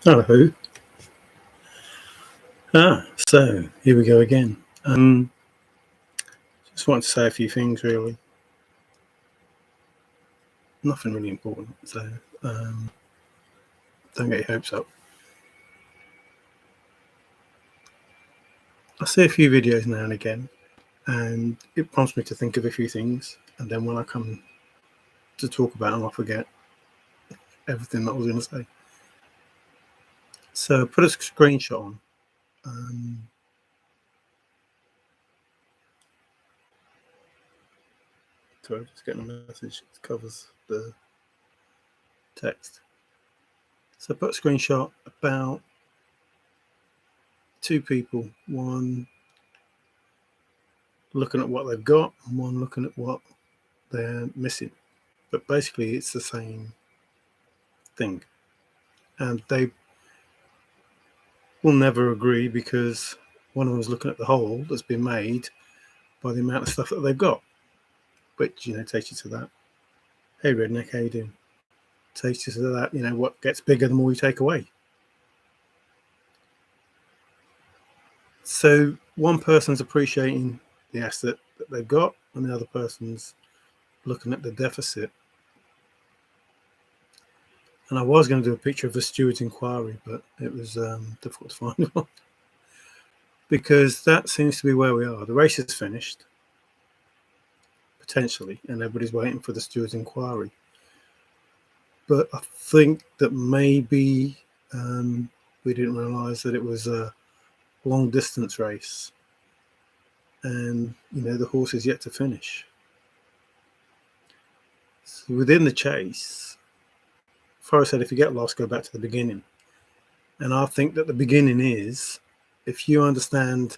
Hello. So here we go again. Just wanted to say a few things, really. Nothing really important, so don't get your hopes up. I see a few videos now and again, and it prompts me to think of a few things, and then when I come to talk about them, I forget everything that I was going to say. So put a screenshot on. Sorry, just getting a message. It covers the text. So put a screenshot about two people, one looking at what they've got and one looking at what they're missing. But basically it's the same thing. And they will never agree because one of them is looking at the hole that's been made by the amount of stuff that they've got. Which, takes you to that. Hey redneck, how you doing? Takes you to that, what gets bigger the more you take away. So one person's appreciating the asset that they've got and the other person's looking at the deficit. And I was going to do a picture of the steward's inquiry, but it was difficult to find one. Because that seems to be where we are. The race is finished, potentially, and everybody's waiting for the steward's inquiry. But I think that maybe we didn't realise that it was a long distance race. And, the horse is yet to finish. So within the chase, Forrest said, if you get lost, go back to the beginning. And I think that the beginning is, if you understand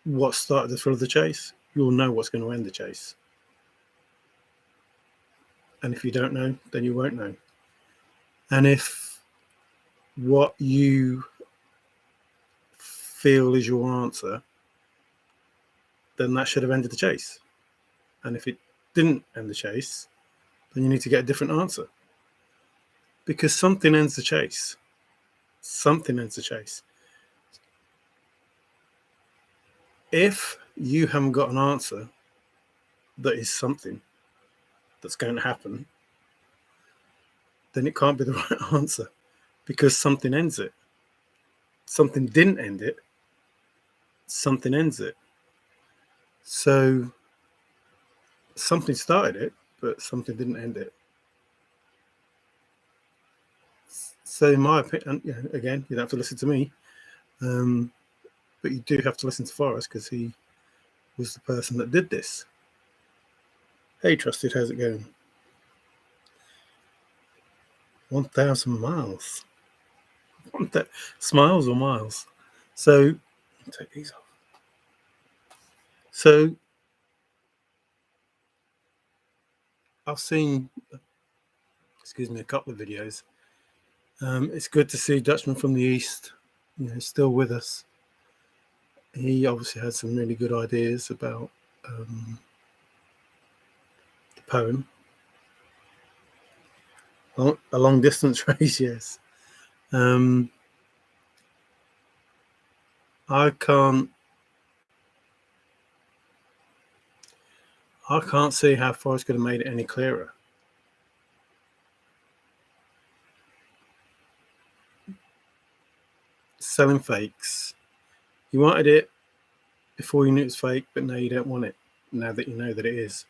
what started the thrill of the chase, you'll know what's going to end the chase. And if you don't know, then you won't know. And if what you feel is your answer, then that should have ended the chase. And if it didn't end the chase, then you need to get a different answer. Because something ends the chase. Something ends the chase. If you haven't got an answer that is something that's going to happen, then it can't be the right answer because something ends it. Something didn't end it. Something ends it. So something started it, but something didn't end it. So in my opinion, again, you don't have to listen to me, but you do have to listen to Forrest because he was the person that did this. Hey, Trusted, how's it going? 1,000 miles. Smiles or miles? So, take these off. So, I've seen, a couple of videos. It's good to see Dutchman from the East, still with us. He obviously had some really good ideas about the poem. A long distance race, yes. I can't see how Forrest could have made it any clearer. Selling fakes. You wanted it before you knew it was fake, but now you don't want it, now that you know that it is.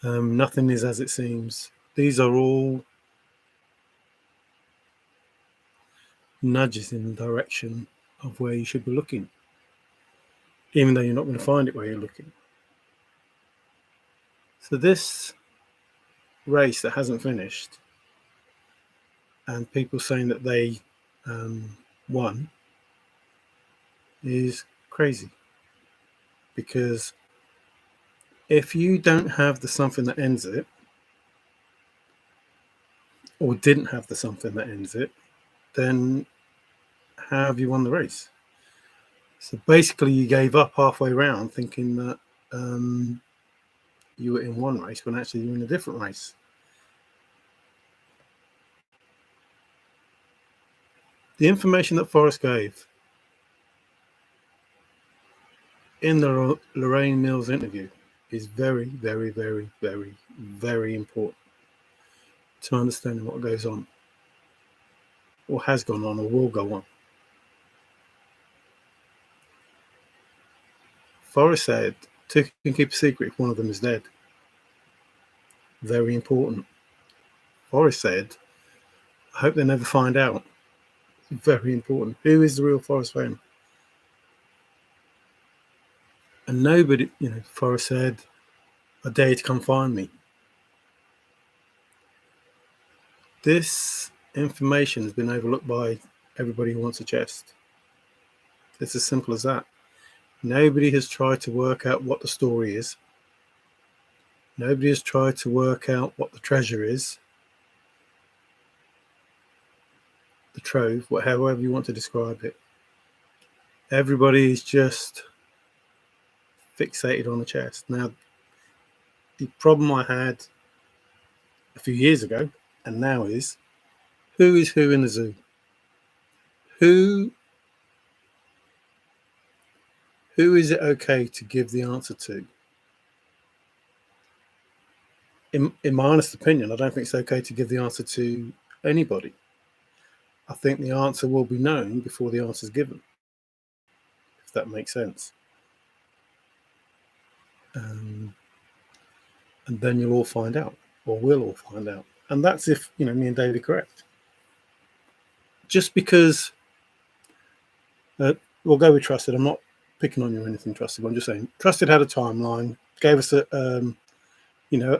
Nothing is as it seems. These are all nudges in the direction of where you should be looking, even though you're not going to find it where you're looking. So this race that hasn't finished, and people saying that they won, is crazy. Because if you don't have the something that ends it, or didn't have the something that ends it, then how have you won the race? So basically you gave up halfway around thinking that you were in one race when actually you're in a different race. The information that Forrest gave in the Lorraine Mills interview is very, very, very, very, very important to understanding what goes on, or has gone on, or will go on. Forrest said, two can keep a secret if one of them is dead. Very important. Forrest said, I hope they never find out. Very important. Who is the real Forrest Fenn? And nobody, Forrest said, I dare you to come find me. This information has been overlooked by everybody who wants a chest. It's as simple as that. Nobody has tried to work out what the story is. Nobody has tried to work out what the treasure is. The trove, however you want to describe it. Everybody is just fixated on the chest. Now, the problem I had a few years ago and now is, who is who in the zoo? Who is it okay to give the answer to? In my honest opinion, I don't think it's okay to give the answer to anybody. I think the answer will be known before the answer is given, if that makes sense. And then you'll all find out, or we'll all find out. And that's if, me and Dave are correct. Just because, we'll go with Trusted. I'm not picking on you or anything, Trusted. But I'm just saying, Trusted had a timeline, gave us an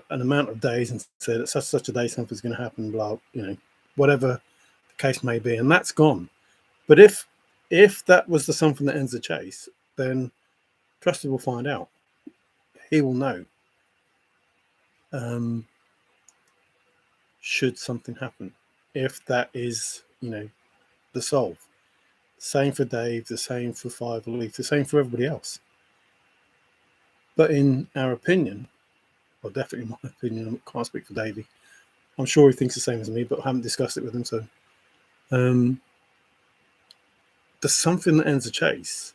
amount of days and said at such a day something's going to happen, blah, whatever the case may be, and that's gone. But if that was the something that ends the chase, then Trusted will find out. He will know. Should something happen, if that is, the solve. Same for Dave, the same for Five Leaf, the same for everybody else. But in our opinion, well, definitely my opinion, I can't speak for Davey. I'm sure he thinks the same as me, but I haven't discussed it with him. So the something that ends a chase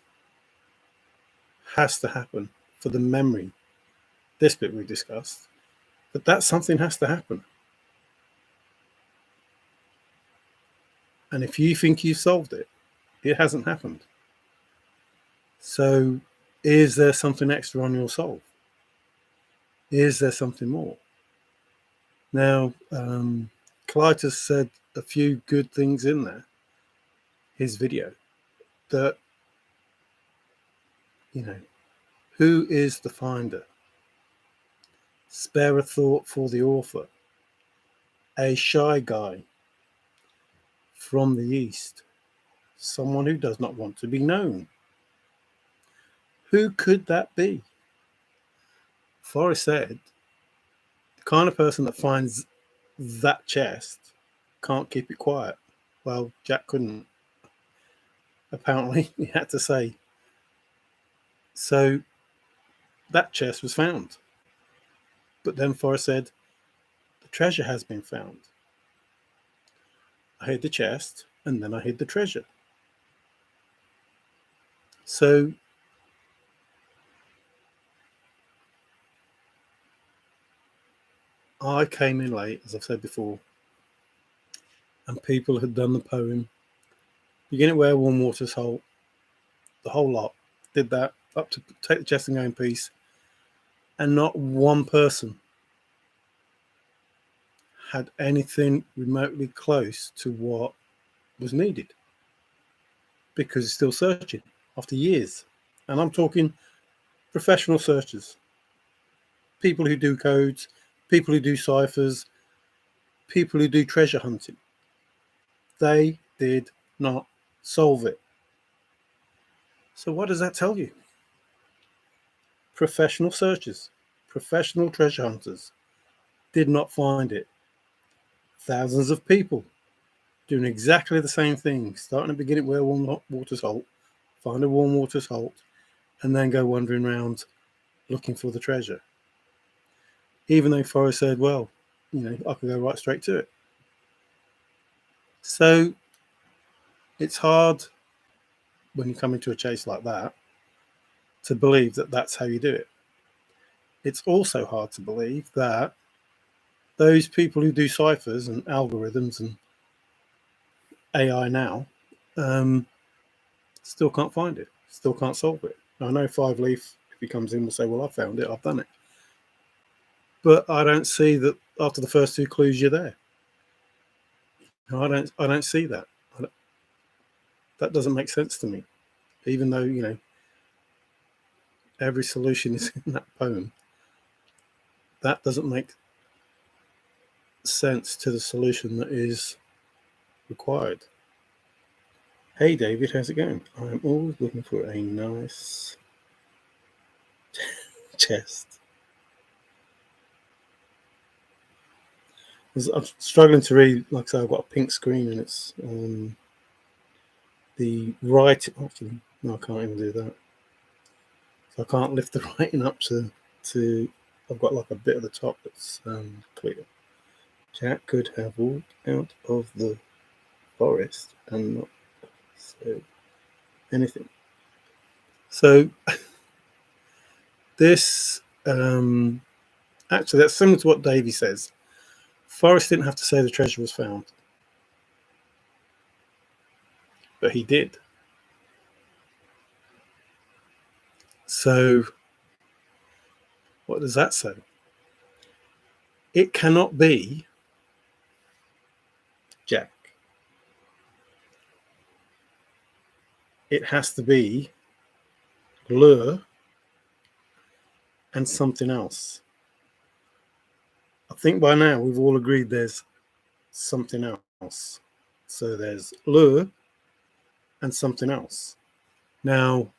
has to happen for the memory. This bit we discussed, but that something has to happen. And if you think you've solved it, it hasn't happened. So is there something extra on your solve? Is there something more? Now, Clytus said a few good things in there, his video, that, who is the finder? Spare a thought for the author. A shy guy from the East. Someone who does not want to be known. Who could that be? Forrest said, the kind of person that finds that chest can't keep it quiet. Well, Jack couldn't. Apparently, he had to say. So that chest was found. But then Forrest said, the treasure has been found. I hid the chest, and then I hid the treasure. So I came in late, as I've said before, and people had done the poem, beginning where warm waters halt, the whole lot, did that, up to take the chest and go in peace, and not one person had anything remotely close to what was needed, because it's still searching after years. And I'm talking professional searchers, people who do codes, people who do ciphers, people who do treasure hunting. They did not solve it. So what does that tell you? Professional searchers, professional treasure hunters did not find it. Thousands of people doing exactly the same thing, starting at the beginning where warm waters halt, find a warm waters halt, and then go wandering around looking for the treasure. Even though Forrest said, well, I could go right straight to it. So It's hard when you come into a chase like that to believe that that's how you do it. It's also hard to believe that those people who do ciphers and algorithms and AI now still can't find it, still can't solve it. I know Five Leaf, if he comes in, will say, well, I found it, I've done it. But I don't see that after the first two clues you're there. I don't see that. That doesn't make sense to me. Even though, every solution is in that poem, that doesn't make sense to the solution that is required. Hey David, how's it going? I'm always looking for a nice chest. I'm struggling to read. Like I say, I've got a pink screen and it's the right. Actually, no, I can't even do that. So I can't lift the writing up to. I've got like a bit of the top that's clear. Jack could have walked out of the forest and not said anything. So this actually, that's similar to what Davy says. Forrest didn't have to say the treasure was found, but he did. So what does that say? It cannot be Jack. It has to be Lure and something else. I think by now we've all agreed there's something else. So there's Lure and something else. Now,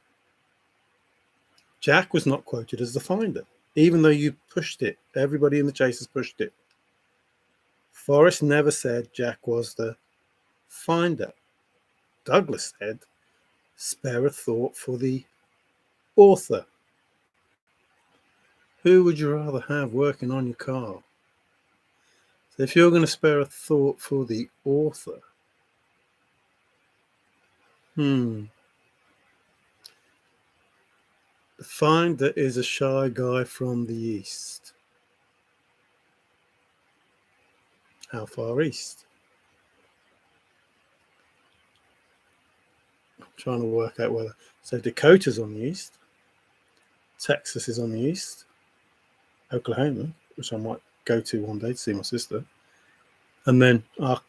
Jack was not quoted as the finder, even though you pushed it. Everybody in the chase has pushed it. Forrest never said Jack was the finder. Douglas said, spare a thought for the author. Who would you rather have working on your car? So if you're going to spare a thought for the author, the finder is a shy guy from the east. How far east? I'm trying to work out whether. So Dakota's on the east. Texas is on the east. Oklahoma, which I might go to one day to see my sister. And then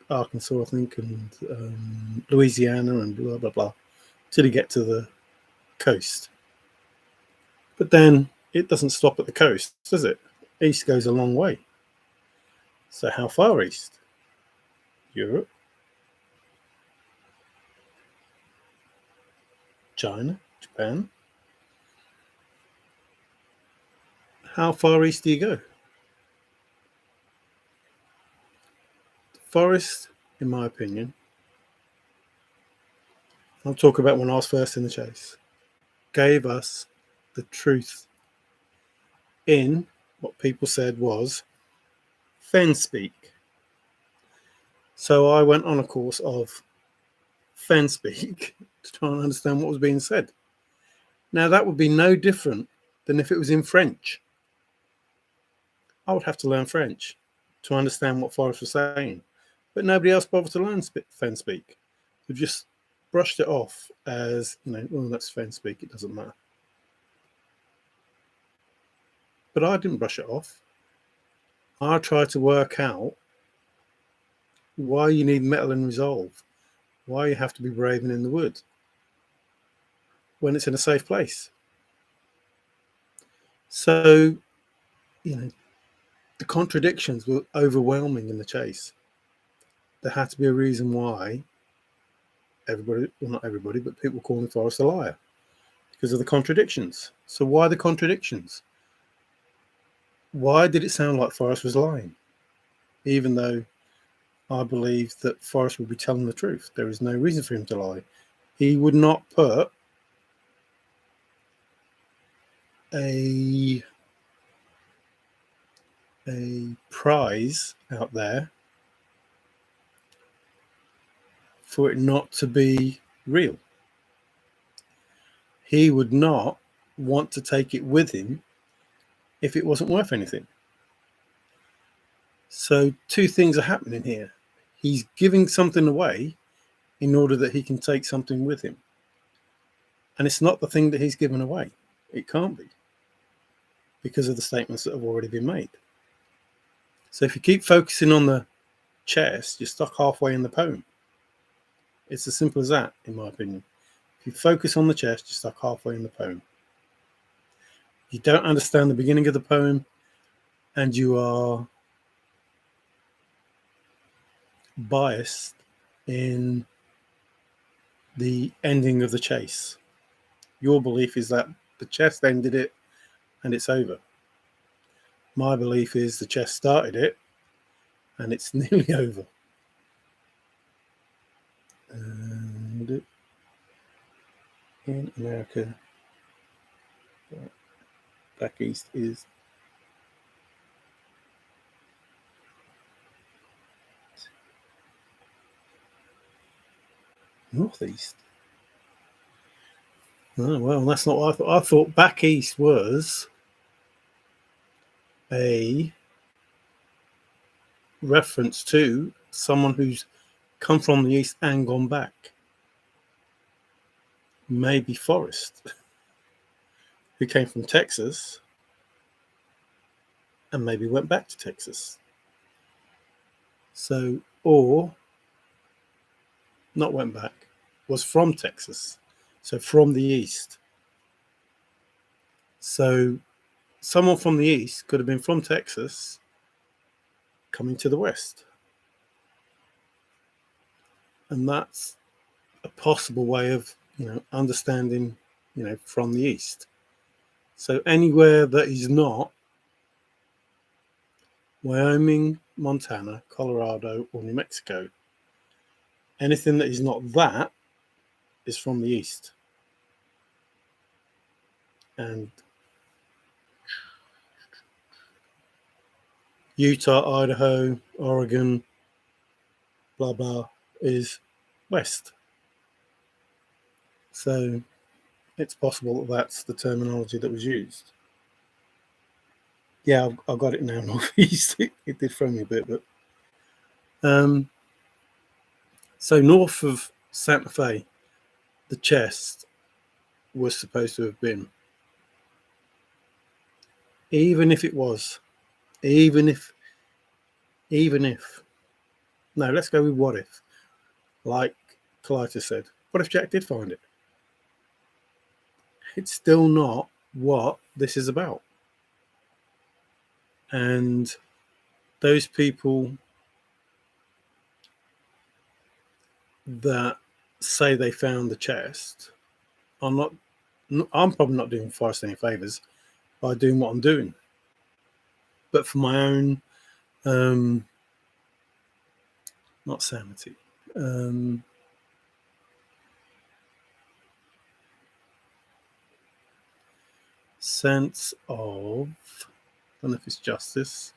Arkansas, I think, and Louisiana and blah, blah, blah, till you get to the coast. But then it doesn't stop at the coast, does it? East goes a long way. So how far east? Europe? China? Japan? How far east do you go? Forrest, in my opinion, I'll talk about when I was first in the chase, gave us the truth in what people said was Fenn speak. So I went on a course of Fenn speak to try and understand what was being said. Now that would be no different than if it was in French. I would have to learn French to understand what Forrest was saying. But nobody else bothered to learn Fenn speak. We've just brushed it off as, oh, that's Fenn speak, it doesn't matter. But I didn't brush it off. I tried to work out why you need metal and resolve, why you have to be brave and in the wood when it's in a safe place. So, the contradictions were overwhelming in the chase. There had to be a reason why everybody, well, not everybody, but people calling Forrest a liar because of the contradictions. So why the contradictions? Why did it sound like Forrest was lying? Even though I believe that Forrest would be telling the truth. There is no reason for him to lie. He would not put a prize out there for it not to be real. He would not want to take it with him if it wasn't worth anything. So two things are happening here. He's giving something away in order that he can take something with him. And it's not the thing that he's given away. It can't be, because of the statements that have already been made. So if you keep focusing on the chest, you're stuck halfway in the poem. It's as simple as that, in my opinion. If you focus on the chest, you're stuck halfway in the poem. You don't understand the beginning of the poem, and you are biased in the ending of the chase. Your belief is that the chest ended it and it's over. My belief is the chest started it and it's nearly over. And in America, back east is northeast. Oh, well, that's not what I thought. I thought back east was a reference to someone who's come from the east and gone back. Maybe Forrest, who came from Texas and maybe went back to Texas. So, or not went back, was from Texas. So from the east. So someone from the east could have been from Texas coming to the west. And that's a possible way of, understanding, from the east. So anywhere that is not Wyoming, Montana, Colorado, or New Mexico, anything that is not that is from the east. And Utah, Idaho, Oregon, blah, blah, is west. So it's possible that that's the terminology that was used. Yeah, I've got it now, northeast. It did throw me a bit, but so north of Santa Fe, the chest was supposed to have been. Even if, no, let's go with what if. Like Clytus said, what if Jack did find it? It's still not what this is about. And those people that say they found the chest I'm probably not doing Forrest any favors by doing what I'm doing. But for my own, not sanity, sense of, I don't know if it's justice.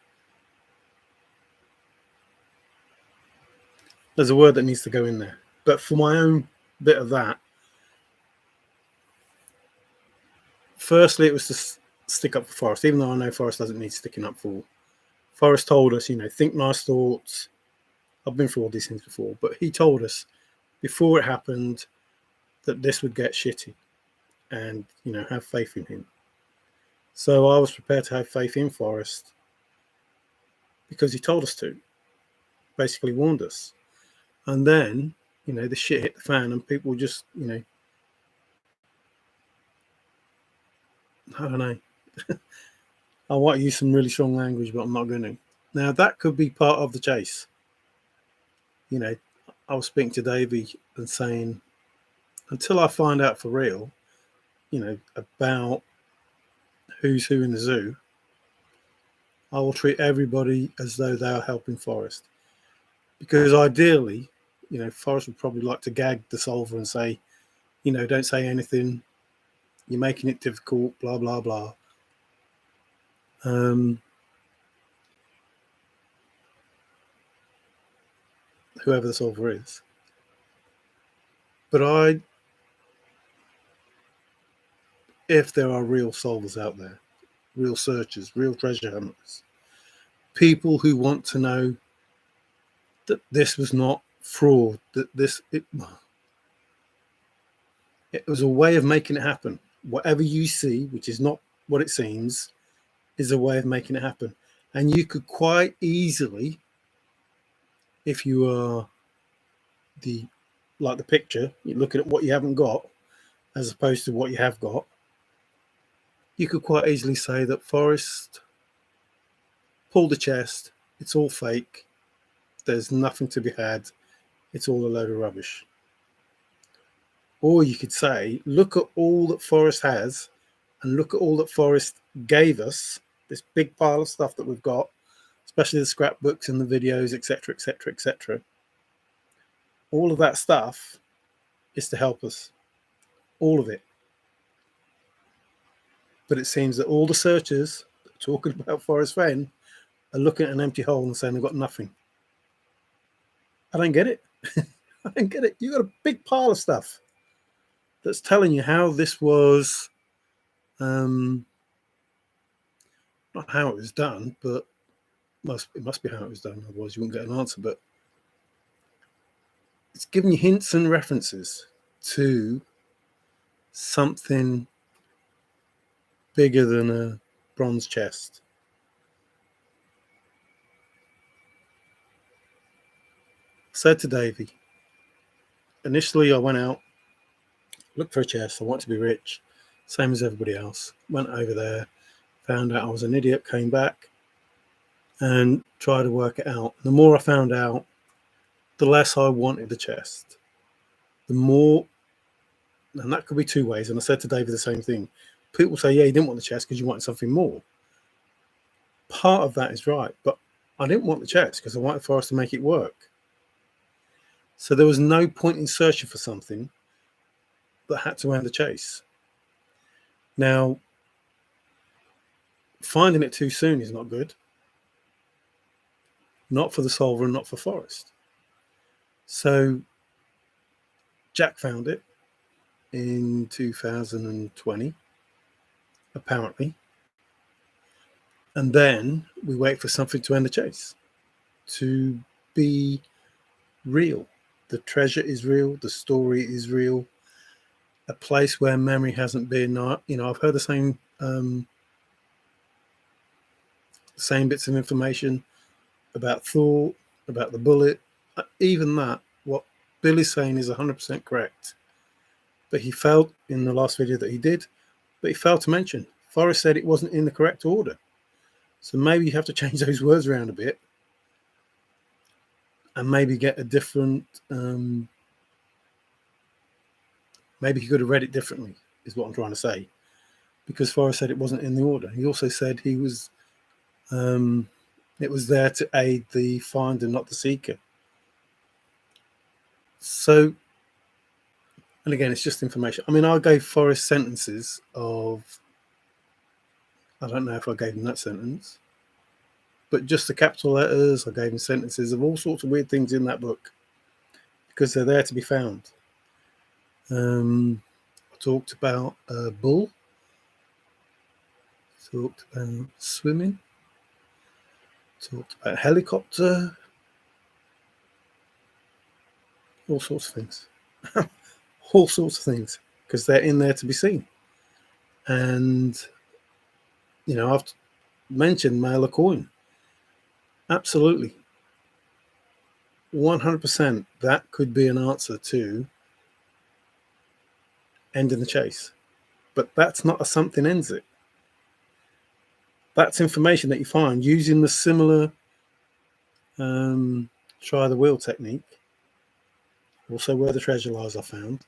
There's a word that needs to go in there. But for my own bit of that, firstly, it was to stick up for Forrest, even though I know Forrest doesn't need sticking up for. Forrest told us, think nice thoughts. I've been through all these things before, but he told us before it happened that this would get shitty and, have faith in him. So I was prepared to have faith in Forrest because he told us to, basically warned us. And then, the shit hit the fan and people just, I don't know. I want to use some really strong language, but I'm not going to. Now, that could be part of the chase. I was speaking to Davey and saying, until I find out for real, about who's who in the zoo, I will treat everybody as though they are helping Forrest. Because ideally, Forrest would probably like to gag the solver and say, don't say anything. You're making it difficult, blah, blah, blah. Whoever the solver is. But if there are real solvers out there, real searchers, real treasure hunters, people who want to know that this was not fraud, that it was a way of making it happen. Whatever you see, which is not what it seems, is a way of making it happen. And you could quite easily, if you are like the picture, you're looking at what you haven't got as opposed to what you have got, you could quite easily say that Forrest pulled the chest, it's all fake, there's nothing to be had, it's all a load of rubbish. Or you could say, look at all that Forrest has and look at all that Forrest gave us, this big pile of stuff that we've got, especially the scrapbooks and the videos, etc., etc., etc. All of that stuff is to help us, all of it. But it seems that all the searchers talking about Forrest Fenn are looking at an empty hole and saying they've got nothing. I don't get it. I don't get it. You've got a big pile of stuff that's telling you how this was, not how it was done, but it must be how it was done, otherwise you wouldn't get an answer. But it's giving you hints and references to something bigger than a bronze chest. I said to Davey, initially I went out, looked for a chest, I want to be rich, same as everybody else. Went over there, found out I was an idiot, came back and tried to work it out. The more I found out, the less I wanted the chest. The more, and that could be two ways, and I said to David the same thing. People say, yeah, you didn't want the chest because you wanted something more. Part of that is right, but I didn't want the chest because I wanted Forrest to make it work. So there was no point in searching for something that had to end the chase. Now, finding it too soon is not good. Not for the solver and not for Forrest. So Jack found it in 2020, apparently. And then we wait for something to end the chase, to be real. The treasure is real. The story is real. A place where memory hasn't been. I've heard the same bits of information about thought, about the bullet. Even that, what Billy's saying is 100% correct. But he failed in the last video that he did, but he failed to mention. Forrest said it wasn't in the correct order. So maybe you have to change those words around a bit and maybe get a different, maybe he could have read it differently, is what I'm trying to say. Because Forrest said it wasn't in the order. He also said it was there to aid the finder, not the seeker. So, and again, it's just information. I mean, I gave Forrest sentences of, I don't know if I gave him that sentence, but just the capital letters, I gave him sentences of all sorts of weird things in that book because they're there to be found. I talked about a bull, talked about swimming, talked about helicopter, all sorts of things. All sorts of things, because they're in there to be seen. And, I've mentioned mail a coin. Absolutely. 100% that could be an answer to ending the chase. But that's not a something ends it. That's information that you find using the similar try the wheel technique. Also where the treasure lies, I found.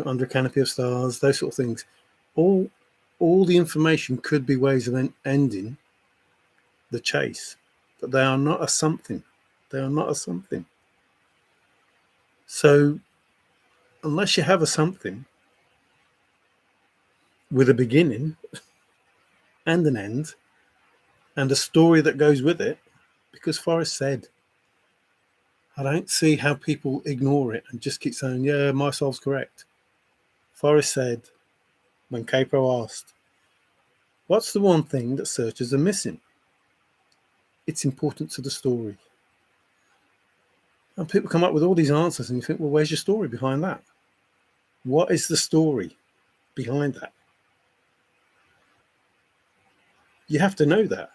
Under a canopy of stars, those sort of things. All the information could be ways of ending the chase, but they are not a something. They are not a something. So unless you have a something with a beginning and an end and a story that goes with it, because Forrest said, I don't see how people ignore it and just keep saying, yeah, my soul's correct. Forrest said, when Capo asked, what's the one thing that searchers are missing? It's important to the story. And people come up with all these answers and you think, well, where's your story behind that? What is the story behind that? You have to know that.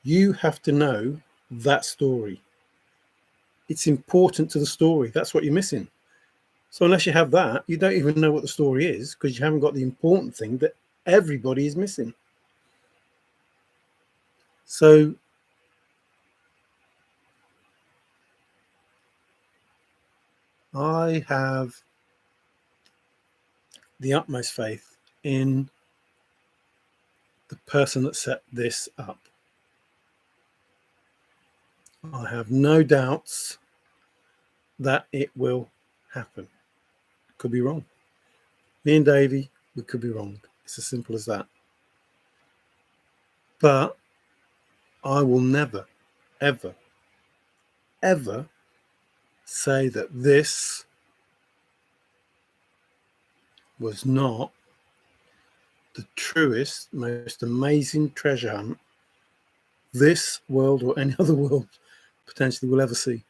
You have to know that story. It's important to the story. That's what you're missing. So unless you have that, you don't even know what the story is because you haven't got the important thing that everybody is missing. So I have the utmost faith in the person that set this up. I have no doubts that it will happen. Could be wrong. Me and Davey, we could be wrong. It's as simple as that. But I will never, ever, ever say that this was not the truest, most amazing treasure hunt this world or any other world potentially will ever see.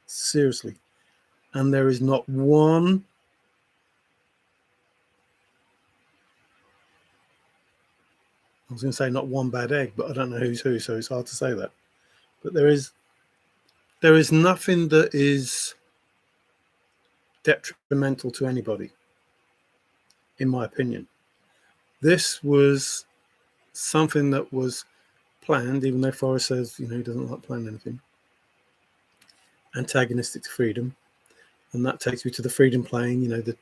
Seriously. And there is not one I was going to say not one bad egg, but I don't know who's who, so it's hard to say that. But there is nothing that is detrimental to anybody, in my opinion. This was something that was planned, even though Forrest says, he doesn't like planning anything. Antagonistic to freedom. And that takes me to the freedom plane, the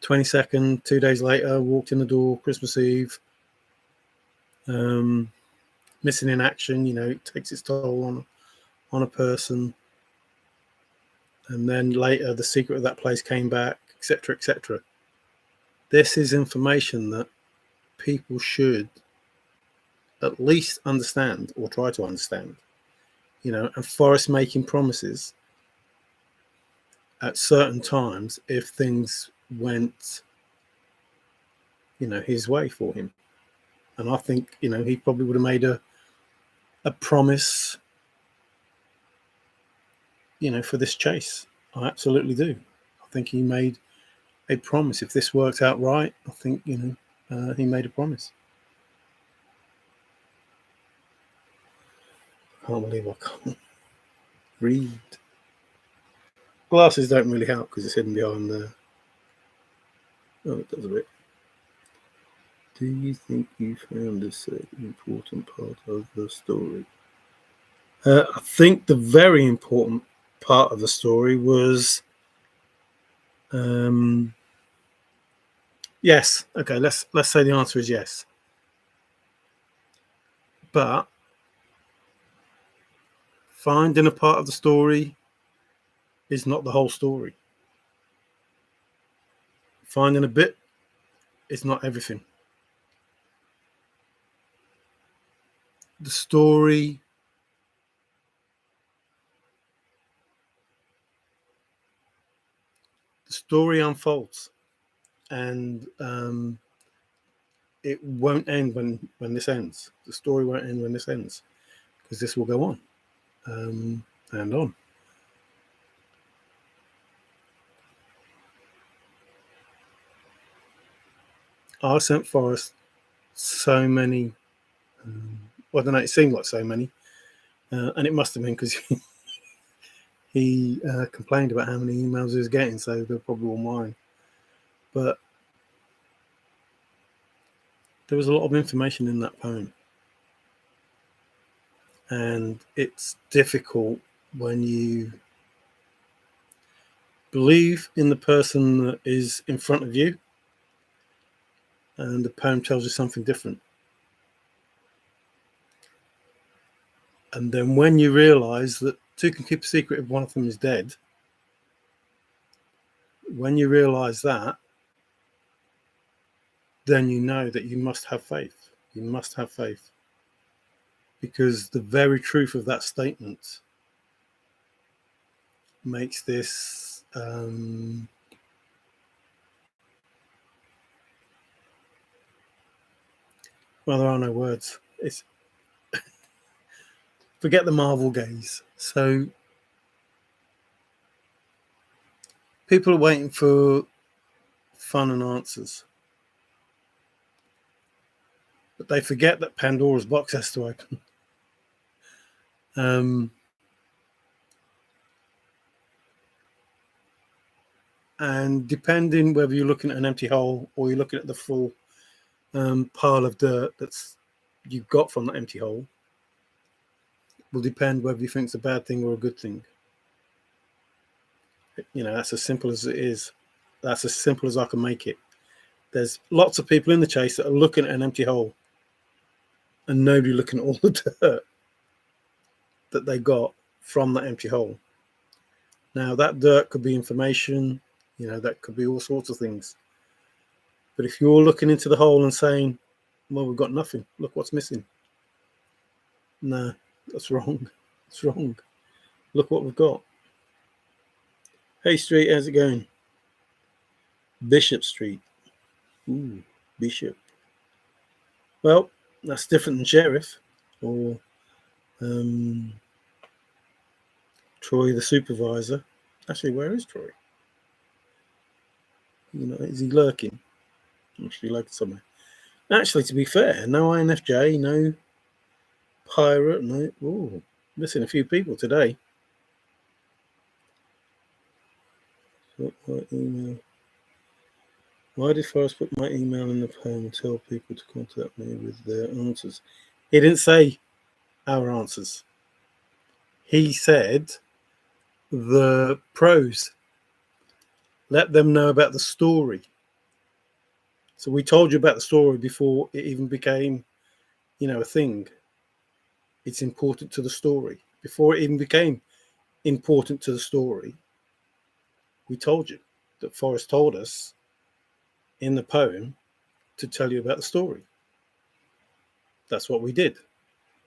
22nd, 2 days later, walked in the door, Christmas Eve. Missing in action, it takes its toll on a person. And then later, the secret of that place came back, etc., etc. This is information that people should at least understand or try to understand, and Forrest making promises at certain times if things went, his way for him. And I think, he probably would have made a promise, for this chase. I absolutely do. I think he made a promise. If this worked out right, I think, he made a promise. I can't believe I can't read. Glasses don't really help because it's hidden behind the... Oh, it does a bit. Do you think you found this important part of the story? I think the very important part of the story was... yes. Okay, let's say the answer is yes. But finding a part of the story is not the whole story. Finding a bit is not everything. The story unfolds, and it won't end when this ends. The story won't end when this ends, because this will go on and on. I sent Forrest so many. I don't know. It seemed like so many, and it must have been because he complained about how many emails he was getting, so they're probably all mine. But there was a lot of information in that poem, and it's difficult when you believe in the person that is in front of you and the poem tells you something different. And then when you realize that two can keep a secret if one of them is dead, when you realize that, then you know that you must have faith. You must have faith. Because the very truth of that statement makes this well, there are no words. It's forget the Marvel gaze. So people are waiting for fun and answers, but they forget that Pandora's box has to open. And depending whether you're looking at an empty hole or you're looking at the full pile of dirt that's you've got from that empty hole, will depend whether you think it's a bad thing or a good thing. You know, that's as simple as it is. That's as simple as I can make it. There's lots of people in the chase that are looking at an empty hole and nobody looking at all the dirt that they got from that empty hole. Now, that dirt could be information, you know, that could be all sorts of things. But if you're looking into the hole and saying, well, we've got nothing, look what's missing. No, that's wrong. It's wrong. Look what we've got. Hey Street, how's it going? Bishop Street. Ooh, Bishop. Well, that's different than Sheriff or Troy the Supervisor. Actually, where is Troy? You know, is he lurking? Actually, lurking somewhere. Actually, to be fair, no INFJ, no Pirate, no. Ooh, missing a few people today. Why did Forrest put my email in the poem and tell people to contact me with their answers? He didn't say our answers. He said the pros. Let them know about the story. So we told you about the story before it even became, you know, a thing. It's important to the story. Before it even became important to the story, we told you that Forrest told us in the poem to tell you about the story. That's what we did.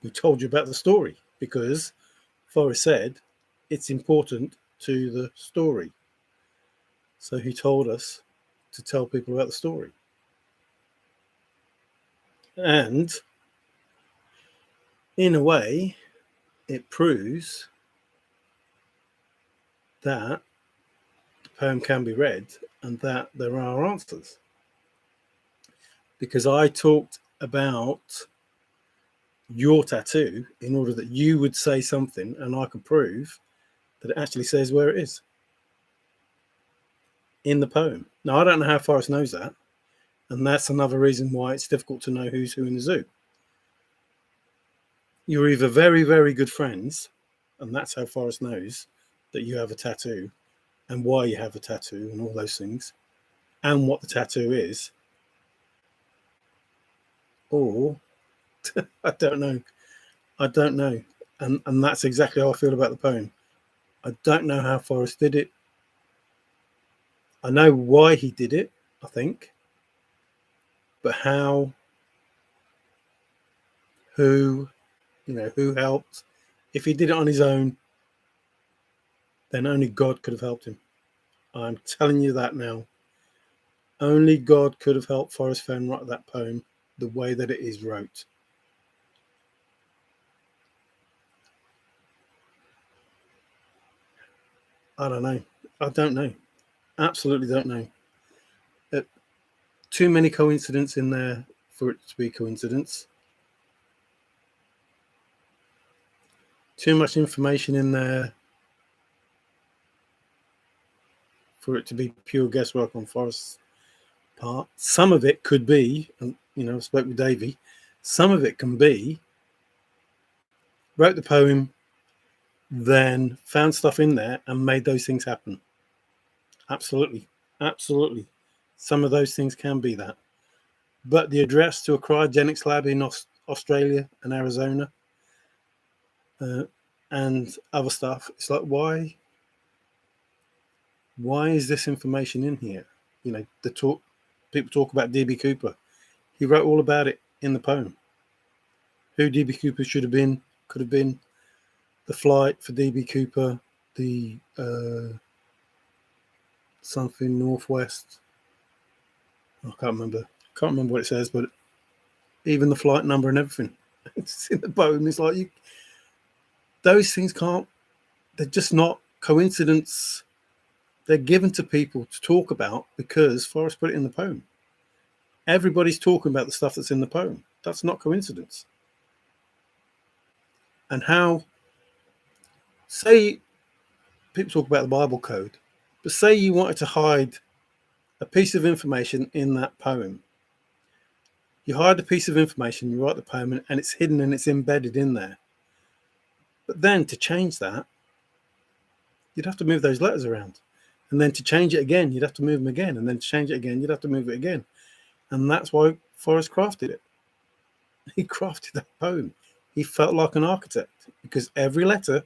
We told you about the story because Forrest said it's important to the story. So he told us to tell people about the story. And in a way, it proves that the poem can be read and that there are answers. Because I talked about your tattoo in order that you would say something and I could prove that it actually says where it is in the poem. Now, I don't know how Forrest knows that, and that's another reason why it's difficult to know who's who in the zoo. You're either very, very good friends, and that's how Forrest knows that you have a tattoo and why you have a tattoo and all those things and what the tattoo is, or I don't know. And that's exactly how I feel about the poem. I don't know how Forrest did it. I know why he did it, I think. But how, who, you know, who helped? If he did it on his own, then only God could have helped him. I'm telling you that now. Only God could have helped Forrest Fenn write that poem the way that it is wrote. I don't know. I don't know. Absolutely don't know. Too many coincidences in there for it to be coincidence. Too much information in there for it to be pure guesswork on Forrest's part. Some of it could be, and you know, I spoke with Davey, some of it can be wrote the poem, then found stuff in there and made those things happen. Absolutely. Absolutely. Some of those things can be that. But the address to a cryogenics lab in Australia and Arizona and other stuff, it's like, why is this information in here? You know, people talk about DB Cooper. He wrote all about it in the poem. Who DB Cooper should have been, could have been, the flight for DB Cooper, the something northwest. I can't remember what it says, but even the flight number and everything, it's in the poem. It's like those things can't. They're just not coincidence. They're given to people to talk about because Forrest put it in the poem. Everybody's talking about the stuff that's in the poem. That's not coincidence. And how, say, people talk about the Bible code, but say you wanted to hide a piece of information in that poem. You hide a piece of information, you write the poem, and it's hidden and it's embedded in there. But then to change that, you'd have to move those letters around. And then to change it again, you'd have to move them again. And then to change it again, you'd have to move it again. And that's why Forrest crafted it. He crafted that poem. He felt like an architect because every letter,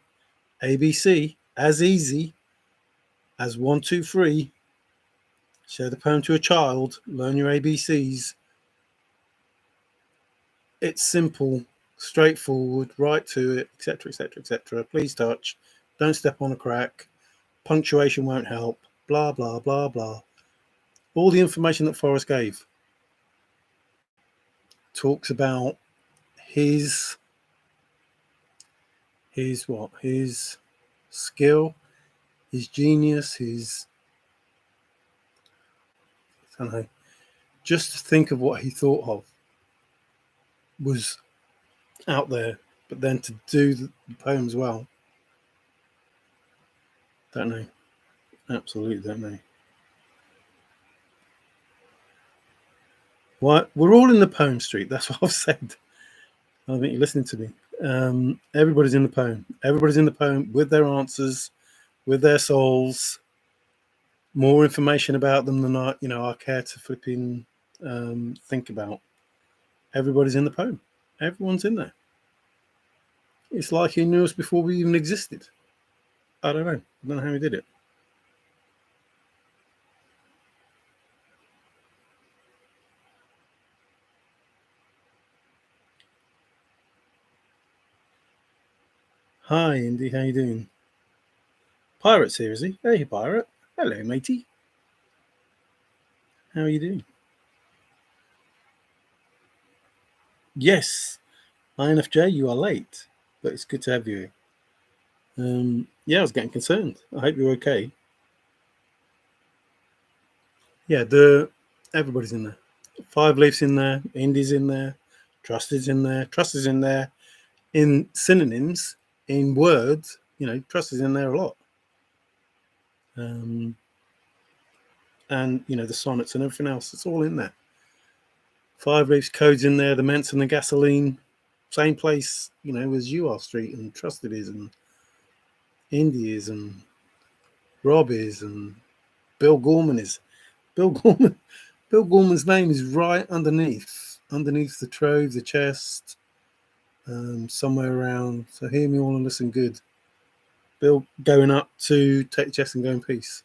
ABC, as easy as 1, 2, 3, share the poem to a child, learn your ABCs. It's simple, straightforward, right to it, etc., etc., etc. Please touch, don't step on a crack, punctuation won't help, blah, blah, blah, blah. All the information that Forrest gave talks about his skill, his genius, his, I don't know, just to think of what he thought of was out there, but then to do the poems well, don't know, absolutely don't know. What, we're all in the poem street, that's what I've said. I think you're listening to me. Everybody's in the poem. Everybody's in the poem with their answers, with their souls. More information about them than I care to flipping think about. Everybody's in the poem. Everyone's in there. It's like he knew us before we even existed. I don't know how he did it. Hi, Indy. How you doing? Pirate's here, is he? Hey, Pirate. Hello, matey. How are you doing? Yes, INFJ, you are late, but it's good to have you here. Yeah, I was getting concerned. I hope you're okay. Yeah, everybody's in there. 5 Leafs in there. Indy's in there. Trust is in there. Trust is in there. In synonyms, in words, trust is in there a lot. And the sonnets and everything else, it's all in there. 5 Leafs codes in there, the Ments and the gasoline, same place, as you are Street and Trusted is and Indy is and Rob is and Bill Gorman is. Bill Gorman's name is right underneath the trove, the chest, somewhere around. So hear me all and listen good. Bill going up to take the chest and go in peace.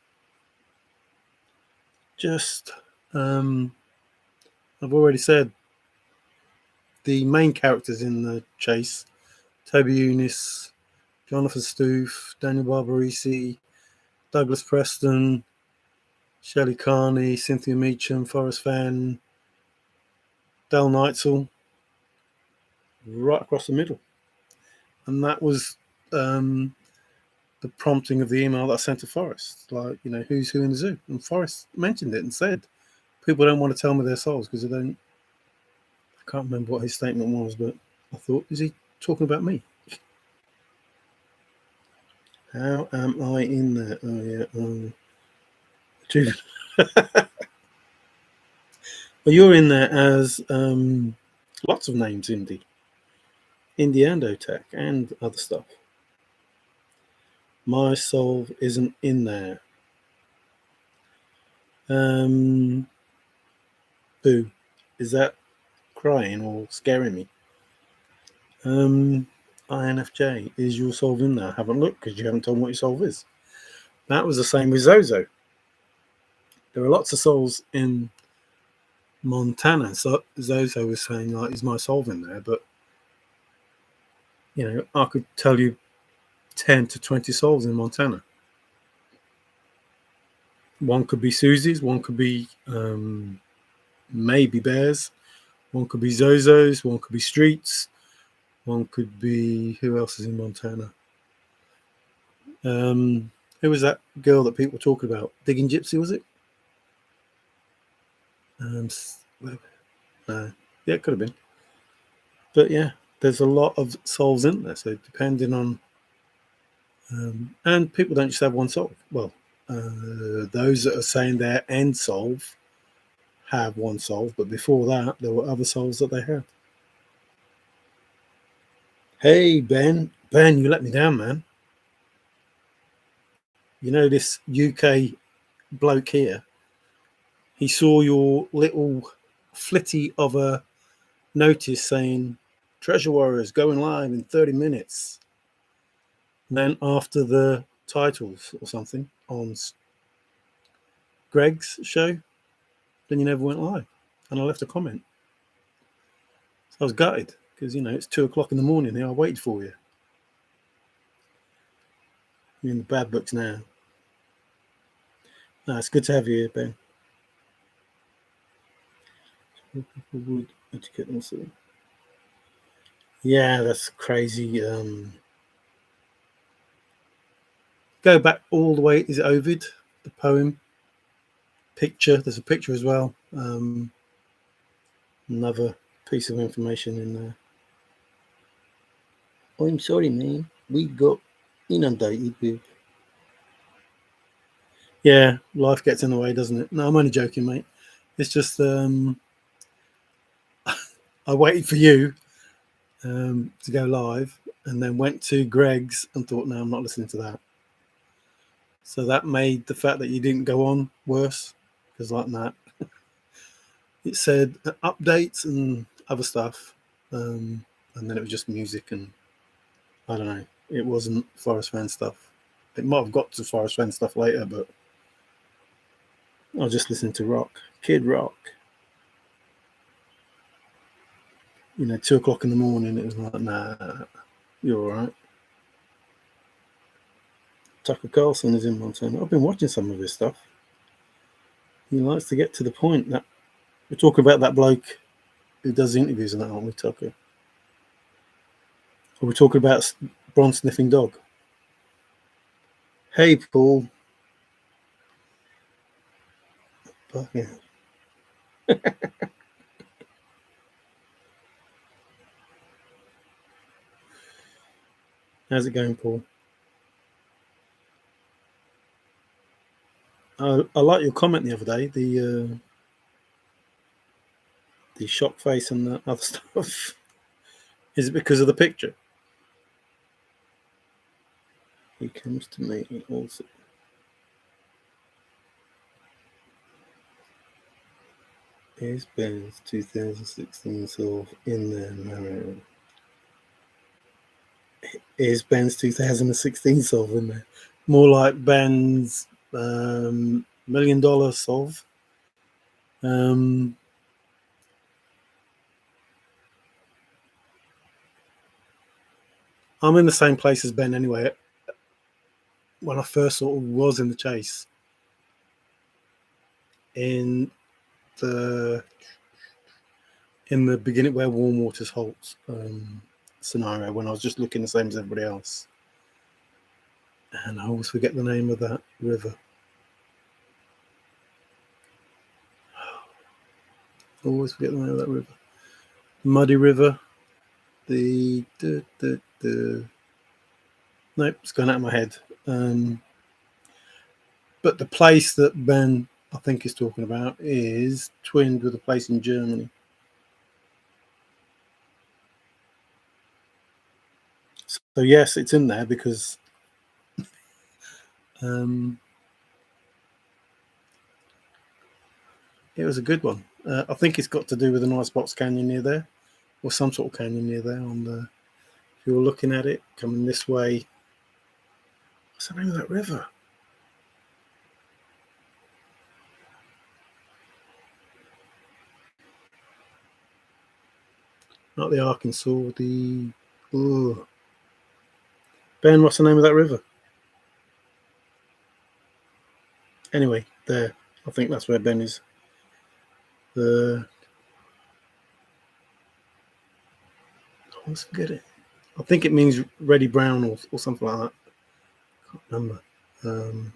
Just, I've already said the main characters in the chase: Toby Younis, Jonathan Stoof, Daniel Barbarisi, Douglas Preston, Shelley Carney, Cynthia Meacham, Forrest Fenn, Del Neitzel, right across the middle. And that was the prompting of the email that I sent to Forrest, like, who's who in the zoo. And Forrest mentioned it and said, people don't want to tell me their souls because I can't remember what his statement was, but I thought, is he talking about me? How am I in there? Oh, yeah. Well, you're in there as lots of names, Indy and OTech and other stuff. My soul isn't in there. Boo. Is that crying or scaring me? INFJ, is your soul in there? I haven't looked because you haven't told me what your soul is. That was the same with Zozo. There are lots of souls in Montana. So Zozo was saying, like, is my soul in there? But, I could tell you 10 to 20 souls in Montana. One could be Susie's, one could be maybe Bears, one could be Zozo's, one could be Streets, one could be, who else is in Montana? Who was that girl that people were talking about? Digging Gypsy, was it? No. Yeah, it could have been. But yeah, there's a lot of souls in there. So depending on, and people don't just have one soul. Well, those that are saying their end soul have one soul, but before that, there were other souls that they had. Hey, Ben, you let me down, man. You know this UK bloke here. He saw your little flitty of a notice saying Treasure Warriors going live in 30 minutes. And then after the titles or something on Greg's show, then you never went live. And I left a comment. So I was gutted because, it's 2:00 in the morning here. I waited for you. You're in the bad books now. No, it's good to have you here, Ben. People would educate themselves. Yeah, that's crazy. Go back all the way. Is it Ovid? The poem? Picture. There's a picture as well. Another piece of information in there. Oh, I'm sorry, man. We got inundated with. Yeah, life gets in the way, doesn't it? No, I'm only joking, mate. It's just I waited for you to go live and then went to Greg's and thought, no, I'm not listening to that. So that made the fact that you didn't go on worse, because like that, it said updates and other stuff, and then it was just music and I don't know. It wasn't Forrest Fenn stuff. It might have got to Forrest Fenn stuff later, but I was just listening to rock, Kid Rock. 2:00 in the morning. It was like, nah, you're all right. Tucker Carlson is in Montana. I've been watching some of his stuff. He likes to get to the point. That we're talking about that bloke who does interviews and that, aren't we, Tucker? Or we're talking about Bron Sniffing Dog. Hey, Paul. But, yeah. How's it going, Paul? I like your comment the other day. The shock face and the other stuff. Is it because of the picture? He comes to me also. Is Ben's 2016 solve in there, Mario? Is Ben's 2016 solve in there? More like Ben's $1 million solve. I'm in the same place as Ben anyway. When I first sort of was in the chase, in the beginning where Warm Waters halts scenario, when I was just looking the same as everybody else, and I always forget the name of that river. Always forget the name of that river. Muddy River. Nope, it's gone out of my head. But the place that Ben, I think, is talking about is twinned with a place in Germany. So yes, it's in there because it was a good one. I think it's got to do with an icebox canyon near there, or some sort of canyon near there. If you're looking at it coming this way, what's the name of that river? Not the Arkansas, the Ben, what's the name of that river? Anyway, there. I think that's where Ben is. I always forget it. I think it means ready brown or something like that. I can't remember.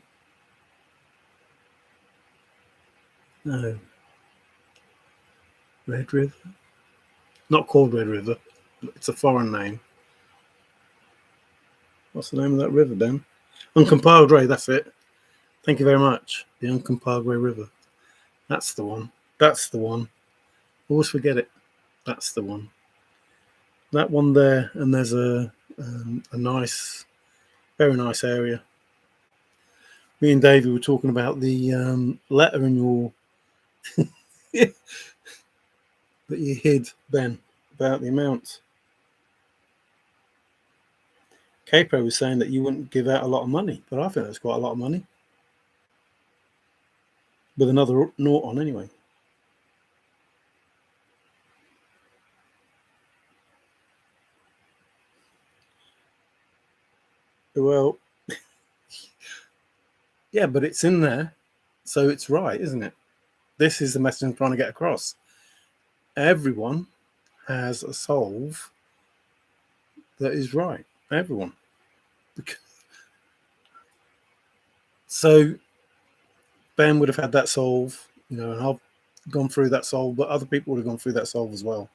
No. Red River? Not called Red River. It's a foreign name. What's the name of that river, Ben? Uncompahgre, that's it. Thank you very much. The Uncompahgre River. That's the one. That's the one. Always forget it. That's the one. That one there, and there's a nice, very nice area. Me and David were talking about the letter in your that you hid, Ben, about the amount. Capo was saying that you wouldn't give out a lot of money, but I think that's quite a lot of money. With another naught on, anyway. Well, yeah, but it's in there, so it's right, isn't it? This is the message I'm trying to get across. Everyone has a solve that is right. Everyone. So Ben would have had that solve, and I've gone through that solve, but other people would have gone through that solve as well.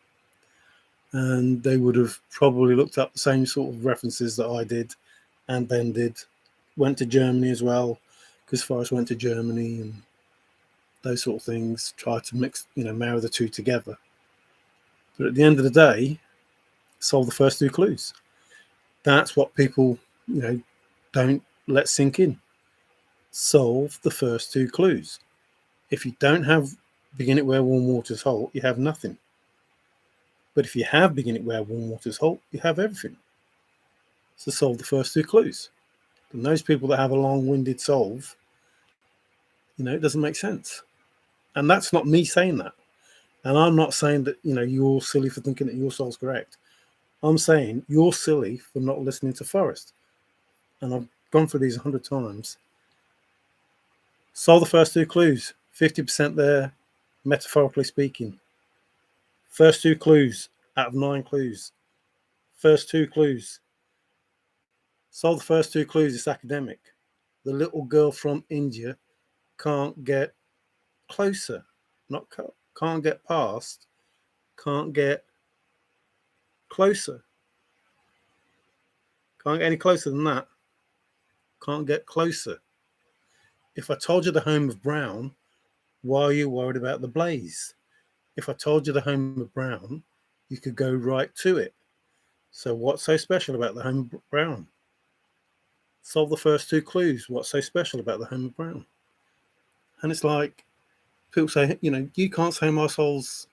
And they would have probably looked up the same sort of references that I did and Ben did. Went to Germany as well, because Forrest went to Germany and those sort of things. Tried to mix, marry the two together. But at the end of the day, solve the first two clues. That's what people, don't let sink in. Solve the first two clues. If you don't have begin it where warm waters halt, you have nothing. But if you have begin it where warm waters halt, you have everything. So solve the first two clues. And those people that have a long-winded solve, it doesn't make sense. And that's not me saying that. And I'm not saying that, you're silly for thinking that your solve's correct. I'm saying you're silly for not listening to Forrest. And I've gone through these 100 times. Solve the first two clues. 50% there, metaphorically speaking. First two clues out of 9 clues. First two clues. Solve the first two clues. It's academic. The little girl from India can't get closer. Can't get past. Can't get closer. Can't get any closer than that. Can't get closer. If I told you the home of Brown, why are you worried about the blaze? If I told you the home of Brown, you could go right to it. So what's so special about the home of Brown? Solve the first two clues. What's so special about the home of Brown? And it's like people say, you can't say my soul's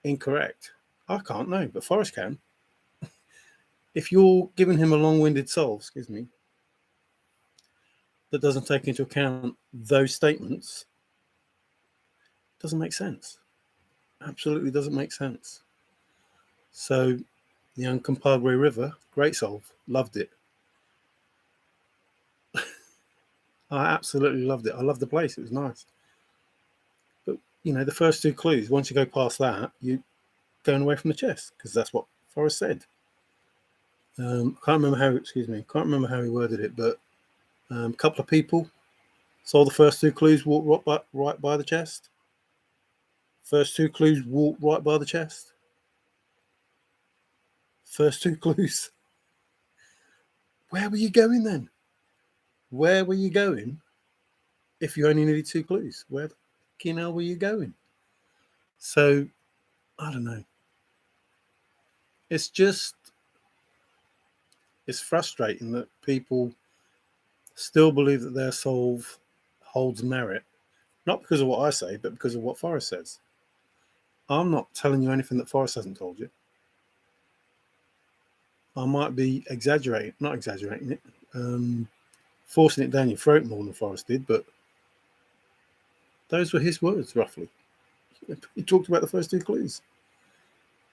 incorrect. I can't, no, but Forrest can. If you're giving him a long-winded soul, that doesn't take into account those statements, it doesn't make sense. Absolutely doesn't make sense. So the Uncompahgre River, great solve, loved it. I absolutely loved it. I loved the place. It was nice. But, the first two clues, once you go past that, you're going away from the chest, because that's what Forrest said. Can't remember how he worded it, but a couple of people saw the first two clues walk right by the chest. First two clues walk right by the chest. First two clues. Where were you going then? Where were you going if you only needed two clues? Where the hell were you going? So, I don't know. It's frustrating that people still believe that their solve holds merit, not because of what I say, but because of what Forrest says. I'm not telling you anything that Forrest hasn't told you. I might be not exaggerating it, forcing it down your throat more than Forrest did, but those were his words, roughly. He talked about the first two clues.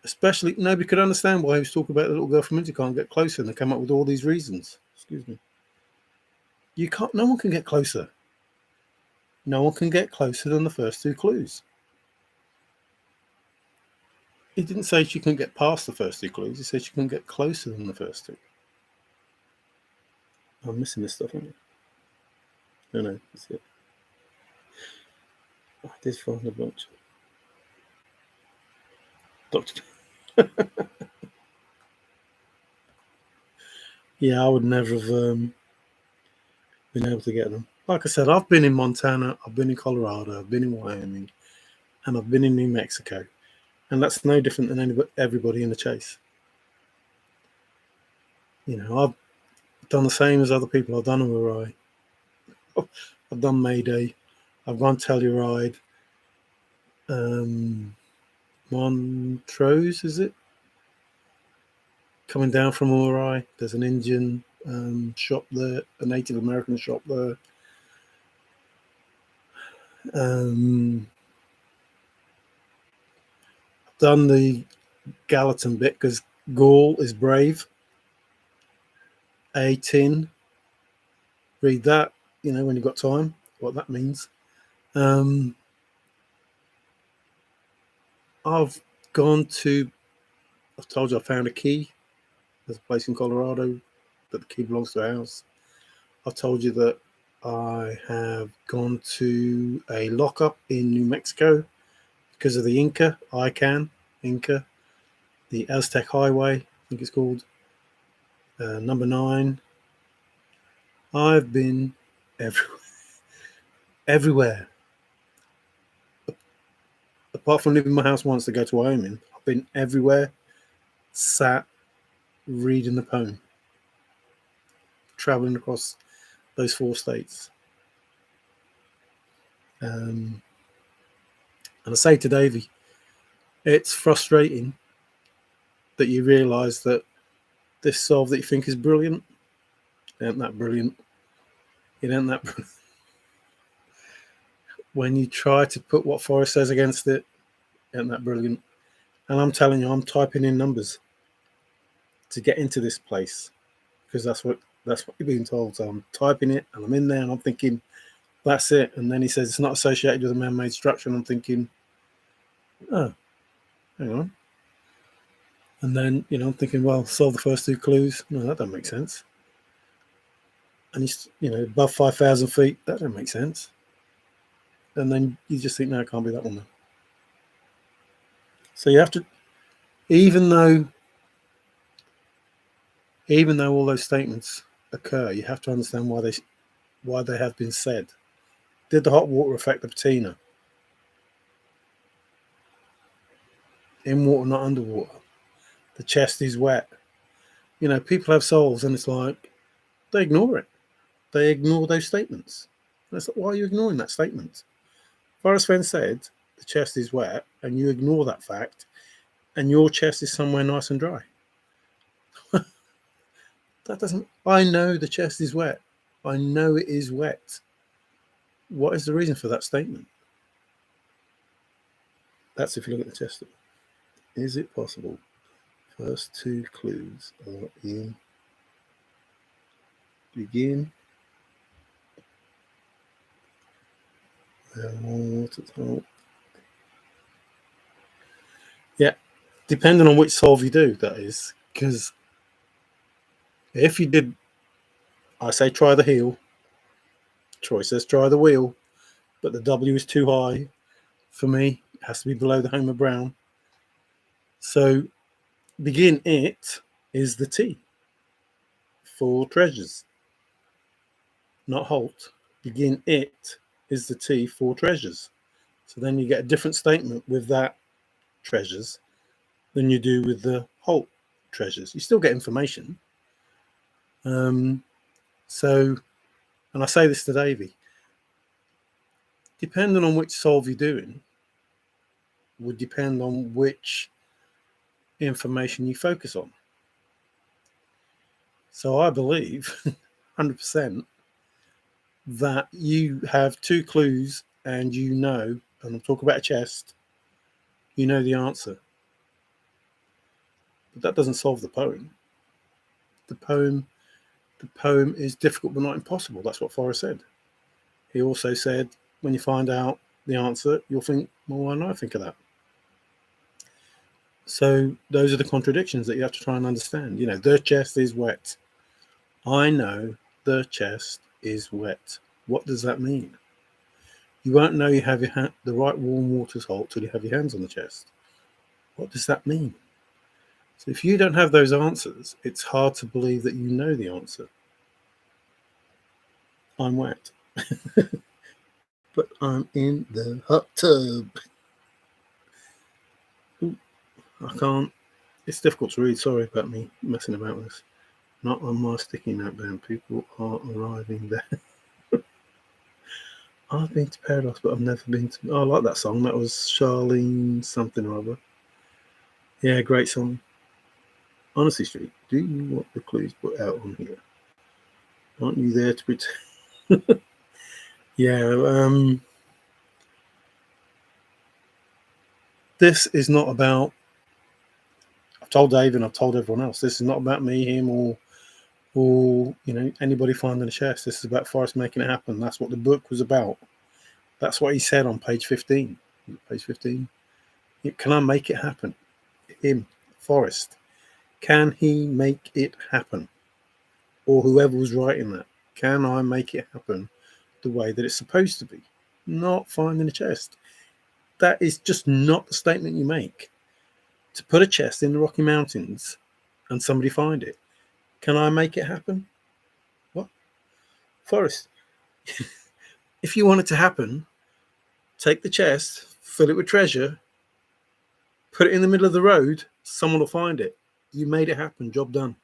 Especially, nobody could understand why he was talking about the little girl from India can't get closer, and they came up with all these reasons. Excuse me. You can't. No one can get closer. No one can get closer than the first two clues. He didn't say she couldn't get past the first two clues. He said she couldn't get closer than the first two. I'm missing this stuff, aren't I? No, that's it. I did find a bunch. Doctor. Yeah, I would never have been able to get them. Like I said, I've been in Montana, I've been in Colorado, I've been in Wyoming, and I've been in New Mexico. And that's no different than everybody in the chase. You know, I've done the same as other people. I've done a Mirai. I've done Mayday. I've gone Telluride. Montrose, is it? Coming down from Mirai, there's an Indian shop there, a Native American shop there. Done the Gallatin bit because Gaul is brave. 18. Read that, you know, when you've got time, what that means. I've told you I found a key. There's a place in Colorado that the key belongs to a house. I've told you that I have gone to a lockup in New Mexico because of the Inca, the Aztec Highway, I think it's called, number 9. I've been everywhere. Apart from leaving my house once to go to Wyoming, I've been everywhere, sat, reading the poem, traveling across those 4 states. And I say to Davey, it's frustrating that you realise that this solve that you think is brilliant ain't that brilliant. It ain't that brilliant. When you try to put what Forrest says against it, ain't that brilliant. And I'm telling you, I'm typing in numbers to get into this place because that's what you're being told. So I'm typing it and I'm in there and I'm thinking, that's it. And then he says it's not associated with a man-made structure. And I'm thinking, oh, hang on. And then, you know, I'm thinking, well, solve the first 2 clues. No, that doesn't make sense. And he's, you know, above 5,000 feet, that doesn't make sense. And then you just think, no, it can't be that one then. So you have to, even though all those statements occur, you have to understand why they have been said. Did the hot water affect the patina? In water, not underwater. The chest is wet. You know, people have souls, and it's like they ignore it. They ignore those statements. And it's like, why are you ignoring that statement? Forrest Fenn said the chest is wet, and you ignore that fact, and your chest is somewhere nice and dry. That doesn't. I know the chest is wet. I know it is wet. What is the reason for that statement? That's if you look at the chest. Is it possible? First 2 clues are in begin. Yeah, depending on which solve you do, that is. Because if you did, I say try the heel. Troy says try the wheel, but the W is too high for me. It has to be below the Homer Brown. So begin it is the T for treasures, not halt. Begin it is the T for treasures. So then you get a different statement with that treasures than you do with the halt treasures. You still get information. So, and I say this to Davey, depending on which solve you're doing, would depend on which information you focus on. So I believe 100% that you have 2 clues and you know, and I'm talking about a chest, you know the answer. But that doesn't solve the poem. The poem the poem is difficult but not impossible. That's what Forrest said. He also said, when you find out the answer, you'll think, well, why not think of that? So those are the contradictions that you have to try and understand. You know, the chest is wet. I know the chest is wet. What does that mean? You won't know you have the right warm water salt till you have your hands on the chest. What does that mean? So if you don't have those answers, it's hard to believe that you know the answer. I'm wet. But I'm in the hot tub. Ooh, I can't. It's difficult to read. Sorry about me messing about with this. Not on my sticky note down. People are arriving there. I've been to Paradise, but I've never been to. Oh, I like that song. That was Charlene something or other. Yeah, great song. Honesty Street. Do you want the clues put out on here? Aren't you there to pretend? Yeah. This is not about. I've told Dave and I've told everyone else. This is not about me, him, or anybody finding a chest. This is about Forrest making it happen. That's what the book was about. That's what he said on page 15. Page 15. Can I make it happen? Him, Forrest. Can he make it happen? Or whoever was writing that. Can I make it happen the way that it's supposed to be? Not finding a chest. That is just not the statement you make. To put a chest in the Rocky Mountains and somebody find it. Can I make it happen? What? Forrest, if you want it to happen, take the chest, fill it with treasure, put it in the middle of the road, someone will find it. You made it happen, job done.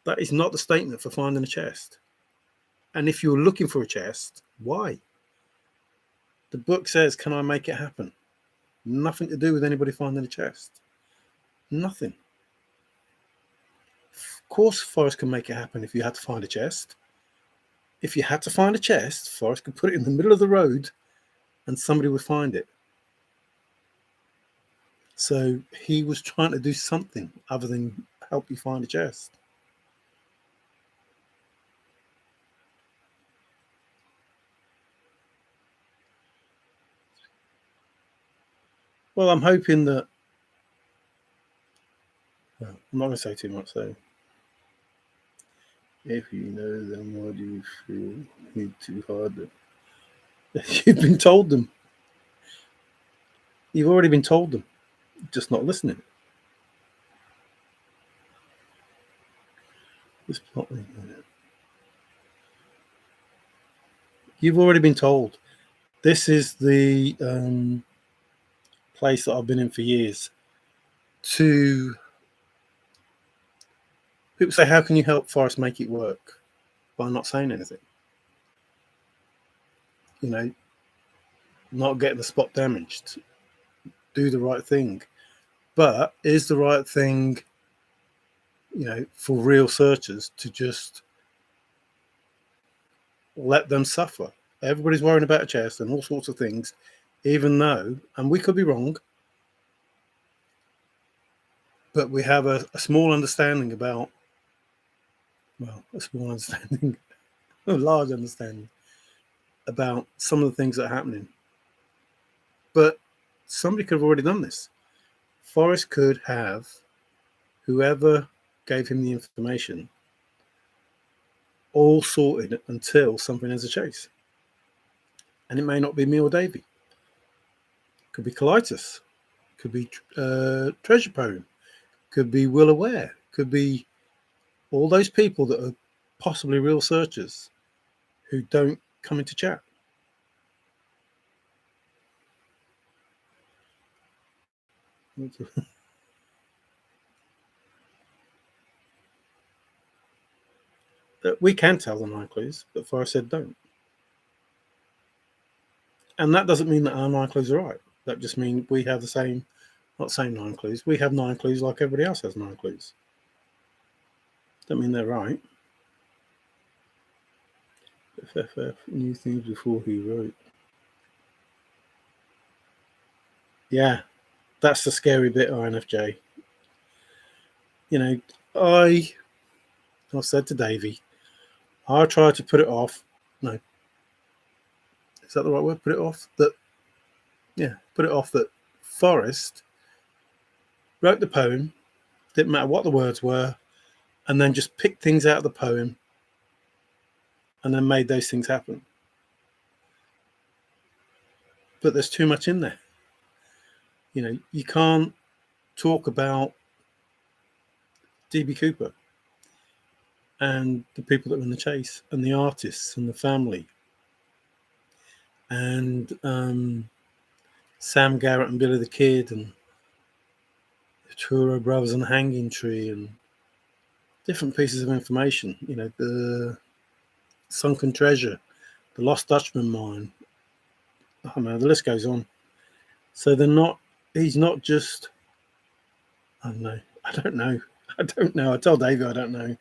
That is not the statement for finding a chest. And if you're looking for a chest, why? The book says, can I make it happen? Nothing to do with anybody finding a chest. Nothing. Of course, Forrest can make it happen if you had to find a chest. If you had to find a chest, Forrest could put it in the middle of the road and somebody would find it. So he was trying to do something other than help you find a chest. Well, I'm hoping that. Well, I'm not going to say too much, though. If you know them, why do you feel need too hard? You've been told them. You've already been told them. Just not listening. You've already been told. This is the place that I've been in for years. People say, how can you help Forrest make it work? By not saying anything. Not getting the spot damaged. Do the right thing. But is the right thing, for real searchers to just let them suffer? Everybody's worrying about a chest and all sorts of things, even though, and we could be wrong, but we have a small understanding about, a large understanding about some of the things that are happening. But somebody could have already done this. Forrest could have, whoever gave him the information, all sorted until something has a chase. And it may not be me or Davey. Could be Colitis. Could be Treasure Poem. Could be Will Aware. Could be all those people that are possibly real searchers who don't come into chat. We can tell the 9 clues, but Forrest said don't. And that doesn't mean that our 9 clues are right. That just means we have the same, not same 9 clues. We have 9 clues like everybody else has 9 clues. Don't mean they're right. FFF knew things before he wrote. Yeah, that's the scary bit, INFJ. I said to Davey, I tried to put it off. No, is that the right word? Put it off? Put it off that Forrest wrote the poem, didn't matter what the words were, and then just picked things out of the poem and then made those things happen. But there's too much in there. You can't talk about D.B. Cooper and the people that were in the chase and the artists and the family and Sam Garrett and Billy the Kid and the Truro Brothers and the Hanging Tree and different pieces of information. The Sunken Treasure, the Lost Dutchman mine. I don't know, the list goes on. So he's not just, I don't know. I don't know. I tell David I don't know.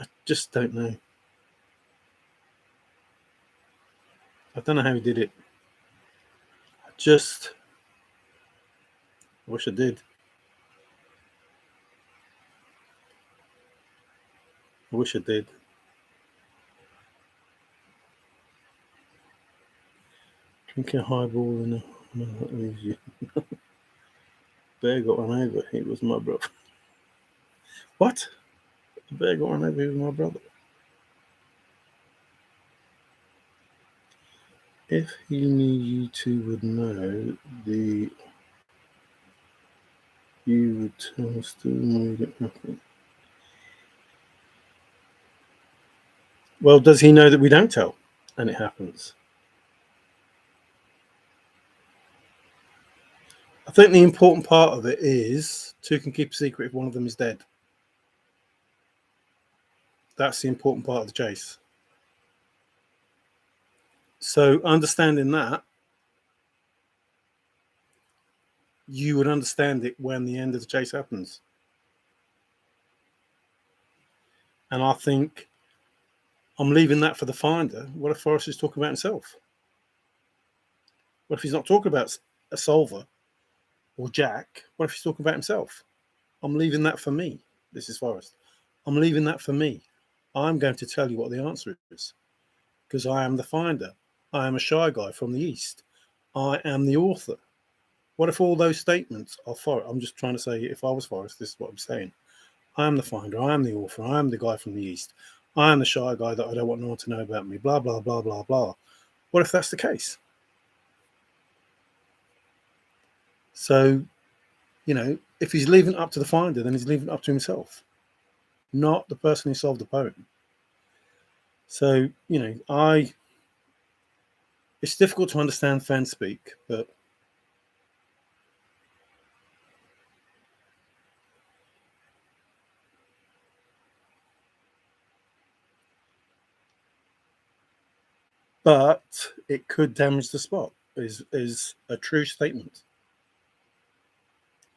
I just don't know. I don't know how he did it. I wish I did. I wish I did. Drinking a highball and that leaves you. Bear got run over. He was my brother. What? The bear got run over. He was my brother. If he knew you two would know, you would tell still made it happen. Well, does he know that we don't tell and it happens? I think the important part of it is two can keep a secret if one of them is dead. That's the important part of the chase. So understanding that, you would understand it when the end of the chase happens. And I think I'm leaving that for the finder. What if Forrest is talking about himself? What if he's not talking about a solver or Jack? What if he's talking about himself? I'm leaving that for me. This is Forrest. I'm leaving that for me. I'm going to tell you what the answer is because I am the finder. I am a shy guy from the East. I am the author. What if all those statements are Forrest? I'm just trying to say, if I was Forrest, this is what I'm saying. I am the finder. I am the author. I am the guy from the East. I am the shy guy that I don't want no one to know about me. Blah, blah, blah, blah, blah. What if that's the case? So, if he's leaving it up to the finder, then he's leaving it up to himself, not the person who solved the poem. So, it's difficult to understand Fenn speak, but it could damage the spot is a true statement.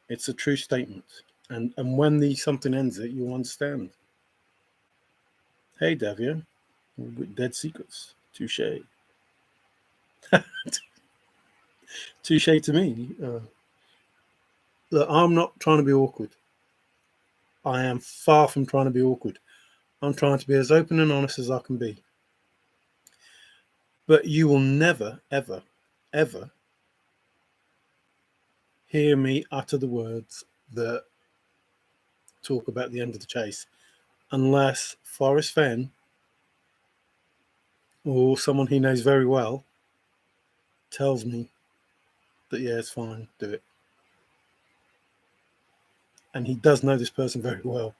It's a true statement. And when something ends it, you'll understand. Hey, Davia, dead secrets. Touche. Touche to me. Look, I'm not trying to be awkward. I am far from trying to be awkward. I'm trying to be as open and honest as I can be. But you will never, ever, ever hear me utter the words that talk about the end of the chase unless Forrest Fenn or someone he knows very well tells me that, yeah, it's fine, do it. And he does know this person very well.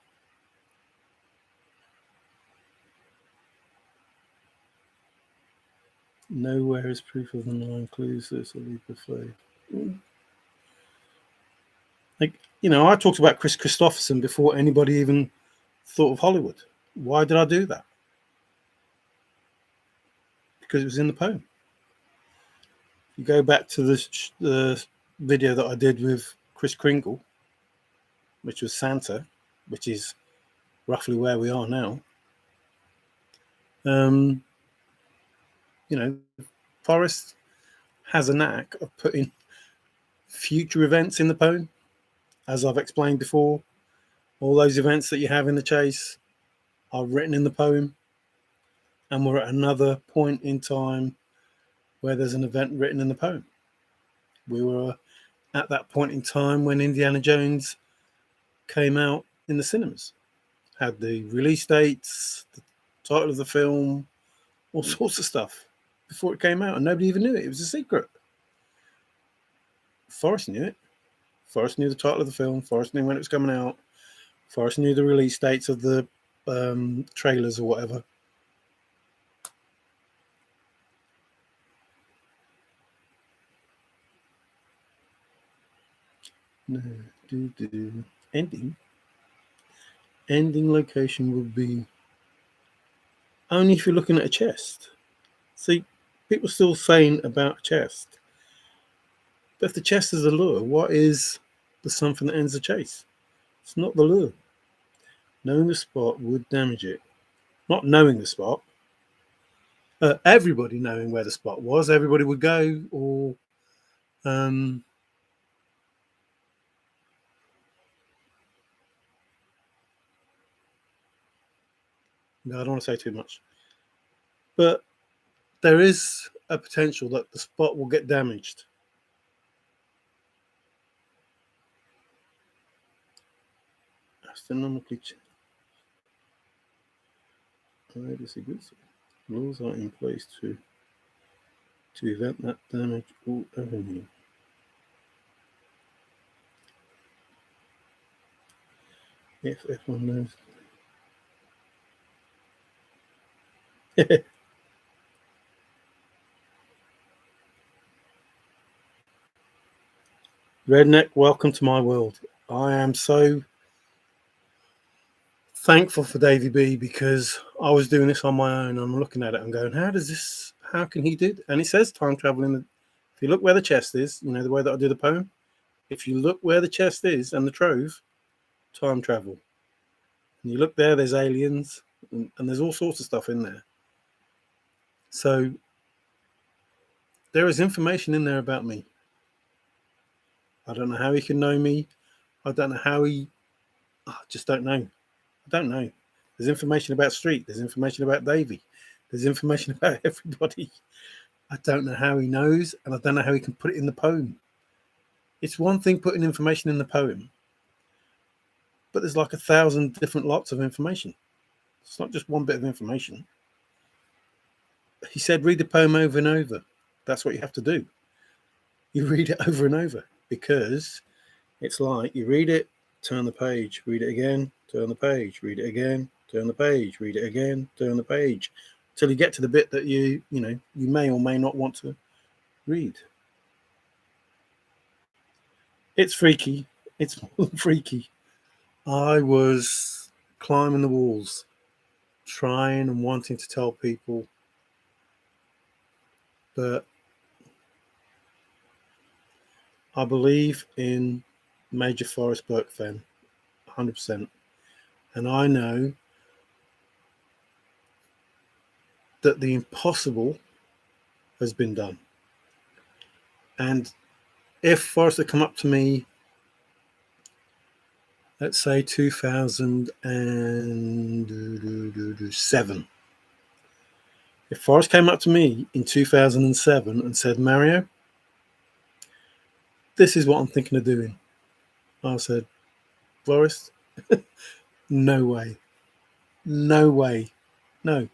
Nowhere is proof of the 9 clues. There's a leap of faith. I talked about Chris Christopherson before anybody even thought of Hollywood. Why did I do that? Because it was in the poem. You go back to the video that I did with Chris Kringle, which was Santa, which is roughly where we are now. Forrest has a knack of putting future events in the poem, as I've explained before. All those events that you have in the chase, are written in the poem, and we're at another point in time where there's an event written in the poem. We were at that point in time when Indiana Jones came out in the cinemas, had the release dates, the title of the film, all sorts of stuff before it came out, and nobody even knew it. It was a secret. Forrest knew it. Forrest knew the title of the film. Forrest knew when it was coming out. Forrest knew the release dates of the trailers or whatever. No, ending location would be only if you're looking at a chest. See, people still saying about a chest, but if the chest is a lure, what is the something that ends the chase? It's not the lure. Knowing the spot would damage it. Not knowing the spot. Everybody knowing where the spot was, everybody would go, or no, I don't want to say too much. But there is a potential that the spot will get damaged. Astronomically, laws are in place to prevent that damage or revenue. If everyone knows. Redneck, welcome to my world. I am so thankful for Davy B, because I was doing this on my own. I'm looking at it and going, how can he do it? And it says time travel in the, if you look where the chest is, you know, the way that I do the poem, if you look where the chest is and the trove, time travel. And you look there, there's aliens, and there's all sorts of stuff in there. So there is information in there about me. I don't know how he can know me. I don't know how I just don't know. I don't know. There's information about Street. There's information about Davy. There's information about everybody. I don't know how he knows, and I don't know how he can put it in the poem. It's one thing putting information in the poem, but there's like 1,000 different lots of information. It's not just one bit of information. He said, read the poem over and over. That's what you have to do. You read it over and over, because it's like you read it, turn the page, read it again, turn the page, read it again, turn the page, read it again, turn the page, till you get to the bit that you may or may not want to read. It's freaky. It's freaky. I was climbing the walls, trying and wanting to tell people, but I believe in Major Forrest Burke Fenn, 100%. And I know that the impossible has been done. And if Forrest had come up to me, let's say 2007, if Forrest came up to me in 2007 and said, Mario, this is what I'm thinking of doing, I said, Forrest, no way. No way. No.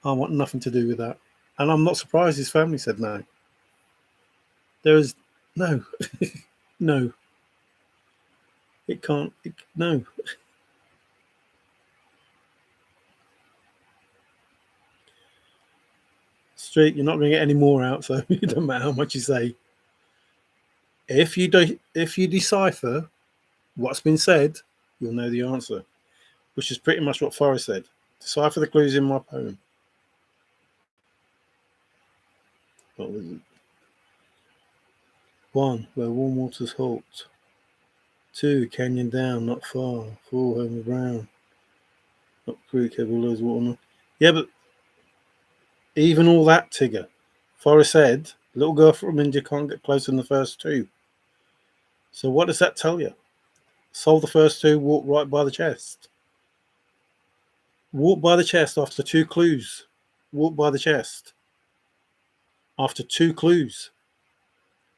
I want nothing to do with that. And I'm not surprised his family said no. There is no. No. It can't. No. Street, you're not going to get any more out, so it doesn't matter how much you say. If you decipher what's been said, you'll know the answer, which is pretty much what Forrest said. Decipher the clues in my poem. What was it? 1, where warm waters halt. 2, canyon down, not far. 4, Homer Brown. Up creek, heavy loads of water. Yeah, but even all that, Tigger. Forrest said, little girl from India can't get closer than the first 2. So what does that tell you? Solve the first 2, walk right by the chest. Walk by the chest after 2 clues. Walk by the chest after 2 clues.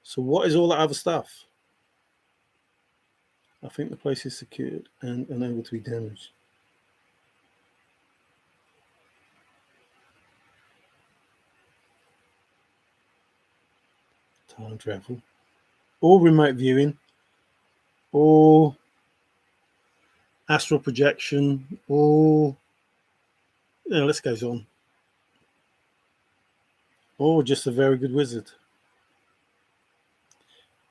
So what is all that other stuff? I think the place is secured and unable to be damaged. Time travel. Or remote viewing. Or astral projection. Or, you know, list goes on. Or just a very good wizard.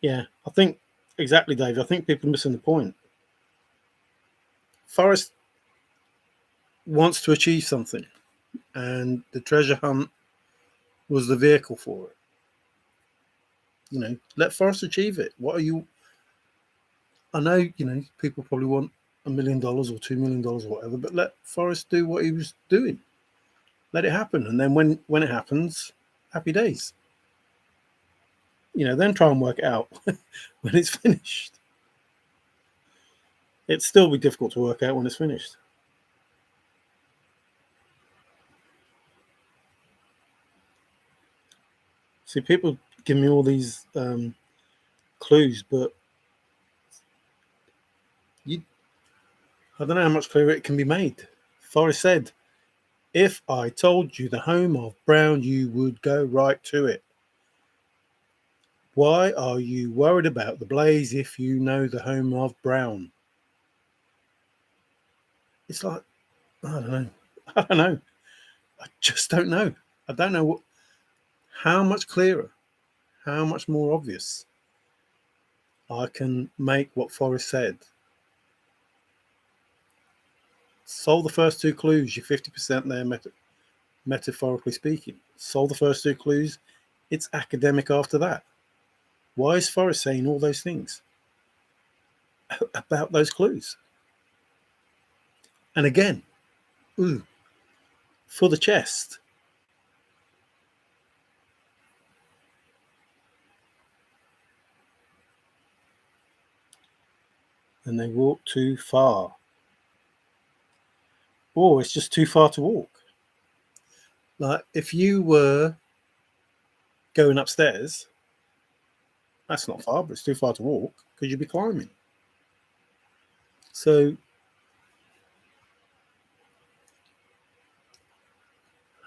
Yeah, I think, exactly, Dave. I think people are missing the point. Forrest wants to achieve something, and the treasure hunt was the vehicle for it. You know, let Forrest achieve it. What are you? I know, you know, people probably want $1 million or $2 million or whatever, but let Forrest do what he was doing. Let it happen, and then when it happens, happy days. You know, then try and work it out when it's finished. It'd still be difficult to work out when it's finished. See, people give me all these clues, but I don't know how much clearer it can be made. Forrest said, if I told you the home of Brown, you would go right to it. Why are you worried about the blaze if you know the home of Brown? It's like, I don't know. I don't know. I just don't know. I don't know how much clearer, how much more obvious I can make what Forrest said. Solve the first 2 clues, you're 50% there, metaphorically speaking. Solve the first 2 clues, it's academic after that. Why is Forrest saying all those things about those clues? And again, for the chest. And they walk too far. Or it's just too far to walk. Like if you were going upstairs, that's not far, but it's too far to walk because you'd be climbing. So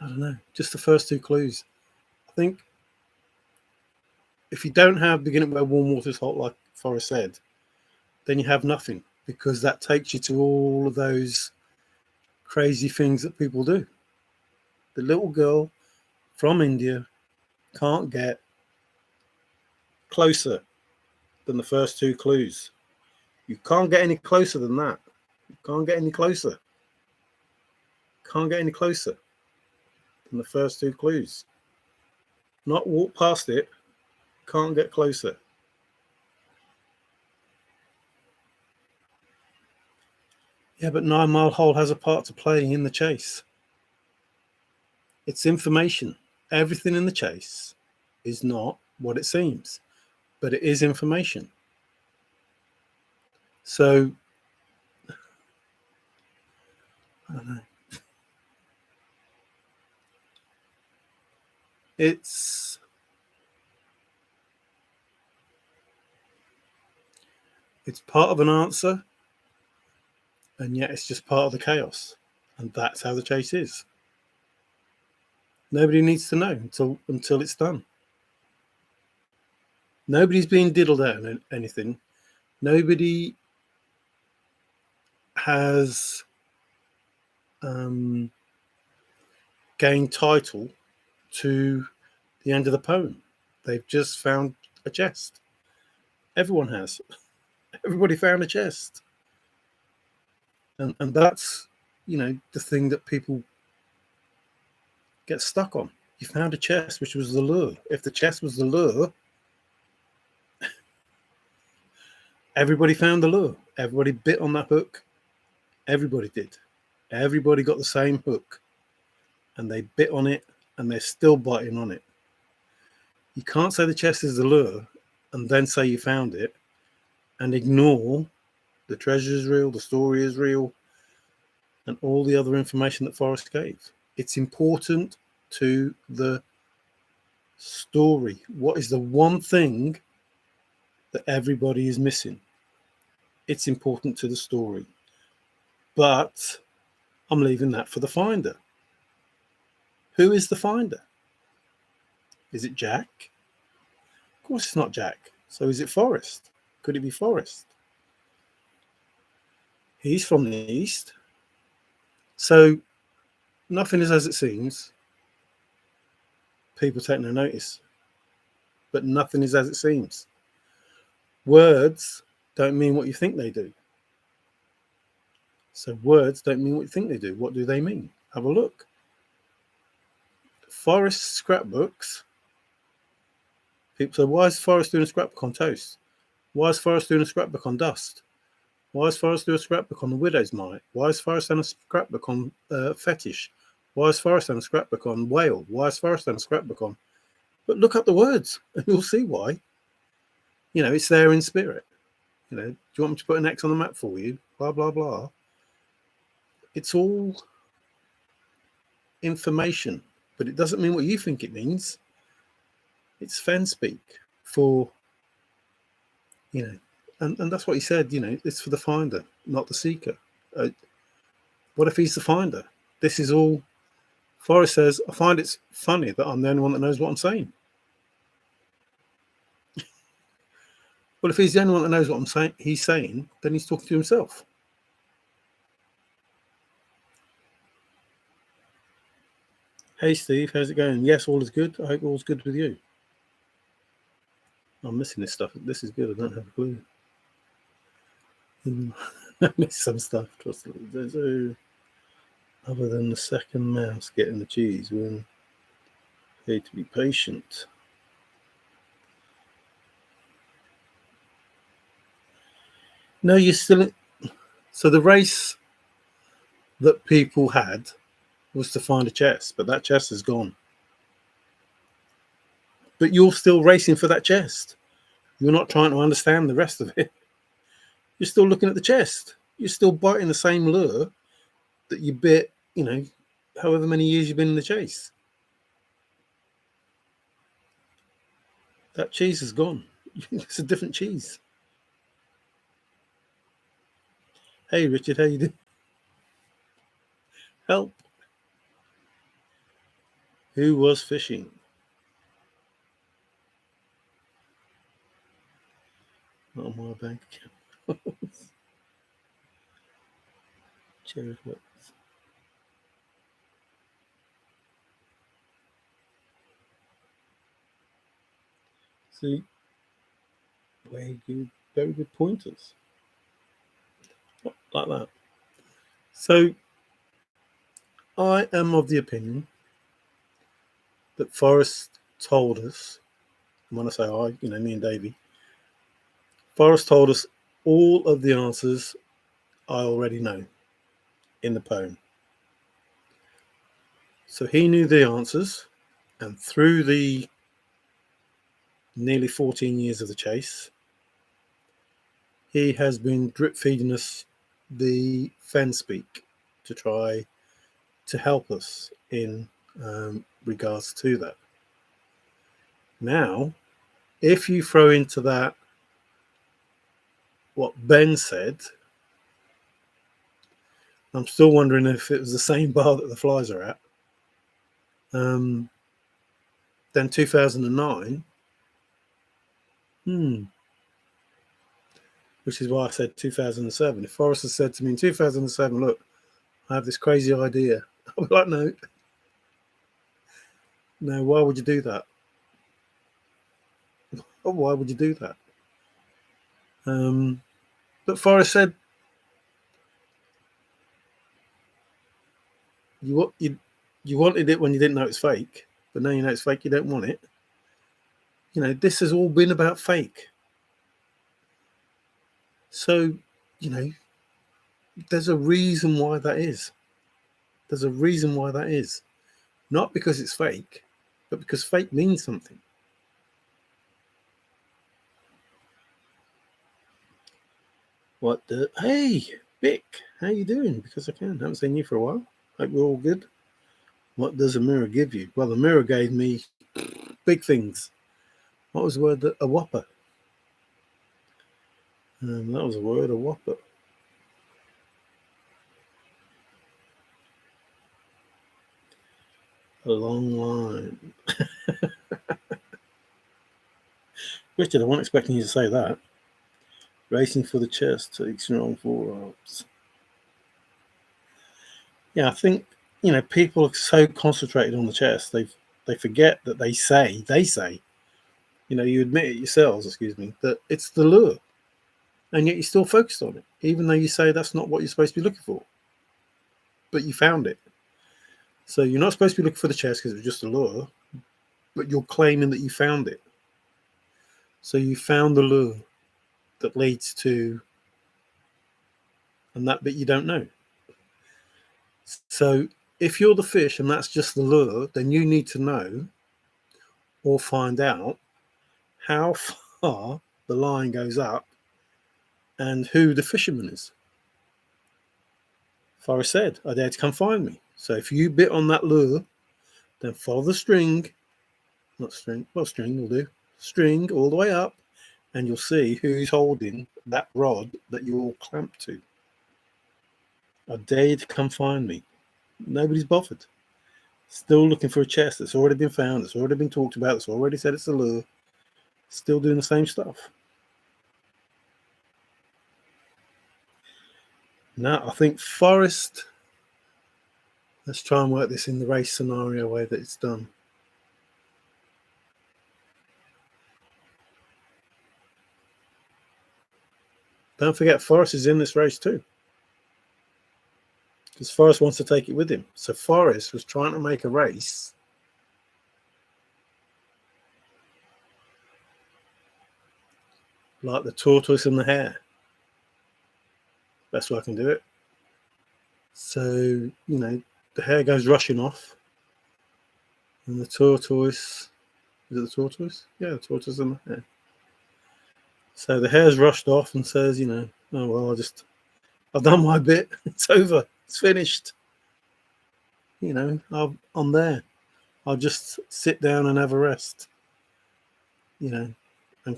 I don't know, just the first 2 clues. I think if you don't have beginning where warm water is hot, like Forrest said, then you have nothing, because that takes you to all of those crazy things that people do. The little girl from India can't get closer than the first 2 clues. You can't get any closer than that. You can't get any closer. Can't get any closer than the first 2 clues. Not walk past it, can't get closer. Yeah, but 9 Mile Hole has a part to play in the chase. It's information. Everything in the chase is not what it seems, but it is information. So, I don't know. It's part of an answer, and yet it's just part of the chaos. And that's how the chase is. Nobody needs to know until it's done. Nobody's being diddled out on anything. Nobody has gained title to the end of the poem. They've just found a chest. Everyone has. Everybody found a chest. And that's, you know, the thing that people get stuck on. You found a chest, which was the lure. If the chest was the lure, everybody found the lure. Everybody bit on that hook. Everybody did. Everybody got the same hook. And they bit on it, and they're still biting on it. You can't say the chest is the lure and then say you found it and ignore the treasure is real, the story is real, and all the other information that Forrest gave. It's important to the story. What is the one thing that everybody is missing? It's important to the story. But I'm leaving that for the finder. Who is the finder? Is it Jack? Of course it's not Jack. So is it Forrest? Could it be Forrest? He's from the East. So nothing is as it seems. People take no notice. But nothing is as it seems. Words don't mean what you think they do. So words don't mean what you think they do. What do they mean? Have a look. Forrest scrapbooks. People say, why is Forrest doing a scrapbook on toast? Why is Forrest doing a scrapbook on dust? Why is Forrest doing a scrapbook on the widow's mite? Why is Forrest doing a scrapbook on fetish? Why is Forrest doing a scrapbook on whale? Why is Forrest doing a scrapbook on... But look up the words and you'll see why. You know, it's there in spirit. You know, do you want me to put an X on the map for you? Blah, blah, blah. It's all information, but it doesn't mean what you think it means. It's Fenn speak for, you know, and that's what he said, you know, it's for the finder, not the seeker. What if he's the finder? This is all, Forrest says, I find it's funny that I'm the only one that knows what I'm saying. Well, if he's the only one that knows what he's saying, then he's talking to himself. Hey, Steve, how's it going? Yes, all is good. I hope all's good with you. I'm missing this stuff. This is good. I don't have a clue. I missed some stuff. Trust me. Other than the second mouse getting the cheese, we need to be patient. No, you're still... So the race that people had was to find a chest, but that chest is gone. But you're still racing for that chest. You're not trying to understand the rest of it. You're still looking at the chest. You're still biting the same lure that you bit, you know, however many years you've been in the chase. That cheese is gone. It's a different cheese. Hey, Richard, how you doing? Help. Who was fishing? Not on my bank account. Cherry flakes. See, very good pointers. Like that. So, I am of the opinion that Forrest told us, and when I say I, you know, me and Davey, Forrest told us all of the answers I already know in the poem. So he knew the answers, and through the nearly 14 years of the chase, he has been drip feeding us the Fenn speak to try to help us in regards to that. Now, if you throw into that what Ben said, I'm still wondering if it was the same bar that the flies are at. Then 2009, which is why I said 2007. If Forrest had said to me in 2007, look, I have this crazy idea, I'll be like, no, why would you do that? Why would you do that? But Forrest said, you wanted it when you didn't know it's fake, but now you know it's fake, you don't want it. You know, this has all been about fake. So, you know, there's a reason why that is. There's a reason why that is. Not because it's fake, but because fake means something. What the... Hey, Vic, how you doing? Because I haven't seen you for a while. Hope we're all good. What does a mirror give you? Well, the mirror gave me big things. What was the word? A whopper. That was a word, a whopper. A long line. Richard, I wasn't expecting you to say that. Racing for the chest takes strong forearms. Yeah, I think people are so concentrated on the chest, they forget that they say, you admit it yourselves, that it's the lure, and yet you're still focused on it, even though you say that's not what you're supposed to be looking for, but you found it. So you're not supposed to be looking for the chest because it was just a lure, but you're claiming that you found it. So you found the lure that leads to, and that bit you don't know. So if you're the fish and that's just the lure, then you need to know or find out how far the line goes up and who the fisherman is. Forrest said, I dare to come find me. So if you bit on that lure, then follow the string, not string, well, string will do, string all the way up, and you'll see who's holding that rod that you're all clamped to. I dare you to come find me. Nobody's bothered. Still looking for a chest that's already been found, that's already been talked about, that's already said it's a lure. Still doing the same stuff. Now, I think Forrest, let's try and work this in the race scenario way that it's done. Don't forget, Forrest is in this race too, because Forrest wants to take it with him. So Forrest was trying to make a race like the tortoise and the hare. Best way I can do it. So, the hare goes rushing off, and the tortoise, is it the tortoise? Yeah, the tortoise and the hare. So the hare's rushed off and says, oh, well, I've done my bit. It's over. It's finished. I'm there. I'll just sit down and have a rest, and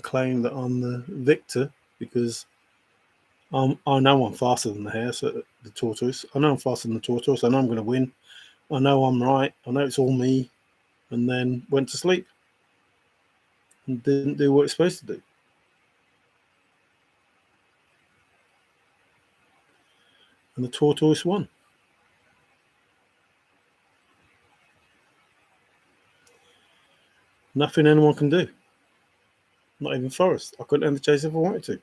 claim that I'm the victor because I know I'm faster than the hare, so the tortoise. I know I'm faster than the tortoise. I know I'm going to win. I know I'm right. I know it's all me. And then went to sleep and didn't do what it's supposed to do. And the tortoise won. Nothing anyone can do. Not even Forrest. I couldn't end the chase if I wanted to.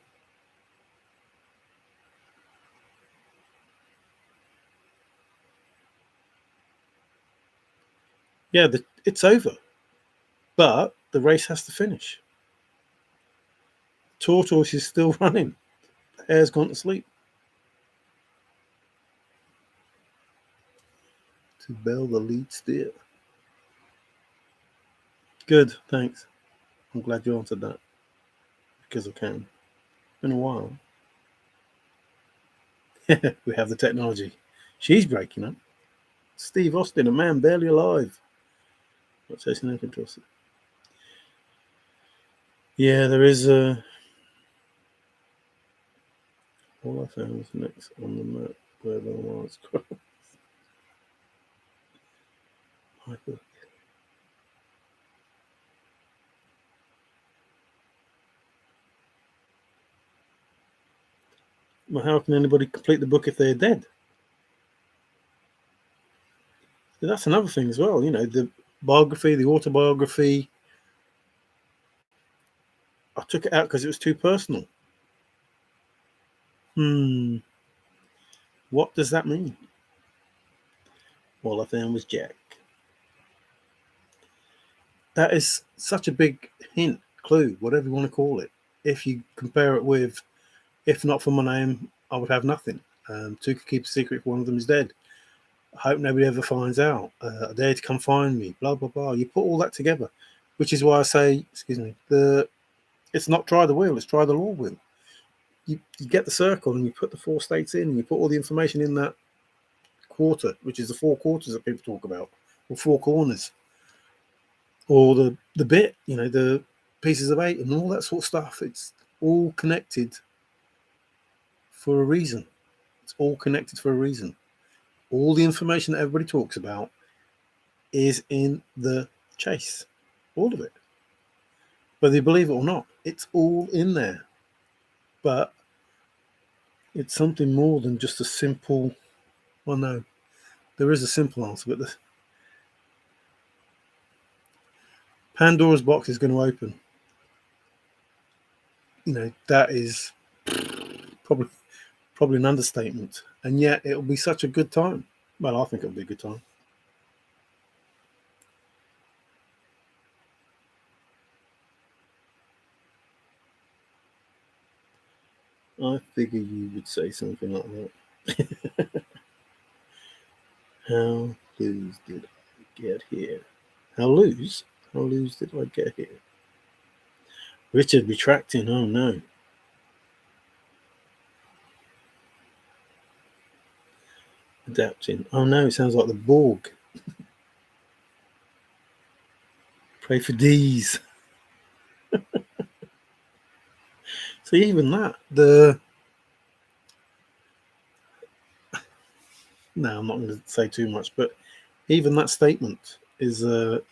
Yeah, it's over. But the race has to finish. Tortoise is still running. The hare's gone to sleep. To bell the lead steer. Good, thanks. I'm glad you answered that. Because I can. Been a while. We have the technology. She's breaking up. Steve Austin, a man barely alive. Not chasing no control. Yeah, there is a. All I found was next on the map where the lines cross. Well, how can anybody complete the book if they're dead? That's another thing as well. The biography, the autobiography. I took it out because it was too personal. What does that mean? All I found was Jack. That is such a big hint, clue, whatever you want to call it. If you compare it with, if not for my name, I would have nothing. Two could keep a secret if one of them is dead. I hope nobody ever finds out. I dare to come find me, blah, blah, blah. You put all that together, which is why I say, it's not try the wheel, it's try the law wheel. you get the circle and you put the 4 states in and you put all the information in that quarter, which is the 4 quarters that people talk about, or 4 corners, or the bit, the pieces of 8 and all that sort of stuff. It's all connected for a reason. It's all connected for a reason. All the information that everybody talks about is in the chase. All of it. Whether you believe it or not, it's all in there. But it's something more than just a simple, well, no, there is a simple answer, but the Pandora's box is going to open. That is probably an understatement. And yet it'll be such a good time. Well, I think it'll be a good time. I figure you would say something like that. How loose did I get here? How loose did I get here? Richard retracting. Oh no. Adapting. Oh no, it sounds like the Borg. Pray for D's. So even that, no, I'm not going to say too much, but even that statement is, the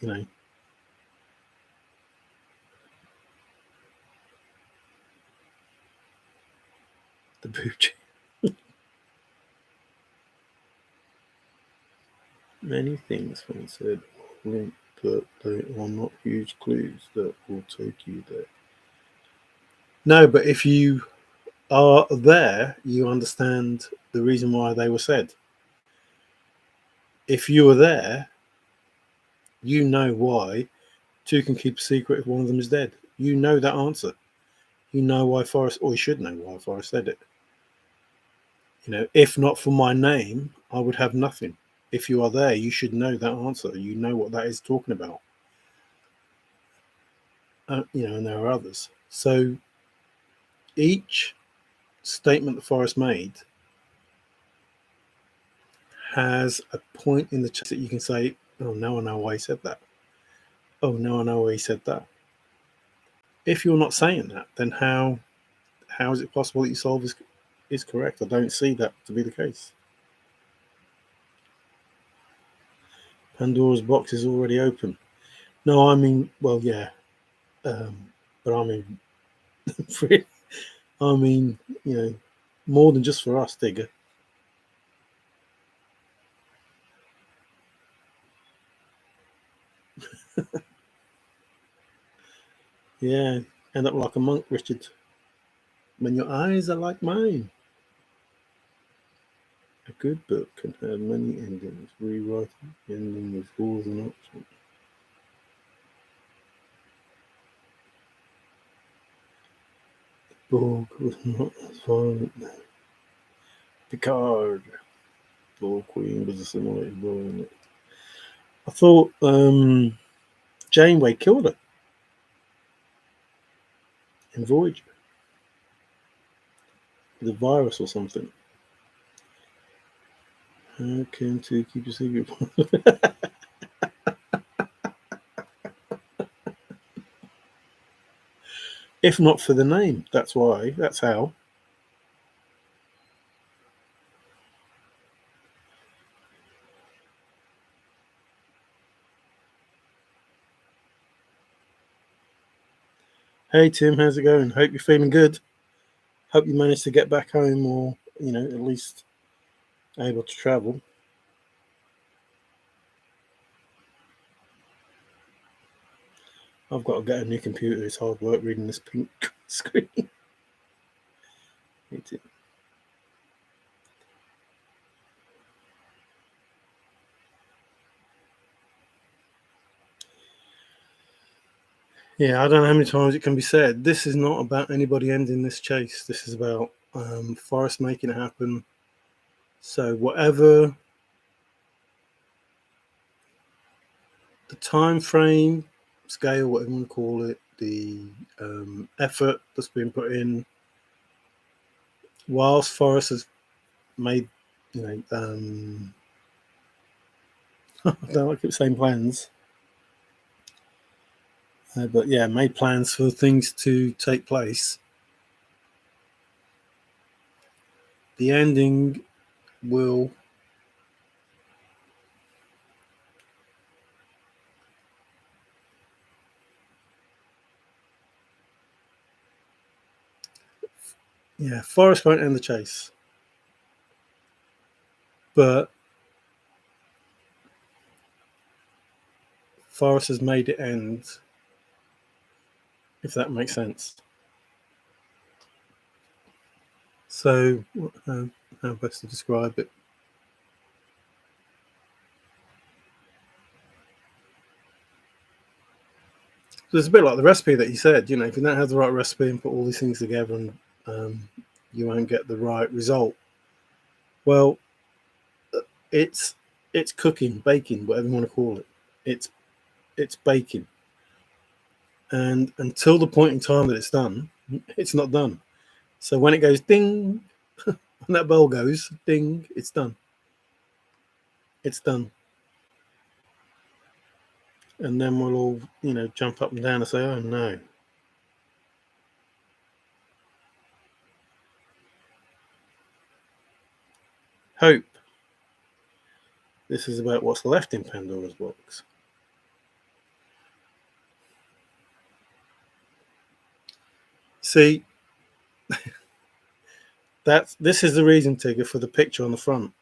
booch. Many things, Fenn said, link, but they are not huge clues that will take you there. No, but if you are there, you understand the reason why they were said. If you are there, you know why 2 can keep a secret if one of them is dead. You know that answer. You know why Forrest, or you should know why Forrest said it. If not for my name, I would have nothing. If you are there, you should know that answer. You know what that is talking about. And there are others. So each statement that Forrest made has a point in the chat that you can say, oh, now I know why he said that. Oh, now I know why he said that. If you're not saying that, then how is it possible that your solve is correct? I don't see that to be the case. Pandora's box is already open. No, I mean, well, yeah. But I mean, more than just for us, Digger. Yeah, end up like a monk, Richard. When your eyes are like mine. A good book can have many endings. Rewriting the ending with rules and options. The book was not as violent. Picard. Ball Queen was a simulated ball in it. I thought Janeway killed her in Voyager with a virus or something. How can 2 keep a secret? If not for the name, that's why. That's how. Hey Tim, how's it going? Hope you're feeling good. Hope you managed to get back home, or at least able to travel. I've got to get a new computer. It's hard work reading this pink screen. Me too. Yeah, I don't know how many times it can be said. This is not about anybody ending this chase. This is about Forrest making it happen. So whatever the time frame, scale, whatever you want to call it, the effort that's been put in, whilst Forrest has made, I don't like to keep saying plans, but yeah, made plans for things to take place. The ending will Forrest won't end the chase, but Forrest has made it end, if that makes sense. So, how best to describe it? So it's a bit like the recipe that you said. If you don't have the right recipe and put all these things together, and you won't get the right result. Well, it's cooking, baking, whatever you want to call it. It's baking, and until the point in time that it's done, it's not done. So when it goes ding, when that bell goes ding, it's done. It's done. And then we'll all, jump up and down and say, "Oh no." Hope. This is about what's left in Pandora's box. See, this is the reason, Tigger, for the picture on the front.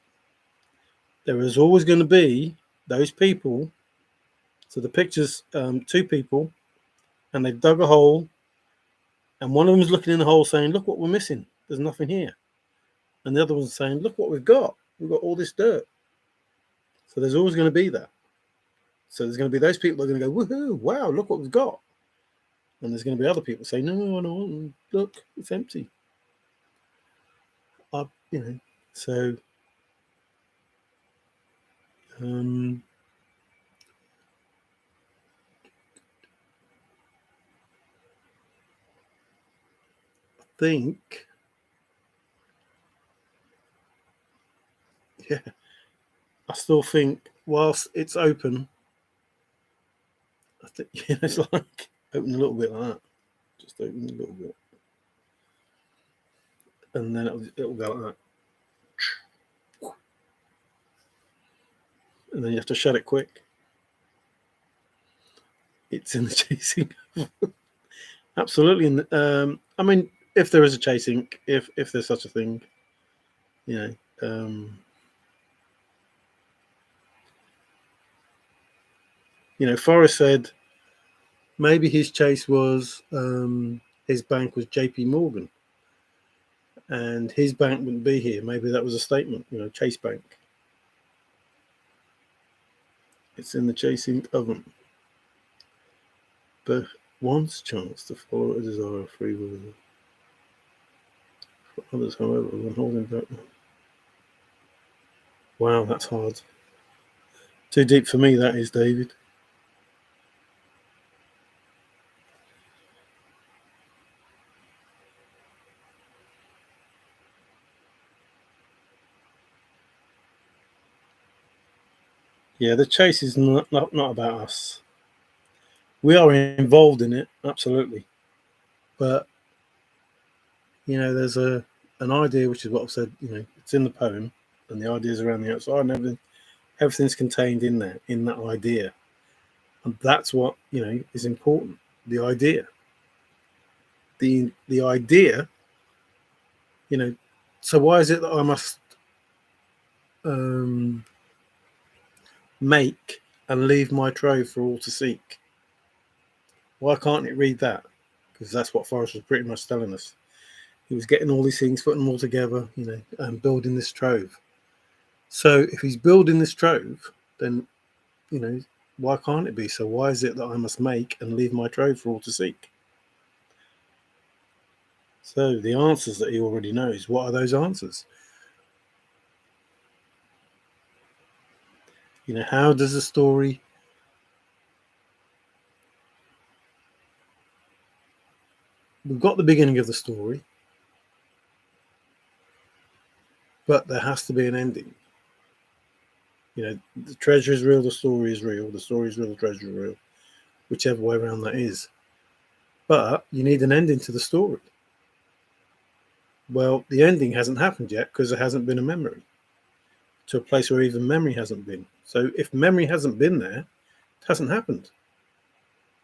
There is always going to be those people. So the picture's two people, and they've dug a hole, and one of them's looking in the hole saying, "Look what we're missing. There's nothing here." And the other one's saying, "Look what we've got. We've got all this dirt." So there's always going to be that. So there's going to be those people that are going to go, "Woohoo! Wow! Look what we've got." And there's going to be other people saying, "No, look, it's empty." So I think, yeah, I still think whilst it's open, I think it's like open a little bit like that, just open a little bit, and then it'll go like that, and then you have to shut it quick. It's in the chasing. Absolutely. I mean, if there is a chasing, if there's such a thing, Forrest said maybe his chase was his bank was J.P. Morgan, and his bank wouldn't be here. Maybe that was a statement, Chase Bank. It's in the chasing oven. But one's chance to follow a desire of free will. For others, however, when holding back. Wow, that's hard. Too deep for me, that is, David. Yeah, the chase is not about us. We are involved in it, absolutely. But, there's an idea, which is what I've said, it's in the poem, and the ideas around the outside, and everything's contained in there, in that idea. And that's what, is important. The idea. The idea, so why is it that I must make and leave my trove for all to seek? Why can't it read that? Because that's what Forrest was pretty much telling us. He was getting all these things, putting them all together, and building this trove. So if he's building this trove, then, why can't it be? So why is it that I must make and leave my trove for all to seek? So the answers that he already knows, what are those answers? How does the story... We've got the beginning of the story. But there has to be an ending. The treasure is real, the story is real, the story is real, the treasure is real, whichever way around that is. But you need an ending to the story. Well, the ending hasn't happened yet because there hasn't been a memory to a place where even memory hasn't been. So if memory hasn't been there, it hasn't happened.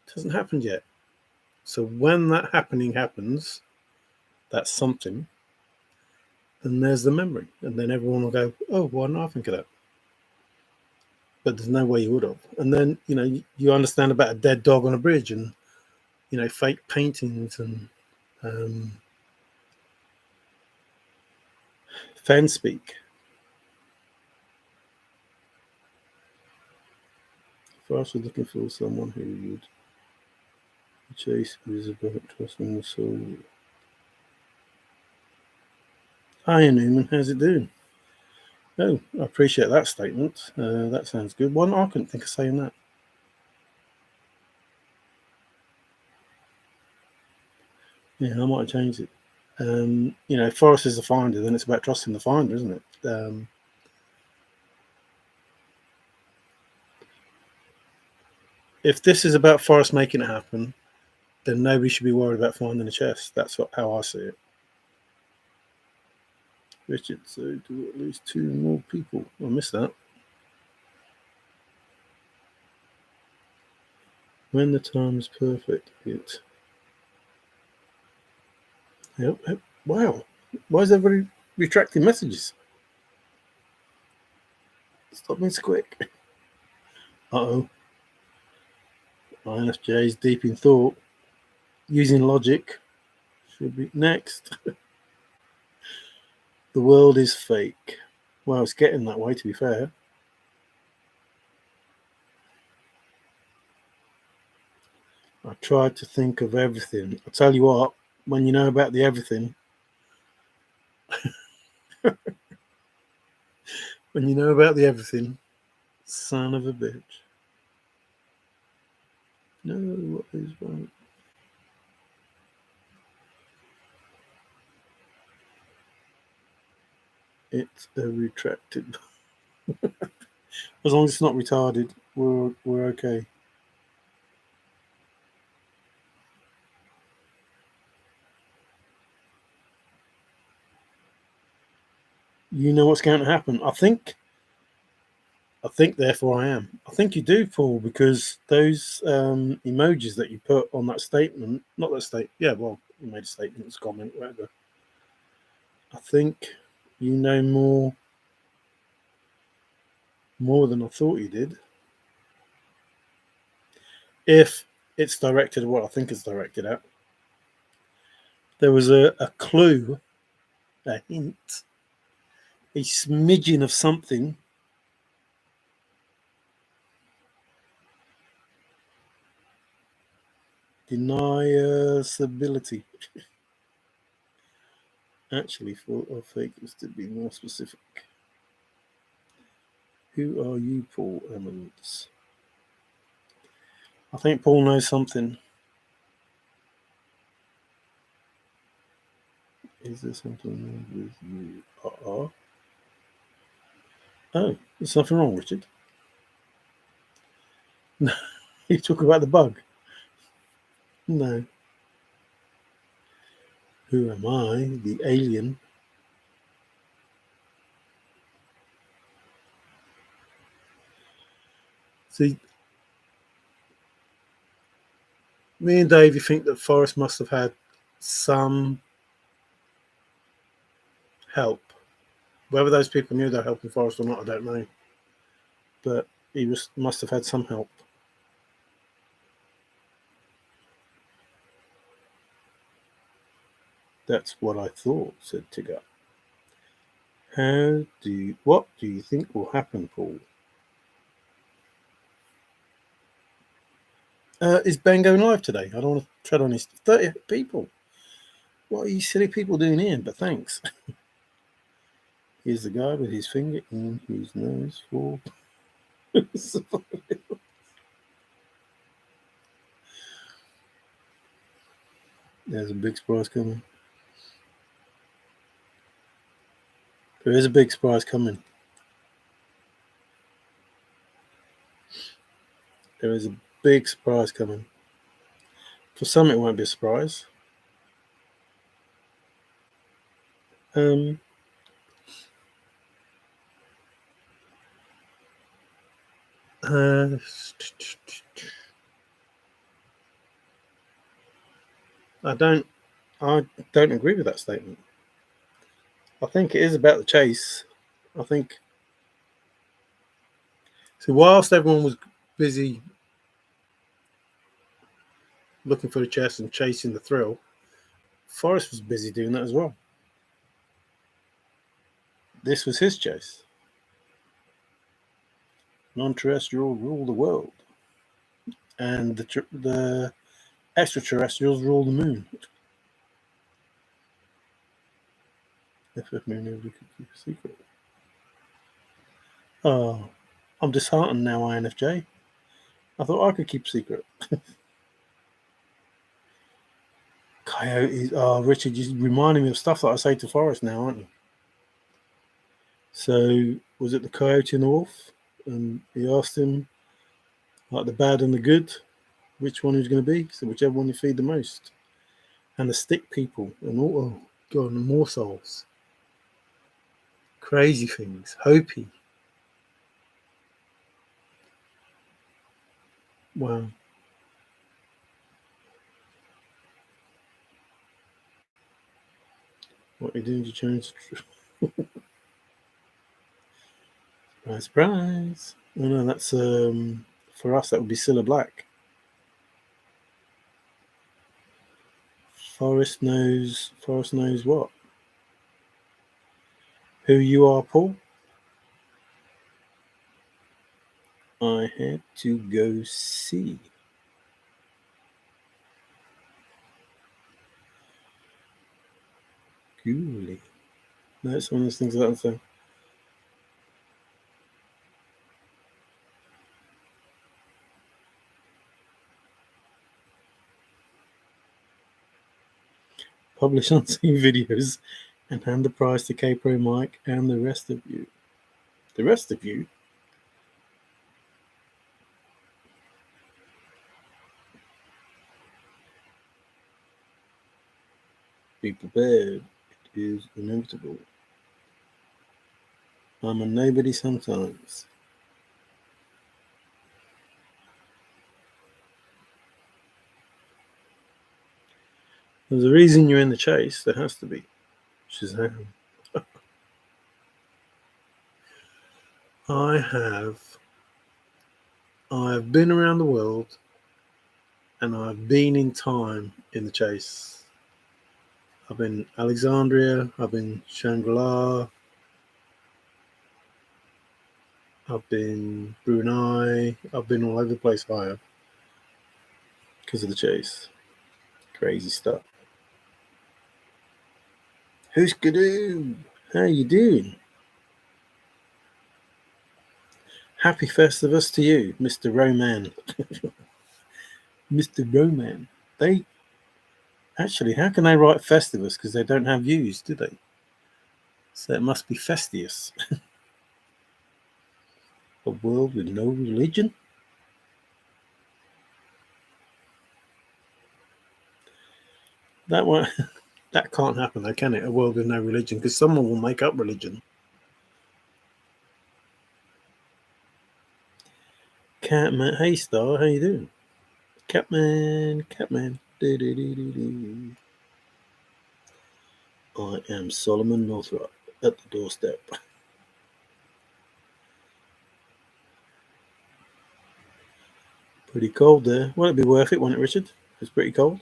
It hasn't happened yet. So when that happening happens, that's something, then there's the memory. And then everyone will go, oh, why didn't I think of that? But there's no way you would have. And then, you understand about a dead dog on a bridge and, fake paintings and Fenn speak. Forrest was looking for someone who would chase Elizabeth, trusting the soul. Hi, Newman. How's it doing? Oh, I appreciate that statement. That sounds good. Why not? I couldn't think of saying that. Yeah, I might have changed it. If Forrest is the finder, then it's about trusting the finder, isn't it? If this is about Forrest making it happen, then nobody should be worried about finding a chest. That's how I see it. Richard, so do at least 2 more people. I missed that. When the time is perfect, it. Yep. Wow. Why is everybody retracting messages? Stop being so quick. Uh-oh. INFJ is deep in thought. Using logic. Should be next. The world is fake. Well, it's getting that way, to be fair. I tried to think of everything. I tell you what, when you know about the everything, son of a bitch. No, what is wrong? It's a retracted. As long as it's not retarded, we're okay. You know what's going to happen. I think therefore I am. I think you do, Paul, because those emojis that you put on that statement, not that statement, yeah, well, you made a statement, it's a comment, whatever. I think you know more than I thought you did. If it's directed at what I think it's directed at. There was a clue, a hint, a smidgen of something. Deniability. Actually, for or fake is to be more specific. Who are you, Paul Emmons? I think Paul knows something. Is there something wrong with you? Oh, there's nothing wrong, Richard. No, you talk about the bug. No. Who am I? The alien. See, me and Dave, you think that Forrest must have had some help. Whether those people knew they're helping Forrest or not, I don't know. But he must have had some help. That's what I thought, said Tigger. What do you think will happen, Paul? Is Ben going live today? I don't want to tread on his 30 people. What are you silly people doing here? But thanks. Here's the guy with his finger in his nose for. There's a big surprise coming. There is a big surprise coming. There is a big surprise coming. For some, it won't be a surprise. I don't agree with that statement. I think it is about the chase. I think so. Whilst everyone was busy looking for the chest and chasing the thrill, Forrest was busy doing that as well. This was his chase. Non-terrestrials rule the world, and the extraterrestrials rule the moon. If moon nobody could keep a secret. Oh, I'm disheartened now, INFJ. I thought I could keep a secret. Coyotes. Oh, Richard, you're reminding me of stuff that I say to Forrest now, aren't you? So, was it the coyote and the wolf? And he asked him, like the bad and the good, which one he was going to be. So, whichever one you feed the most. And the stick people and all. Oh, God, and more souls. Crazy things. Hopi. Wow. What are you doing to change? Surprise, surprise. Oh no, that's for us that would be Cilla Black. Forrest knows what? Who you are, Paul? I had to go see. Gooly. No, it's one of those things that I'm saying. Publish unseen videos and hand the prize to K-Pro Mike and the rest of you. The rest of you? Be prepared. It is inevitable. I'm a nobody sometimes. There's a reason you're in the chase. There has to be. Shazam. I have been around the world and I've been in time in the chase. I've been Alexandria, I've been Shangri-La, I've been Brunei, I've been all over the place I have because of the chase. Crazy stuff. Who's Gadoo? How you doing? Happy Festivus to you, Mr. Roman. Mr. Roman. They actually, how can they write Festivus because they don't have U's, do they? So it must be Festius. A world with no religion? That one, that can't happen, though, can it? A world with no religion, because someone will make up religion. Catman, hey Star, how you doing? Catman. Do. I am Solomon Northrop at the doorstep. Pretty cold there. Won't it be worth it, won't it, Richard? It's pretty cold.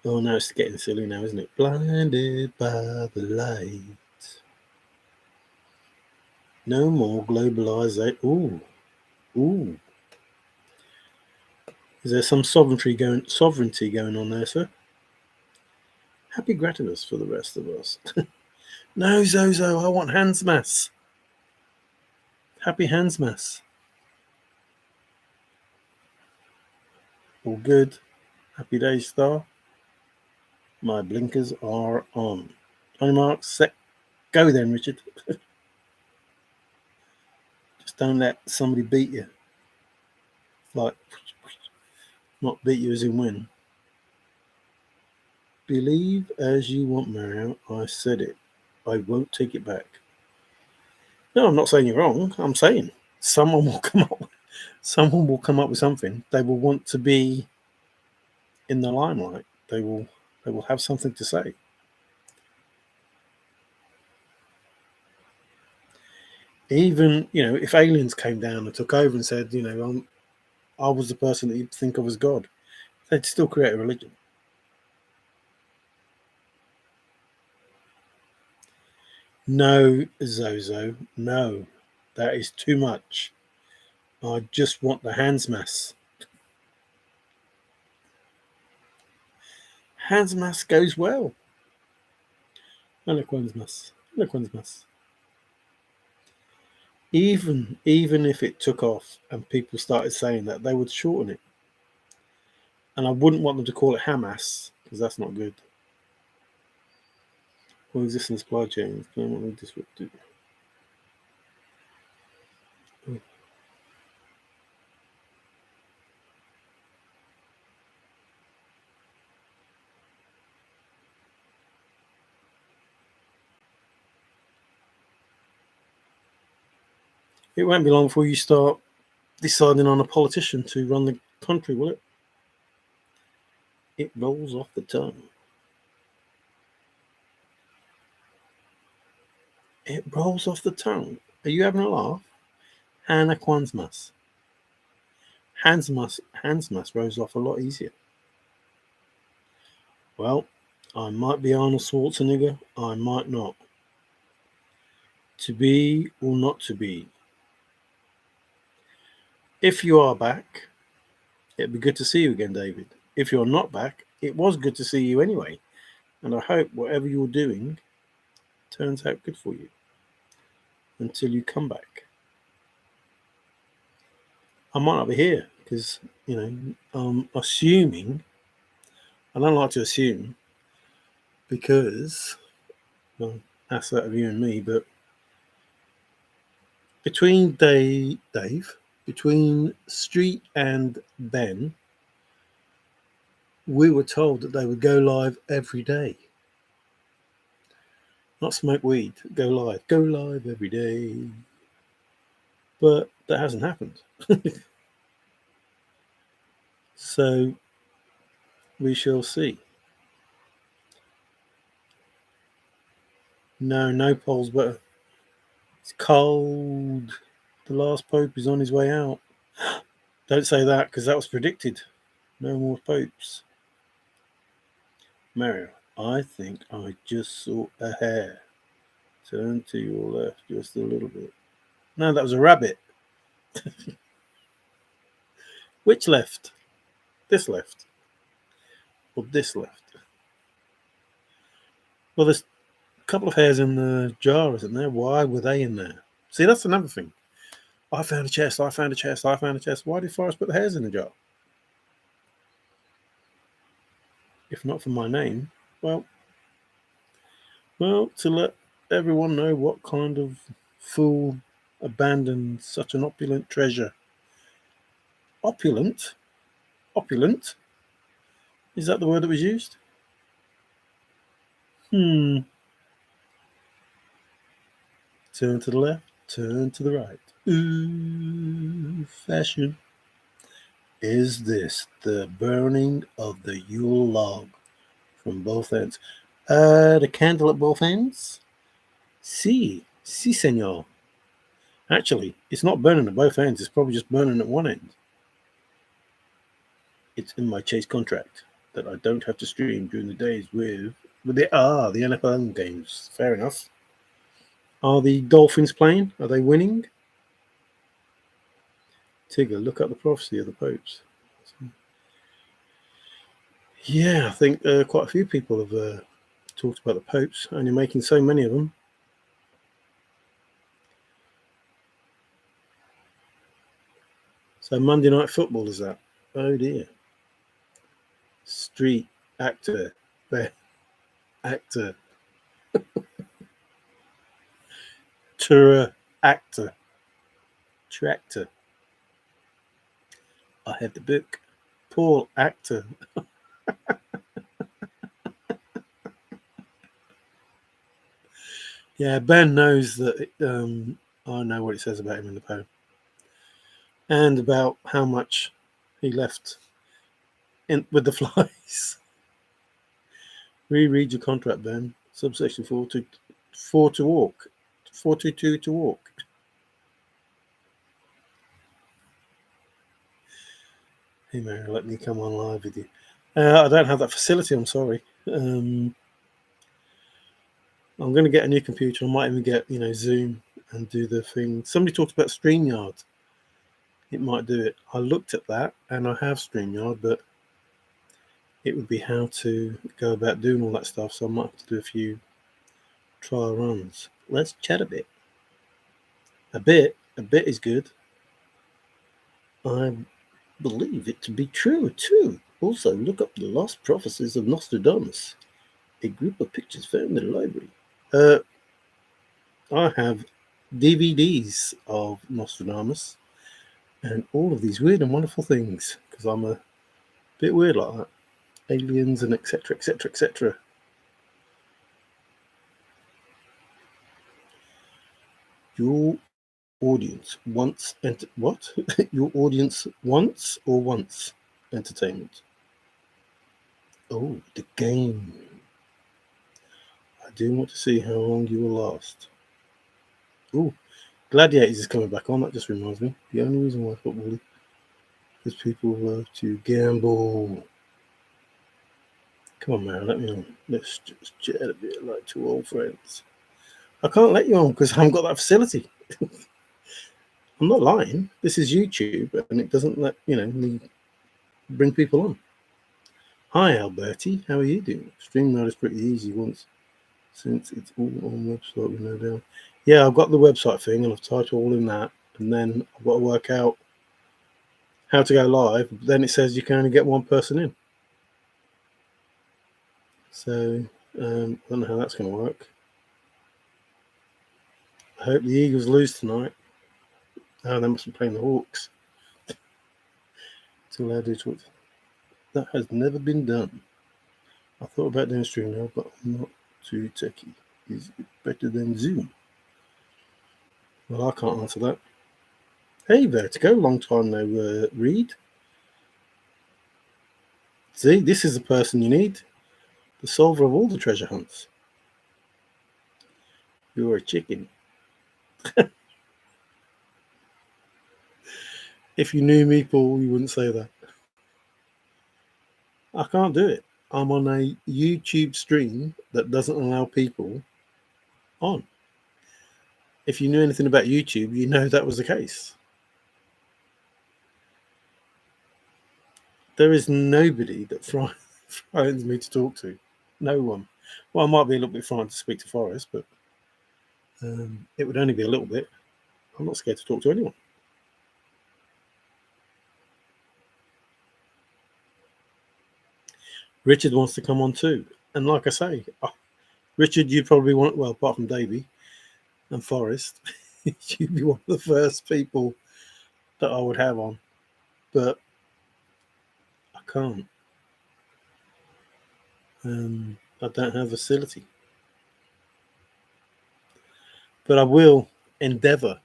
Oh, now it's getting silly now, isn't it? Blinded by the light. No more globalization. Ooh. Is there some sovereignty going on there, sir? Happy Grativus for the rest of us. No, Zozo, I want Hansmas. Happy Hansmas. All good. Happy days, Star. My blinkers are on. Johnny Mark, set, go then, Richard. Just don't let somebody beat you. Like, not beat you as in win. Believe as you want, Mario. I said it. I won't take it back. No, I'm not saying you're wrong. I'm saying someone will come up. Someone will come up with something. They will want to be in the limelight. They will have something to say. Even, if aliens came down and took over and said, I was the person that you'd think of as God, they'd still create a religion. No, Zozo, no, that is too much. I just want the hands mass. Hands mass goes well. Eloquence mass. Even if it took off and people started saying that, they would shorten it. And I wouldn't want them to call it Hamas, because that's not good. All existing supply chains permanently disrupted. It won't be long before you start deciding on a politician to run the country, will it? It rolls off the tongue. It rolls off the tongue. Are you having a laugh? Hannah Kwanzmas. Hansmas rolls off a lot easier. Well, I might be Arnold Schwarzenegger, I might not. To be or not to be. If you are back, it'd be good to see you again, David. If you're not back, it was good to see you anyway. And I hope whatever you're doing turns out good for you until you come back. I might not be here because, I'm assuming, I don't like to assume because, well, that's that of you and me, but between Dave, between Street and Ben, we were told that they would go live every day. Not smoke weed, go live every day. But that hasn't happened. So we shall see. No polls, but it's cold. The last pope is on his way out. Don't say that because that was predicted. No more popes. Mario, I think I just saw a hare. Turn to your left just a little bit. No, that was a rabbit. Which left? This left? Or this left? Well, there's a couple of hairs in the jar, isn't there? Why were they in there? See, that's another thing. I found a chest. Why did Forrest put the hairs in the jar? If not for my name, well, to let everyone know what kind of fool abandoned such an opulent treasure. Opulent? Is that the word that was used? Turn to the left, turn to the right. Ooh, fashion. Is this the burning of the Yule log from both ends? The candle at both ends? Si, senor. Actually, it's not burning at both ends, it's probably just burning at one end. It's in my Chase contract that I don't have to stream during the days with the NFL games. Fair enough. Are the Dolphins playing? Are they winning? Tigger, look up the prophecy of the popes. Yeah, I think quite a few people have talked about the popes, and you're making so many of them. So Monday Night Football is that? Oh dear. Street actor, actor. Actor. Tractor. I have the book. Paul Actor. Yeah, Ben knows that I know what it says about him in the poem. And about how much he left in with the flies. Reread your contract, Ben. Subsection 4 to walk. 422 to walk. Hey, Mary, let me come on live with you. I don't have that facility, I'm sorry. I'm going to get a new computer. I might even get, Zoom and do the thing. Somebody talked about StreamYard. It might do it. I looked at that, and I have StreamYard, but it would be how to go about doing all that stuff. So I might have to do a few trial runs. Let's chat a bit. A bit is good. I believe it to be true too. Also, look up the Lost Prophecies of Nostradamus, a group of pictures found in the library. I have DVDs of Nostradamus and all of these weird and wonderful things because I'm a bit weird like that. Aliens and etc. etc. etc. Your audience wants what? Your audience wants or wants entertainment. Oh, the game. I do want to see how long you will last. Oh, Gladiators is coming back on. That just reminds me. The only reason why football is because people love to gamble. Come on, man, let me on. Let's just chat a bit like two old friends. I can't let you on because I haven't got that facility. I'm not lying. This is YouTube, and it doesn't let me bring people on. Hi, Alberti. How are you doing? StreamYard is pretty easy since it's all on website. We know down. Yeah, I've got the website thing, and I've typed all in that, and then I've got to work out how to go live. Then it says you can only get one person in. So I don't know how that's going to work. I hope the Eagles lose tonight. Oh, they must be playing the Hawks. Too loud to talk. That has never been done. I thought about doing stream now, but I'm not too techy. Is it better than Zoom? Well, I can't answer that. Hey, Vertigo, long time no read. See, this is the person you need. The solver of all the treasure hunts. You're a chicken. If you knew me, Paul, you wouldn't say that. I can't do it. I'm on a YouTube stream that doesn't allow people on. If you knew anything about YouTube, you know that was the case. There is nobody that frightens me to talk to. No one. Well, I might be a little bit frightened to speak to Forrest, but it would only be a little bit. I'm not scared to talk to anyone. Richard wants to come on too. And like I say, Richard, you probably want, well, apart from Davey and Forrest, you'd be one of the first people that I would have on. But I can't. I don't have a facility. But I will endeavour,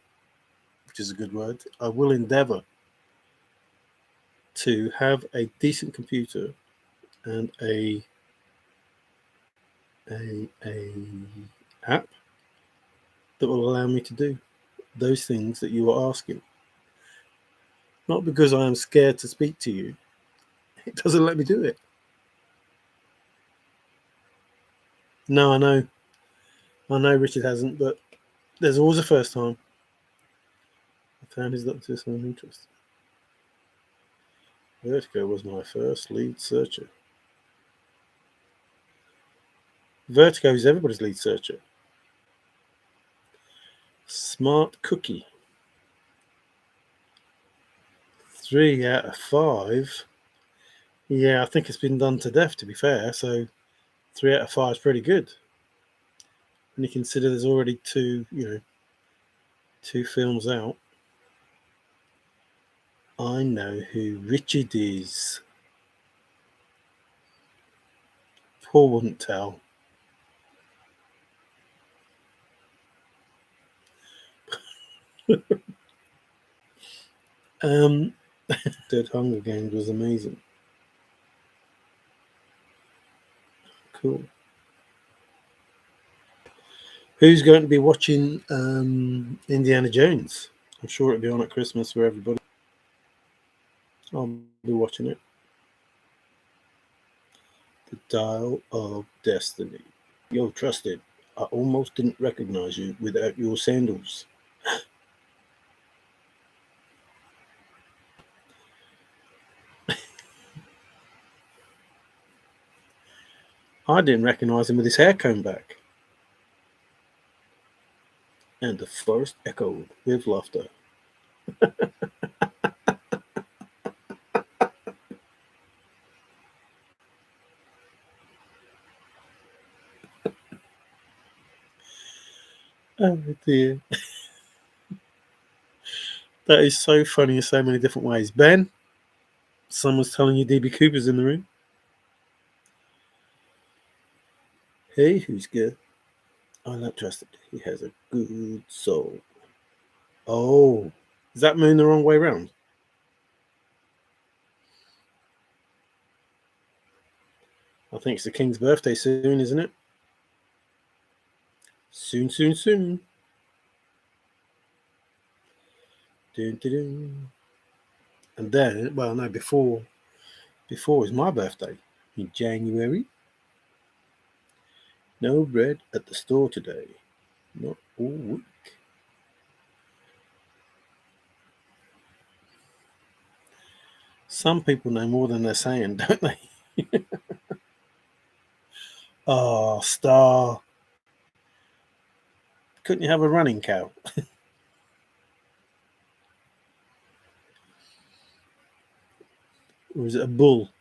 which is a good word, I will endeavour to have a decent computer and a app that will allow me to do those things that you are asking. Not because I am scared to speak to you. It doesn't let me do it. No, I know Richard hasn't, but there's always a first time. I found his doctor some interest. Vertigo was my first lead searcher. Vertigo is everybody's lead searcher. Smart cookie. 3 out of 5. Yeah, I think it's been done to death, to be fair. So 3 out of 5 is pretty good. when you consider there's already two films out. I know who Richard is. Paul wouldn't tell. Dead Hunger Games was amazing. Cool. Who's going to be watching Indiana Jones? I'm sure it'll be on at Christmas for everybody. I'll be watching it. The Dial of Destiny. Yo, trusted. I almost didn't recognize you without your sandals. I didn't recognize him with his hair combed back. And the forest echoed with laughter. Oh dear. That is so funny in so many different ways. Ben, someone's telling you DB Cooper's in the room. Hey, who's good? I not trusted. He has a good soul. Oh, is that moon the wrong way round? I think it's the king's birthday soon, isn't it? Soon, soon, soon. Dun, dun, dun. And then, well, no, before is my birthday in January. No bread at the store today. Not all week. Some people know more than they're saying, don't they? Oh, Star. Couldn't you have a running cow? Or is it a bull?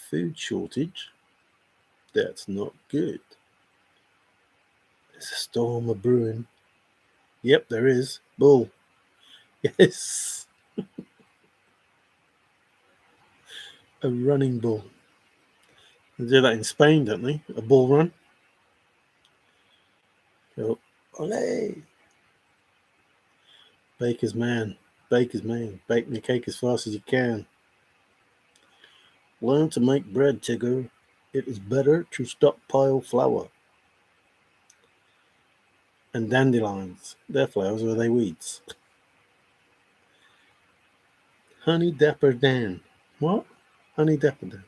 Food shortage? That's not good. There's a storm a brewing. Yep, there is. Bull. Yes. A running bull. They do that in Spain, don't they? A bull run. Oh, ole. Baker's man. Baker's man. Bake me cake as fast as you can. Learn to make bread, Tigger. It is better to stockpile flour. And dandelions. They're flowers or are they weeds? Honey Dapper Dan. What? Honey Dapper Dan.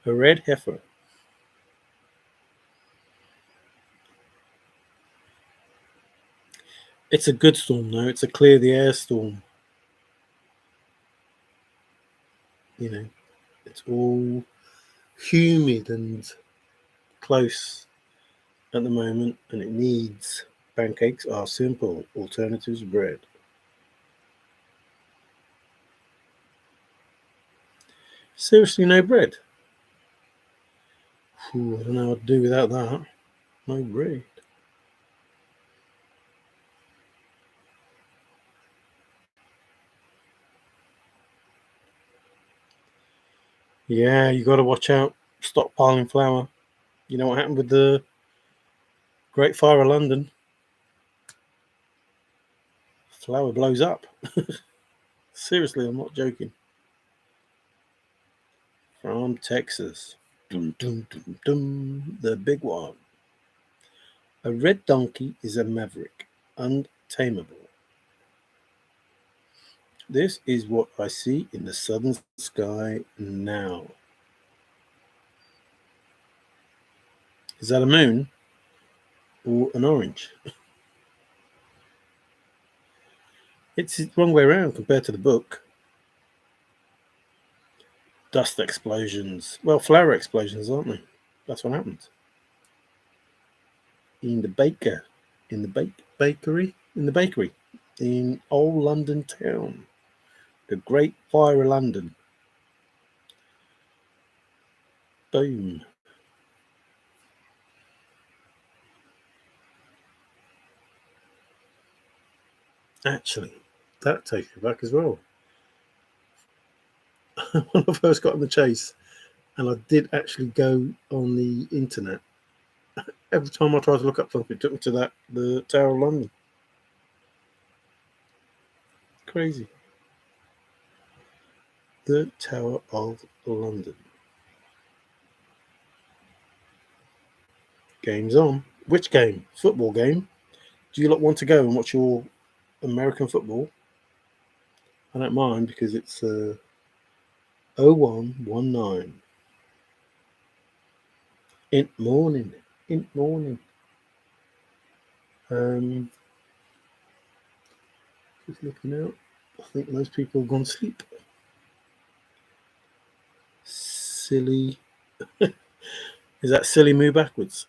A red heifer. It's a good storm, though. It's a clear the air storm. You know, it's all humid and close at the moment, and it needs pancakes are simple alternatives to bread. Seriously, no bread? Ooh, I don't know what to do without that. No bread. Yeah, you got to watch out. Stockpiling flour. You know what happened with the Great Fire of London? Flour blows up. Seriously, I'm not joking. From Texas. Dum, dum, dum, dum, the big one. A red donkey is a maverick, untamable. This is what I see in the southern sky now. Is that a moon or an orange? It's the wrong way around compared to the book. Dust explosions. Well, flower explosions, aren't they? That's what happens. In the bakery. In the bakery. In old London town. The Great Fire of London. Boom. Actually, that takes me back as well. When I first got on the chase, and I did actually go on the internet. Every time I tried to look up something, it took me to the Tower of London. Crazy. The Tower of London. Game's on. Which game? Football game? Do you lot want to go and watch your American football? I don't mind because it's 0119. In morning. In morning. Just looking out. I think most people have gone to sleep. Silly. Is that silly move backwards?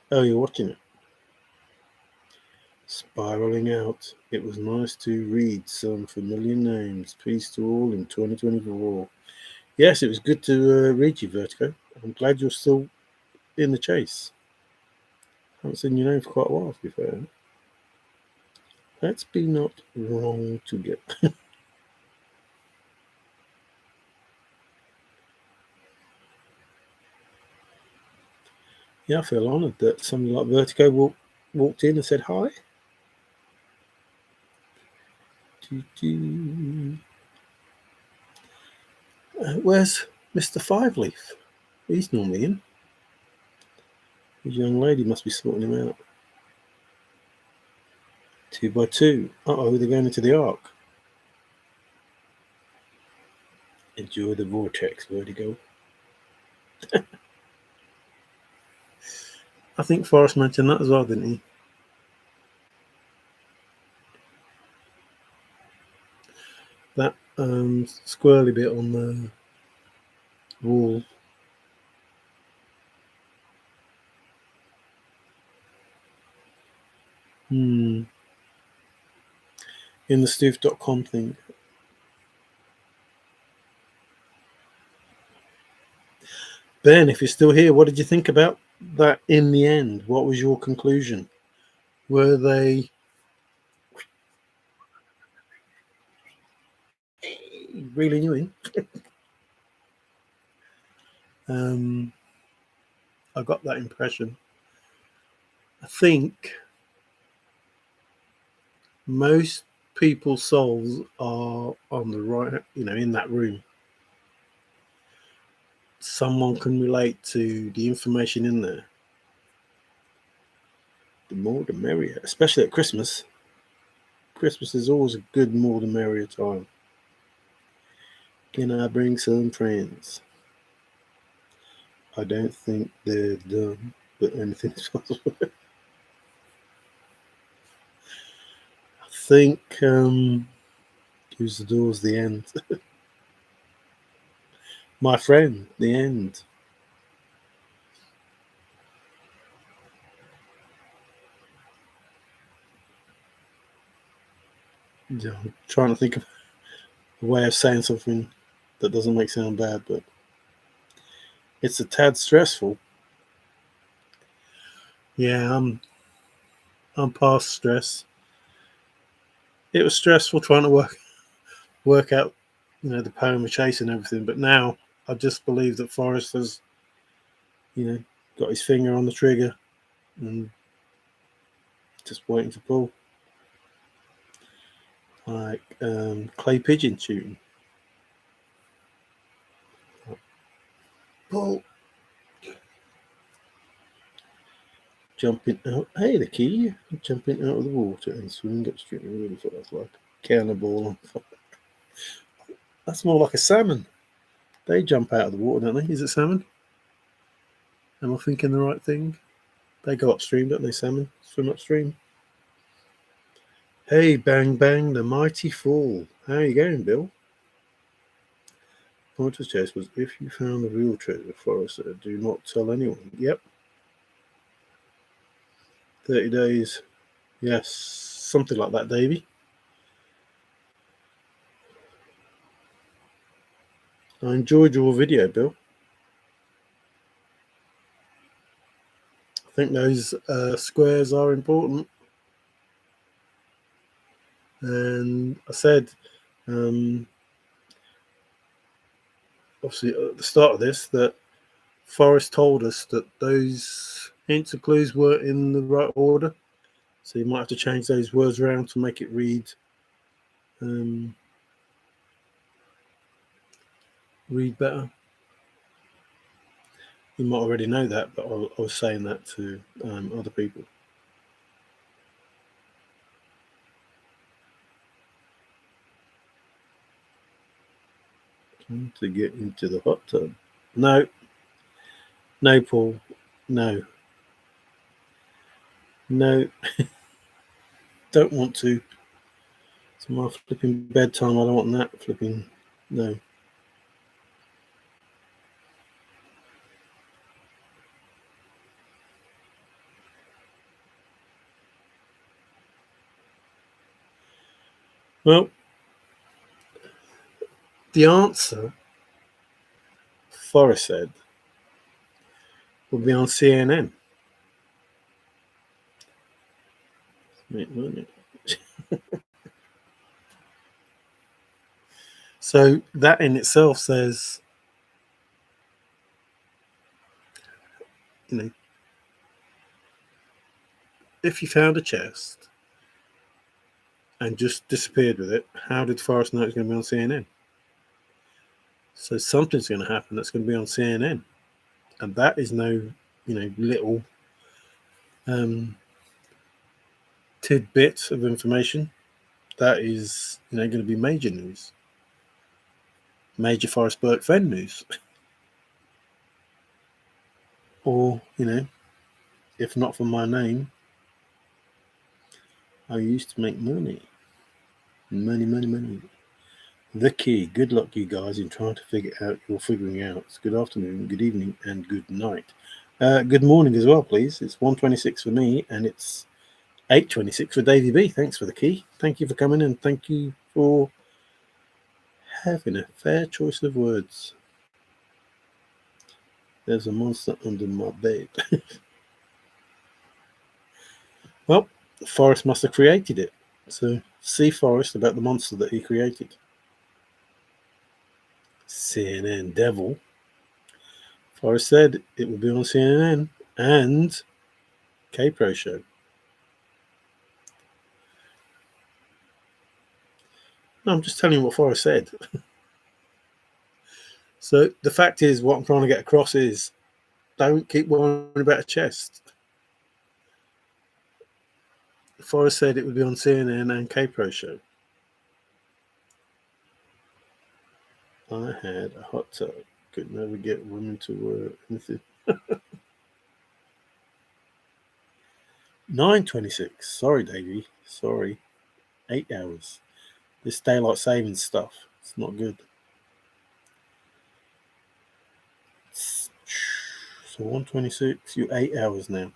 Oh, you're watching it. Spiraling out. It was nice to read some familiar names. Peace to all in 2024. Yes, it was good to read you, Vertigo. I'm glad you're still in the chase. Haven't seen your name for quite a while, to be fair. Let's be not wrong to get. Yeah, I feel honoured that somebody like Vertigo walked in and said hi. Where's Mr. Five Leaf? He's normally in. His young lady must be sorting him out. 2x2. Uh-oh, they're going into the Ark. Enjoy the vortex, Vertigo. I think Forrest mentioned that as well, didn't he? That squirrely bit on the wall. In the stoof.com thing. Ben, if you're still here, what did you think about that in the end? What was your conclusion? Were they really new in? I got that impression. I think most people's souls are on the right, in that room. Someone can relate to the information in there. The more the merrier, especially at Christmas. Christmas is always a good more the merrier time. Can I bring some friends? I don't think they're done, but anything is possible. I think use the doors, the end. My friend, the end. Yeah, I'm trying to think of a way of saying something that doesn't make sound bad, but it's a tad stressful. Yeah, I'm past stress. It was stressful trying to work out, the poem of chase and everything, but now I just believe that Forrest has, got his finger on the trigger and just waiting to pull. Like clay pigeon shooting. Pull. Jumping out. Hey, the key. Jumping out of the water and swimming upstream. I really thought that's like a cannonball. That's more like a salmon. They jump out of the water, don't they? Is it salmon? Am I thinking the right thing? They go upstream, don't they, salmon? Swim upstream. Hey, bang, bang, the mighty fall. How are you going, Bill? Pointer's chase was, if you found the real treasure, Forrest, do not tell anyone. Yep. 30 days. Yes, something like that, Davey. I enjoyed your video, Bill. I think those squares are important. And I said, obviously at the start of this, that Forrest told us that those hints and clues weren't in the right order. So you might have to change those words around to make it read better. You might already know that, but I was saying that to other people. To get into the hot tub. No, Paul. No. Don't want to. It's my flipping bedtime. I don't want that flipping. No. Well, the answer, Forrest said, would be on CNN. So that in itself says, if you found a chest and just disappeared with it, how did Forrest know it's going to be on CNN? So something's going to happen that's going to be on CNN, and that is no, little tidbit of information. That is, going to be major news, major Forrest Burke Fenn news, or if not for my name, I used to make money. The key. Good luck, you guys, in trying to figure out your figuring out. Good afternoon, good evening, and good night. Good morning as well, please. It's 1:26 for me, and it's 8:26 for Davey B. Thanks for the key. Thank you for coming, and thank you for having a fair choice of words. There's a monster under my bed. Well, Forrest must have created it. So see Forrest about the monster that he created. CNN Devil. Forrest said it would be on CNN and K-Pro Show. No, I'm just telling you what Forrest said. So the fact is, what I'm trying to get across is, don't keep worrying about a chest. Forrest said it would be on CNN and K-Pro Show. I had a hot tub. Could never get women to wear anything. 9:26. Sorry, Davey. Sorry. 8 hours. This daylight savings stuff. It's not good. So 1:26. You're 8 hours now.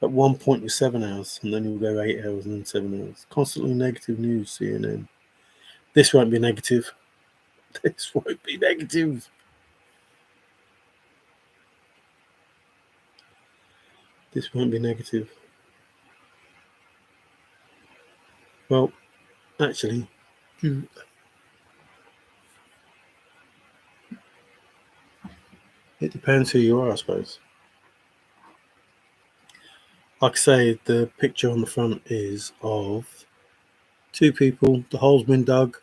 At one point, you're 7 hours, and then you'll go 8 hours and then 7 hours. Constantly negative news, CNN. This won't be negative. This won't be negative. This won't be negative. Well, actually, it depends who you are, I suppose. Like I say, the picture on the front is of two people. The hole's been dug,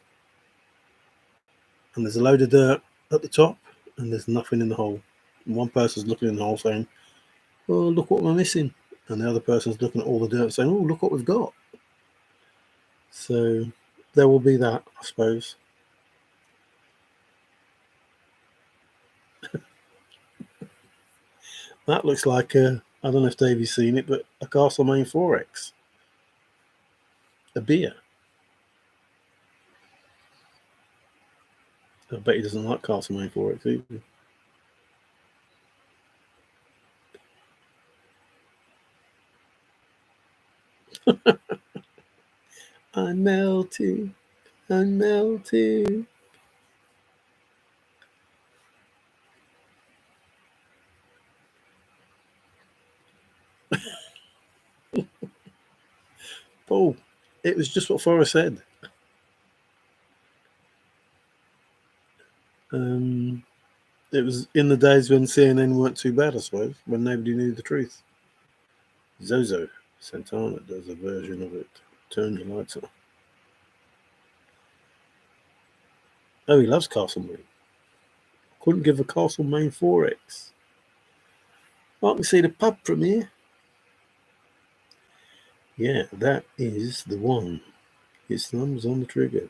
and there's a load of dirt at the top, and there's nothing in the hole. And one person's looking in the hole saying, "Oh, look what we're missing," and the other person's looking at all the dirt saying, "Oh, look what we've got." So there will be that, I suppose. That looks like I don't know if Davey's seen it, but a Castlemaine 4X. A beer. I bet he doesn't like Castlemaine 4X either. I'm melting. Oh, it was just what Forrest said. It was in the days when CNN weren't too bad, I suppose, when nobody knew the truth. Zozo Santana does a version of it. Turn your lights on. Oh, he loves Castlemaine. Couldn't give a Castlemaine 4X. I can see the pub from here. Yeah, that is the one. His thumb's on the trigger.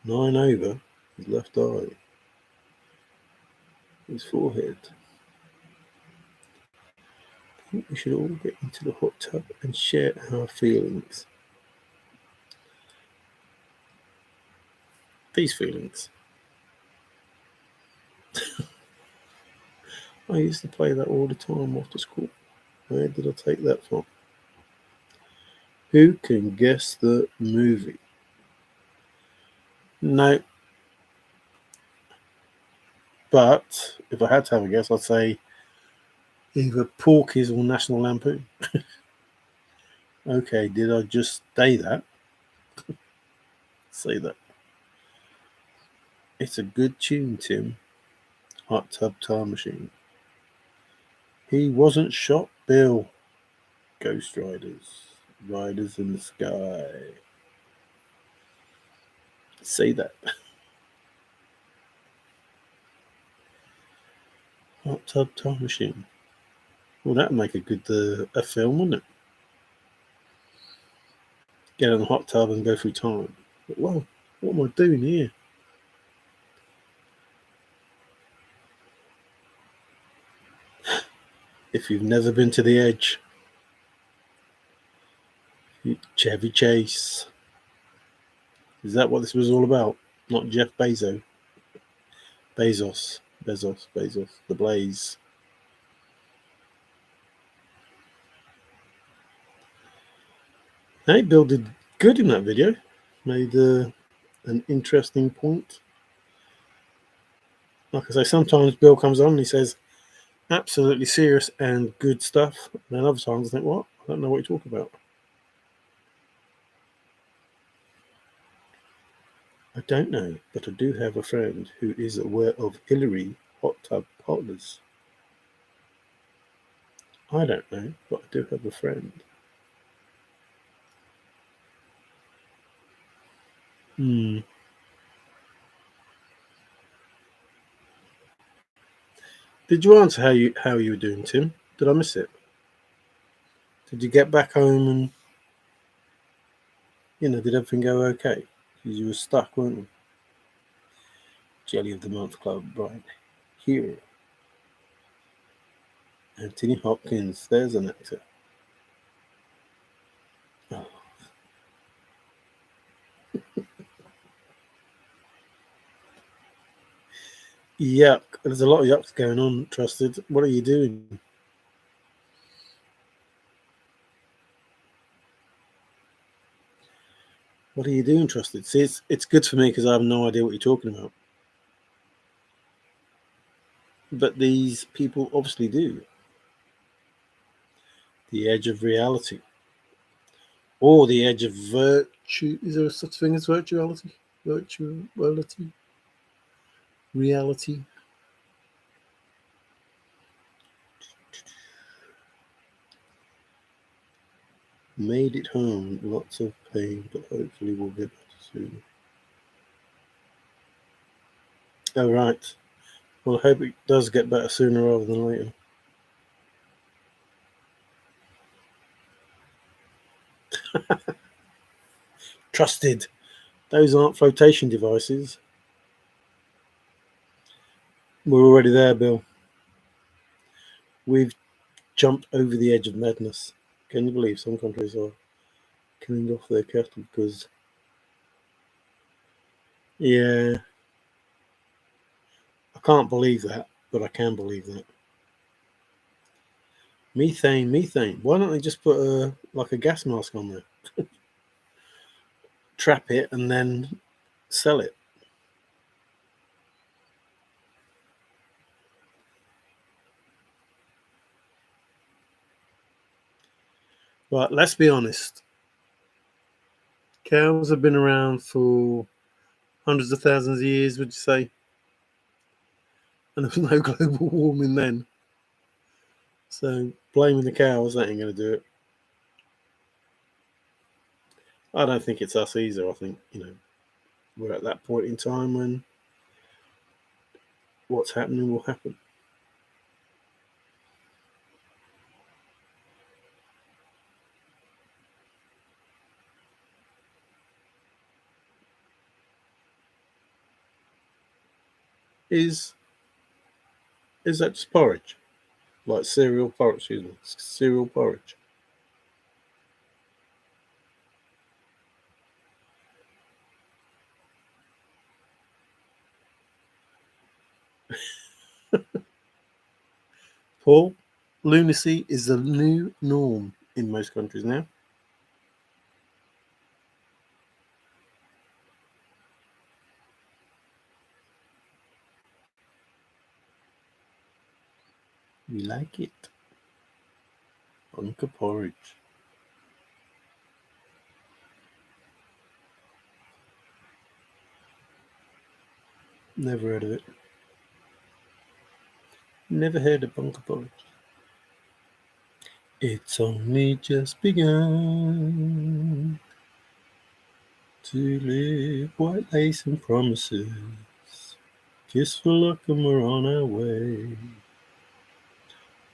9 over his left eye. His forehead. I think we should all get into the hot tub and share our feelings. These feelings. I used to play that all the time after school. Where did I take that from? Who can guess the movie? No. But if I had to have a guess, I'd say either Porky's or National Lampoon. Okay, did I just say that? Say that. It's a good tune, Tim. Hot Tub Time Machine. He wasn't shot, Bill. Ghost Riders. Riders in the Sky. Say that. Hot Tub Time Machine. Well, that'd make a good a film, wouldn't it? Get in the hot tub and go through time. But, well, what am I doing here? If you've never been to the edge, Chevy Chase. Is that what this was all about? Not Jeff Bezos. Bezos. The Blaze. Hey, Bill did good in that video. Made an interesting point. Like I say, sometimes Bill comes on and he says absolutely serious and good stuff. And then other times I think, what? I don't know what you're talking about. I don't know, but I do have a friend who is aware of Hillary hot tub partners. I don't know, but I do have a friend. Did you answer how you were doing, Tim? Did I miss it? Did you get back home and did everything go okay? Because you were stuck, weren't you? Jelly of the Month Club, right here. Anthony Hopkins, there's an actor. Oh. Yuck. There's a lot of yucks going on, Trusted. What are you doing? What are you doing, Trusted? See, it's good for me because I have no idea what you're talking about. But these people obviously do. The edge of reality. Or the edge of virtue. Is there such thing as virtuality? Virtuality? Reality? Made it home. Lots of pain, but hopefully we'll get better soon. Oh, right. Well, I hope it does get better sooner rather than later. Trusted. Those aren't flotation devices. We're already there, Bill. We've jumped over the edge of madness. Can you believe some countries are killing off their cattle because... Yeah. I can't believe that, but I can believe that. Methane. Why don't they just put a gas mask on there? Trap it and then sell it. But let's be honest. Cows have been around for hundreds of thousands of years, would you say? And there was no global warming then. So blaming the cows, that ain't going to do it. I don't think it's us either. I think, we're at that point in time when what's happening will happen. Is that just porridge? Like cereal porridge, excuse me. Cereal porridge. Paul, lunacy is the new norm in most countries now. We like it. Bunker porridge. Never heard of it. Never heard of bunker porridge. It's only just begun to live white lace and promises. Kiss for luck and we're on our way.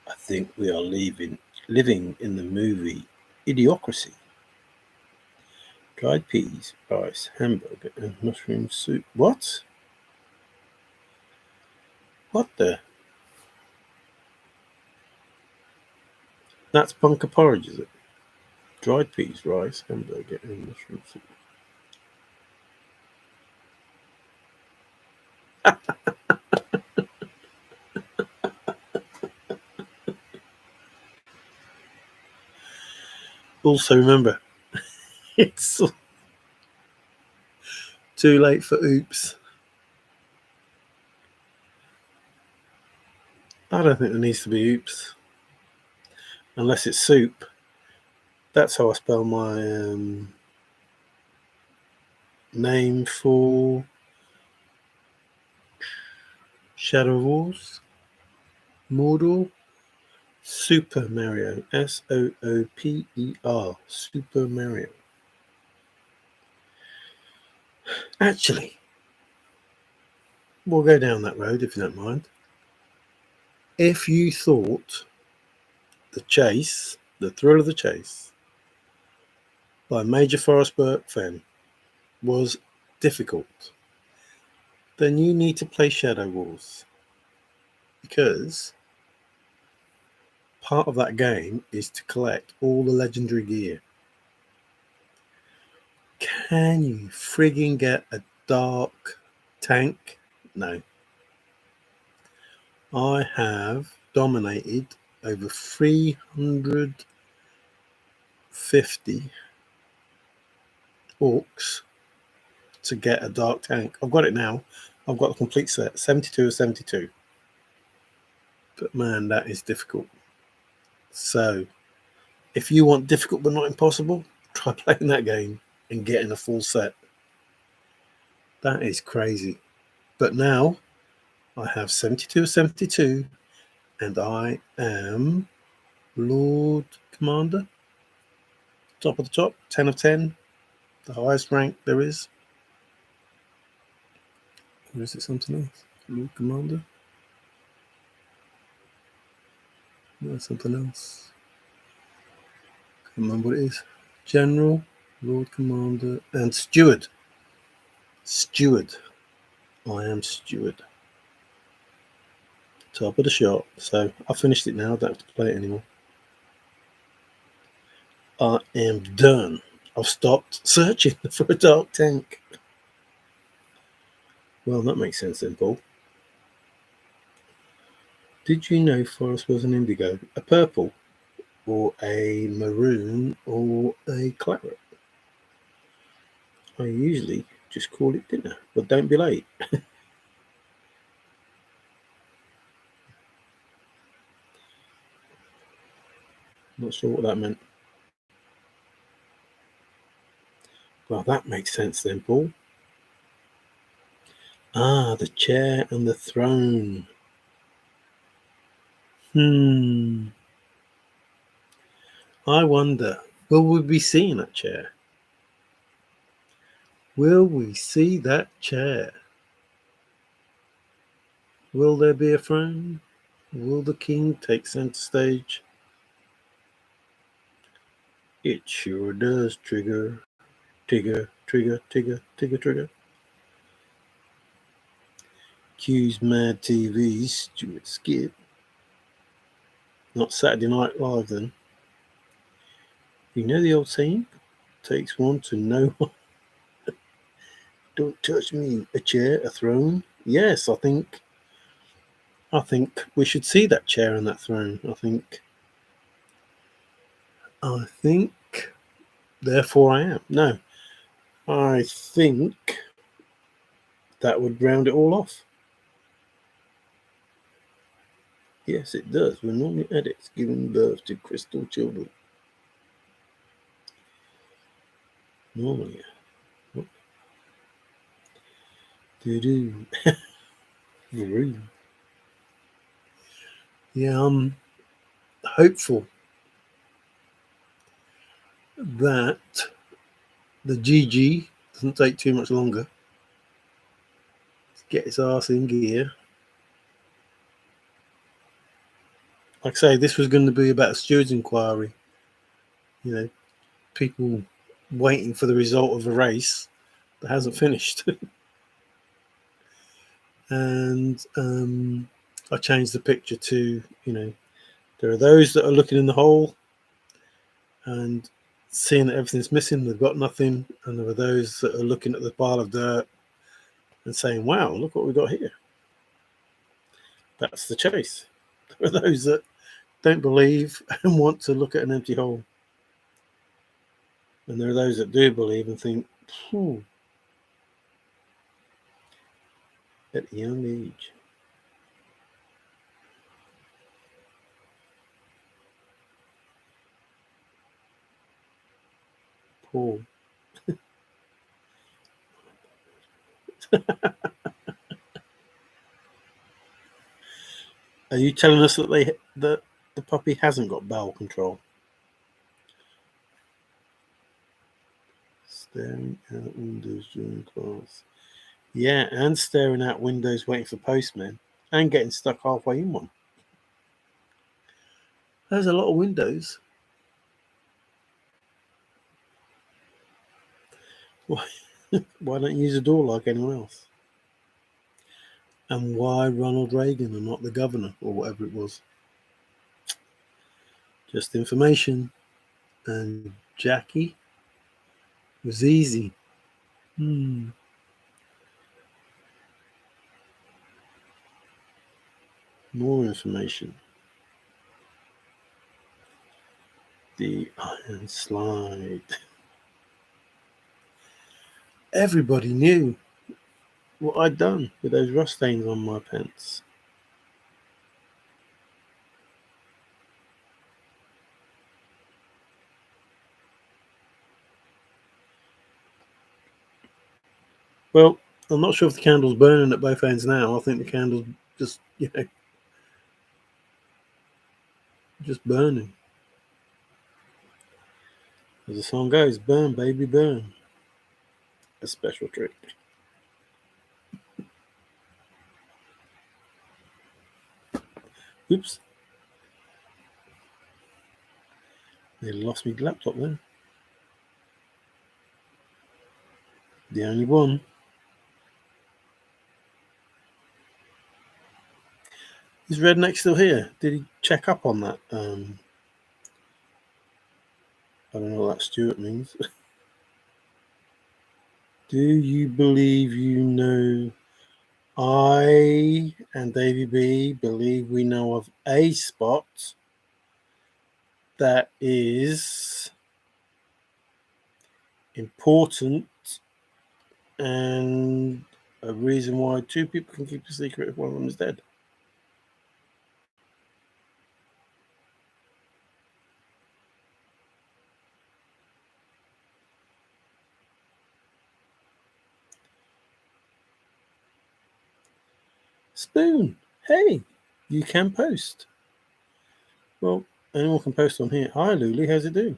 I think we are living in the movie Idiocracy. Dried peas, rice, hamburger, and mushroom soup. What? What the? That's bunker porridge, is it? Dried peas, rice, hamburger, and mushroom soup. Also, remember, it's too late for oops. I don't think there needs to be oops. Unless it's soup. That's how I spell my name for Shadow Wars. Mordor. Super Mario. Sooper. Super Mario. Actually, we'll go down that road if you don't mind. If you thought the thrill of the chase by Major Forrest Fenn was difficult, then you need to play Shadow Wars. Because part of that game is to collect all the legendary gear. Can you frigging get a dark tank? No. I have dominated over 350 orcs to get a dark tank. I've got it now. I've got the complete set, 72 of 72. But man, that is difficult. So, if you want difficult but not impossible, try playing that game and getting a full set. That is crazy. But now, I have 72 of 72, and I am Lord Commander. Top of the top, 10 of 10. The highest rank there is. Or is it something else? Lord Commander? No, something else. Can't remember what it is. General, Lord Commander, and Steward. Steward. I am Steward. Top of the shop. So I finished it now. I don't have to play it anymore. I am done. I've stopped searching for a dark tank. Well, that makes sense then, Paul. Did you know Forrest was an indigo? A purple? Or a maroon? Or a claret? I usually just call it dinner, but don't be late. Not sure what that meant. Well, that makes sense then, Paul. Ah, the chair and the throne. I wonder, will we be seeing that chair? Will we see that chair? Will there be a throne? Will the king take center stage? It sure does trigger, trigger, trigger, trigger, trigger, trigger. Q's Mad TV, Stuart Skip. Not Saturday Night Live then. You know the old saying? Takes one to know one. Don't touch me. A chair, a throne. Yes, I think we should see that chair and that throne. I think therefore I am. No. I think that would round it all off. Yes, it does. We're normally addicts giving birth to crystal children. Normally. Do-do. Yeah, I'm hopeful that the GG doesn't take too much longer. Let's get its arse in gear. Like I say, this was going to be about a steward's inquiry. You know, people waiting for the result of a race that hasn't finished. And I changed the picture to, there are those that are looking in the hole and seeing that everything's missing, they've got nothing, and there are those that are looking at the pile of dirt and saying, wow, look what we've got here. That's the chase. There are those that don't believe and want to look at an empty hole. And there are those that do believe and think, at a young age. Paul. Are you telling us that the puppy hasn't got bowel control? Staring out windows during class. Yeah, and staring out windows waiting for postmen and getting stuck halfway in one. There's a lot of windows. Why don't you use a door like anyone else? And why Ronald Reagan and not the governor or whatever it was? Just information. And Jackie was easy. More information. The iron slide. Everybody knew what I'd done with those rust stains on my pants. Well, I'm not sure if the candle's burning at both ends now. I think the candle's just, just burning. As the song goes, burn, baby, burn. A special trick. Oops. They lost me laptop then. The only one. Is Redneck still here? Did he check up on that? I don't know what that Stuart means. Do you believe you know? I and Davy B believe we know of a spot that is important and a reason why two people can keep a secret if one of them is dead. Spoon, hey, you can post. Well, anyone can post on here. Hi, Luli, how's it doing?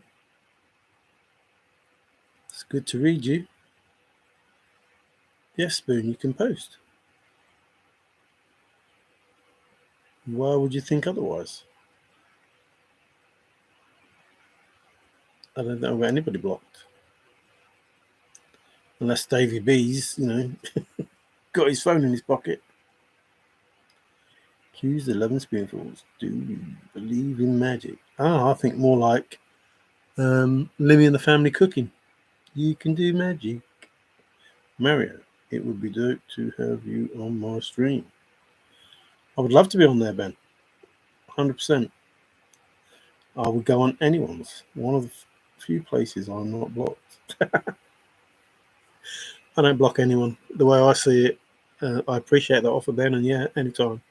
It's good to read you. Yes, Spoon, you can post. Why would you think otherwise? I don't know about anybody blocked. Unless Davy B's, got his phone in his pocket. Use 11 spoonfuls. Do you believe in magic? I think more like Limmy and the family cooking. You can do magic. Mario, it would be dope to have you on my stream. I would love to be on there, Ben. 100%. I would go on anyone's. One of the few places I'm not blocked. I don't block anyone. The way I see it, I appreciate that offer, Ben, and yeah, anytime.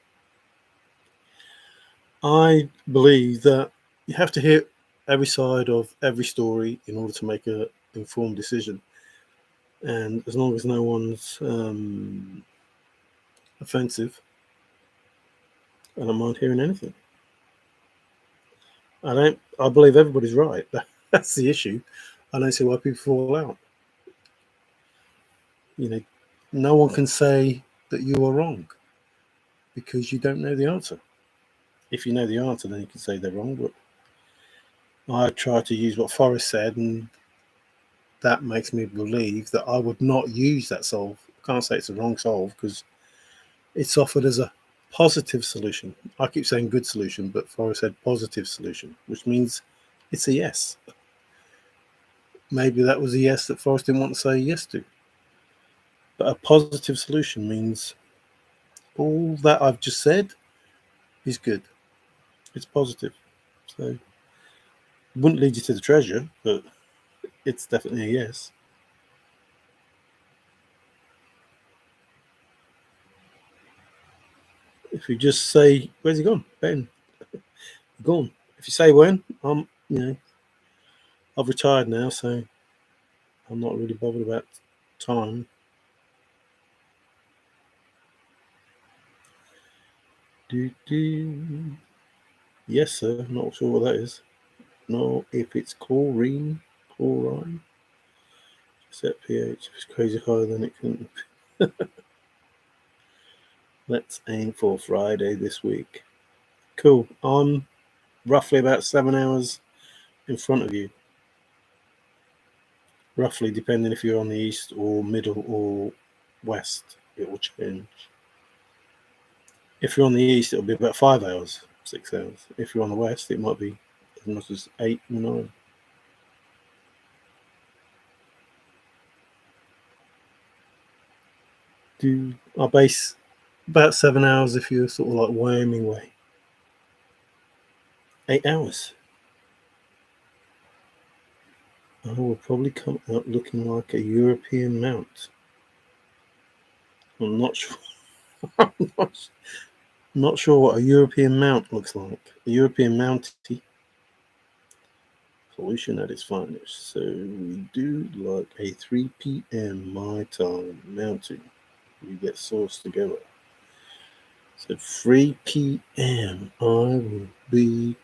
I believe that you have to hear every side of every story in order to make an informed decision. And as long as no one's offensive, I don't mind hearing anything. I believe everybody's right. That's the issue. I don't see why people fall out. No one can say that you are wrong because you don't know the answer. If you know the answer, then you can say they're wrong. But I try to use what Forrest said, and that makes me believe that I would not use that solve. I can't say it's a wrong solve because it's offered as a positive solution. I keep saying good solution, but Forrest said positive solution, which means it's a yes. Maybe that was a yes that Forrest didn't want to say yes to. But a positive solution means all that I've just said is good. It's positive. So it wouldn't lead you to the treasure, but it's definitely a yes. If you just say, where's he gone? Ben, gone. If you say when, I've retired now, so I'm not really bothered about time. Yes, sir. Not sure what that is. No, if it's chlorine, set pH. If it's crazy higher, then it can. Let's aim for Friday this week. Cool. I'm roughly about 7 hours in front of you. Roughly, depending if you're on the east or middle or west, it will change. If you're on the east, it'll be about 5 hours, 6 hours. If you're on the west, it might be as much as 8 or 9. I base about 7 hours if you're sort of like Wyoming way. 8 hours. I will probably come out looking like a European mount. I'm not sure. I'm not sure what a European mount looks like. A European mountie. Solution at its finest. So we do like a 3 p.m. my time mounting. We get sourced together. So 3 p.m. I will be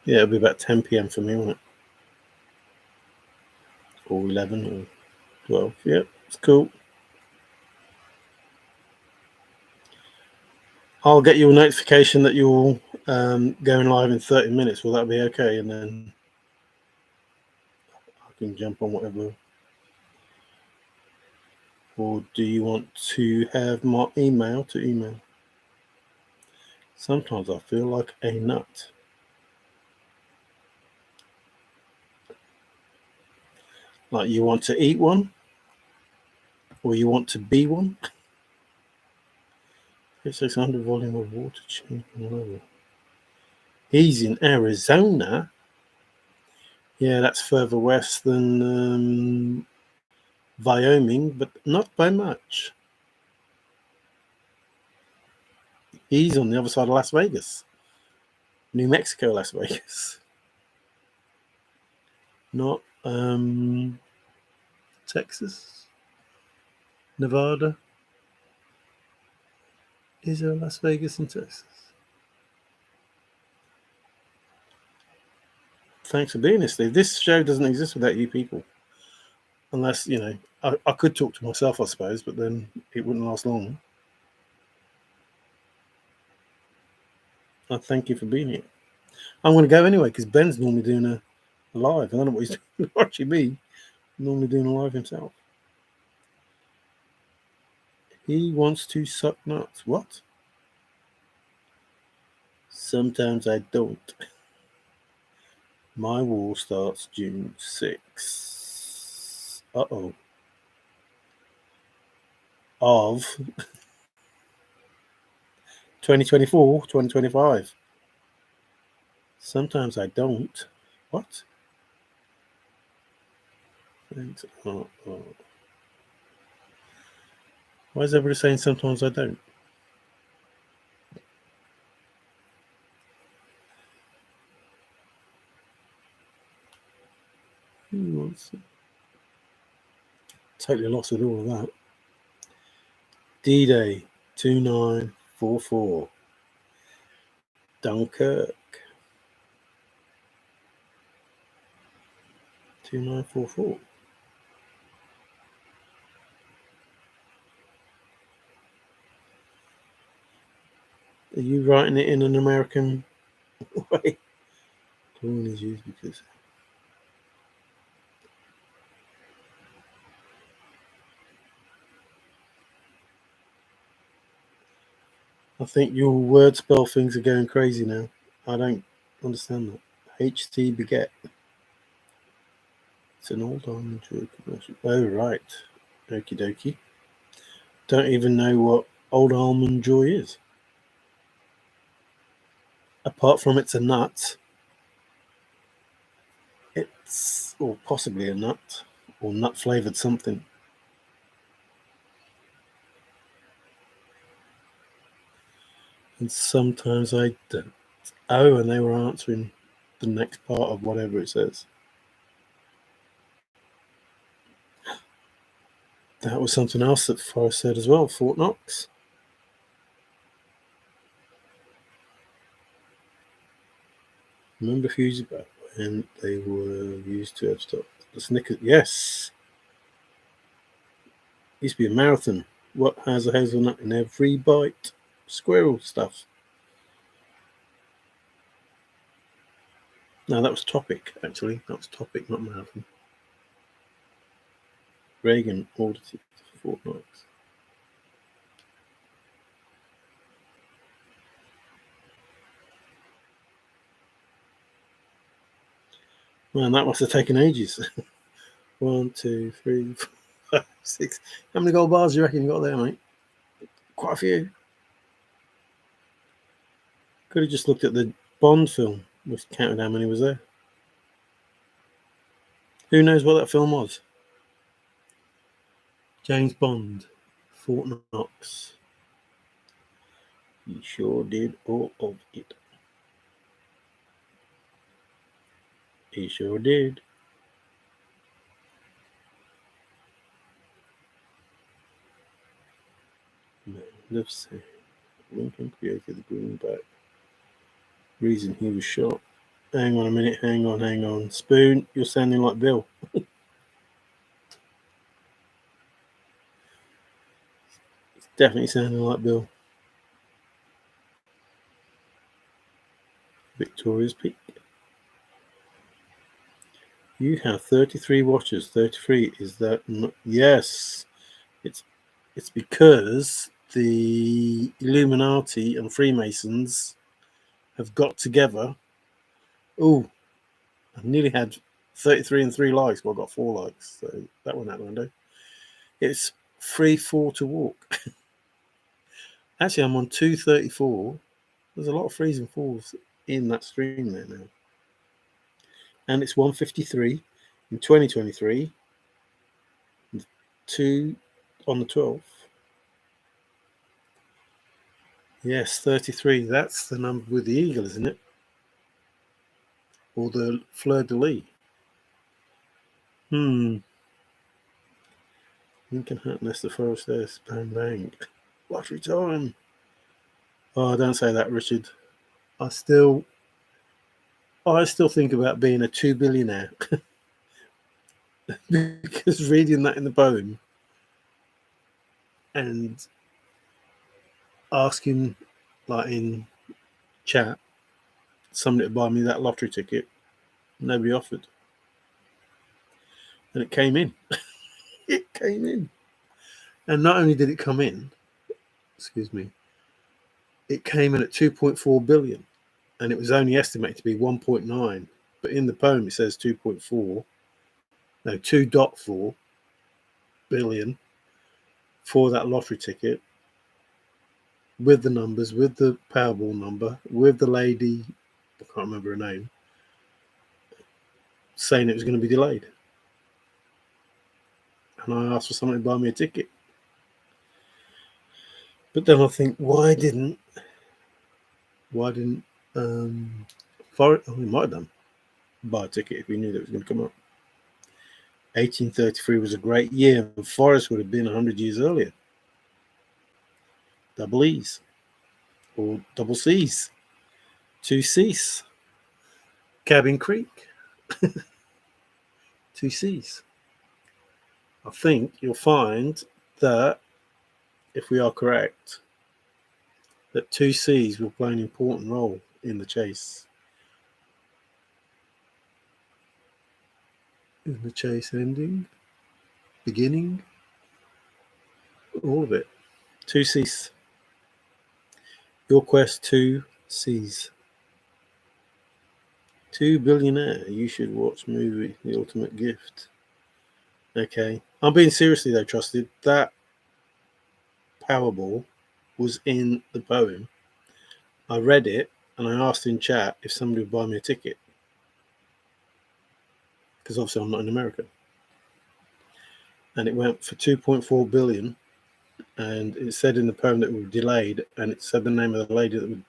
Yeah, it'll be about 10 p.m. for me, won't it? Or 11 or 12. Yep, it's cool. I'll get you a notification that you're going live in 30 minutes. Will that be okay? And then I can jump on whatever. Or do you want to have my email to email? Sometimes I feel like a nut. Like you want to eat one? Or you want to be one? It's 600 volume of water changing level. He's in Arizona. Yeah, that's further west than Wyoming, but not by much. He's on the other side of Las Vegas. New Mexico, Las Vegas. Not Texas. Nevada? Is there a Las Vegas in Texas? Thanks for being here, Steve. This show doesn't exist without you people. Unless, I could talk to myself, I suppose, but then it wouldn't last long. I thank you for being here. I'm going to go anyway because Ben's normally doing a live. I don't know what he's doing. Watching me, normally doing a live himself. He wants to suck nuts. What? Sometimes I don't. My war starts June 6th. Uh-oh. Of 2024, 2025. Sometimes I don't. What? Thanks. Oh. Why is everybody saying sometimes I don't? Who wants it? Totally lost with all of that. D-Day 2944. Dunkirk 2944. Are you writing it in an American way? Dawn is used because I think your word spell things are going crazy now. I don't understand that. HT beget. It's an old almond joy commercial. Oh, right. Okie dokie. Don't even know what old almond joy is. Apart from it's a nut. It's, or possibly a nut, or nut flavored something. And sometimes I don't. Oh, and they were answering the next part of whatever it says. That was something else that Forrest said as well, Fort Knox. Remember a few years back when they were used to have stopped the Snickers? Yes. Used to be a marathon. What has a hazelnut in every bite? Squirrel stuff. No, that was Topic, actually. That was Topic, not marathon. Reagan ordered it for Fort Knox. Man, that must have taken ages. 1, 2, 3, 4, 5, 6. How many gold bars do you reckon you got there, mate? Quite a few. Could have just looked at the Bond film, which counted how many was there. Who knows what that film was? James Bond, Fort Knox. He sure did all of it. He sure did. Man, let's see. Lincoln created the greenback. Reason he was shot. Hang on a minute. Hang on. Spoon, you're sounding like Bill. He's definitely sounding like Bill. Victoria's Peak. You have 33 watches. 33, is that not? Yes. It's because the Illuminati and Freemasons have got together. Oh, I nearly had 33 and 3 likes. Well, I got 4 likes, so that went out the window. It's 3-4 to walk. Actually, I'm on 234. There's a lot of 3s and 4s in that stream there now. And it's 153 in 2023. 2 on the 12th. Yes, 33. That's the number with the eagle, isn't it? Or the fleur de lis. Lincoln Hat, Leicester Forrest, bang bang. Lottery time. Oh, don't say that, Richard. I still think about being a 2 billionaire because reading that in the poem and asking, like in chat, somebody to buy me that lottery ticket, nobody offered, and it came in. It came in, and not only did it come in, excuse me, it came in at 2.4 billion, and it was only estimated to be 1.9. But in the poem, it says 2.4, no, 2.4 billion for that lottery ticket, with the numbers, with the Powerball number, with the lady, I can't remember her name, saying it was going to be delayed. And I asked for someone to buy me a ticket. But then I think, why didn't Forrest, he might have done, buy a ticket if he knew that it was going to come up. 1833 was a great year, and Forrest would have been 100 years earlier. Double E's or double C's, 2 C's. Cabin Creek, 2 C's. I think you'll find that if we are correct, that 2 C's will play an important role in the chase. In the chase ending, beginning, all of it. 2 C's. Your quest, 2 C's. 2 billionaire. You should watch movie The Ultimate Gift. Okay. I'm being seriously though, Trusted. That Powerball was in the poem. I read it and I asked in chat if somebody would buy me a ticket. Because obviously I'm not in America. And it went for 2.4 billion. And it said in the poem that it was delayed, and it said the name of the lady that would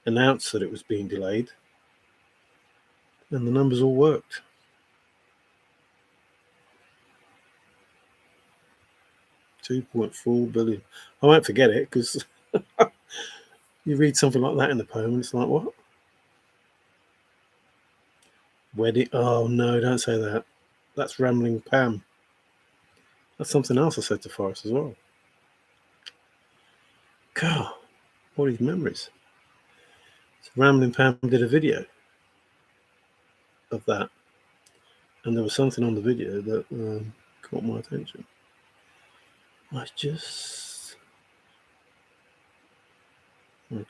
announce that it was being delayed. And the numbers all worked. $2.4 billion. I won't forget it because you read something like that in the poem and it's like, what? Wedding? Oh no, don't say that. That's Rambling Pam. That's something else I said to Forrest as well. God, what are these memories? So Rambling Pam did a video of that, and there was something on the video that caught my attention. I just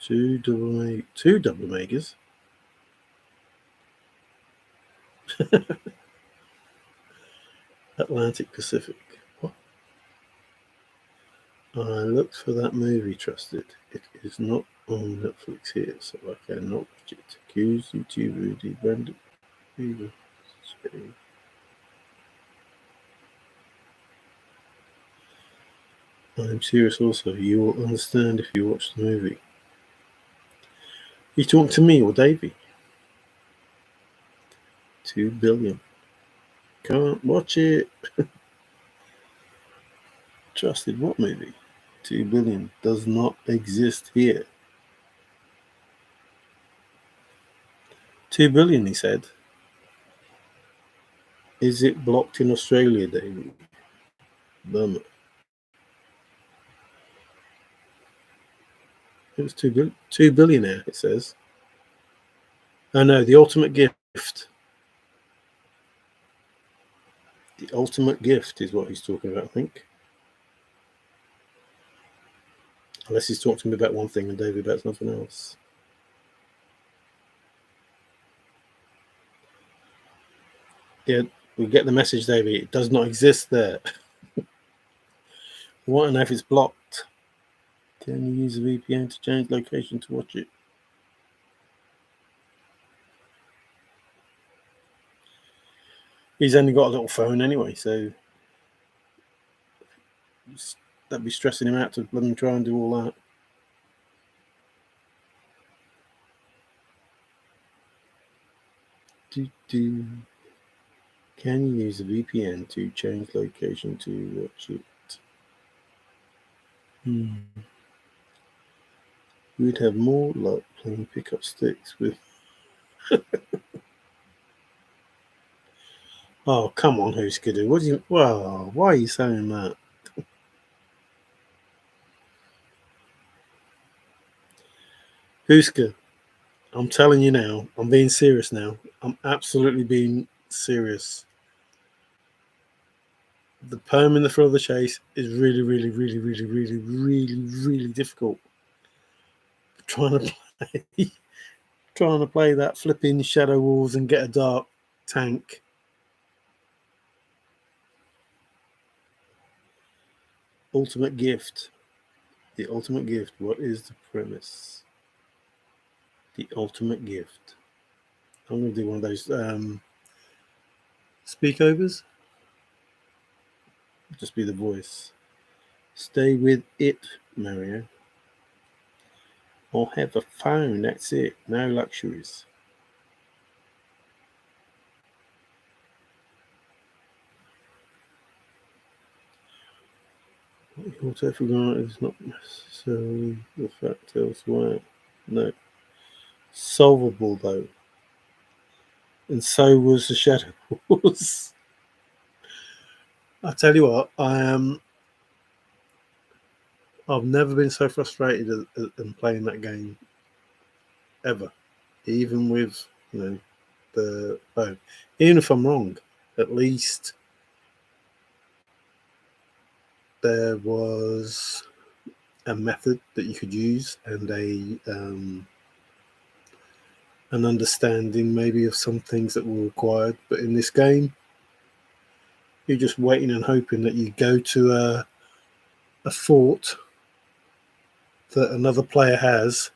two double makers. Atlantic Pacific. What? I looked for that movie, Trusted. It is not on Netflix here, so I cannot watch it. Accused YouTube Rudy Brandon. I'm serious also. You will understand if you watch the movie. Are you talking to me or Davey? 2 billion. Can't watch it. Trusted, what movie? 2 billion does not exist here. 2 billion, he said. Is it blocked in Australia, Davey? Burma. It was 2 billionaire, it says. Oh no, The Ultimate Gift. The Ultimate Gift is what he's talking about, I think. Unless he's talking to me about one thing and David about something else. Yeah, we get the message, David. It does not exist there. I want to know if it's blocked. Can you use a VPN to change location to watch it? He's only got a little phone anyway, so that'd be stressing him out to let him try and do all that. Can you use a VPN to change location to watch it? We'd have more luck playing pickup sticks with. Oh, come on, Hooskadoo. What do you. Well, why are you saying that? Hooska, I'm telling you now, I'm being serious now. I'm absolutely being serious. The poem in the thrill of the chase is really, really, really, really, really, really, really difficult. Trying to play, trying to play that flipping Shadow Wars and get a dark tank. Ultimate gift. The ultimate gift. What is the premise? The ultimate gift. I'm going to do one of those speakovers. Just be the voice. Stay with it, Mario. I'll have a phone, that's it. No luxuries. Also forgot is not necessarily the fact elsewhere. No. Solvable though. And so was the Shadow Wars. I tell you what, I've never been so frustrated in playing that game ever. Even with, the phone. Even if I'm wrong, at least there was a method that you could use and an understanding maybe of some things that were required. But in this game, you're just waiting and hoping that you go to a fort that another player has,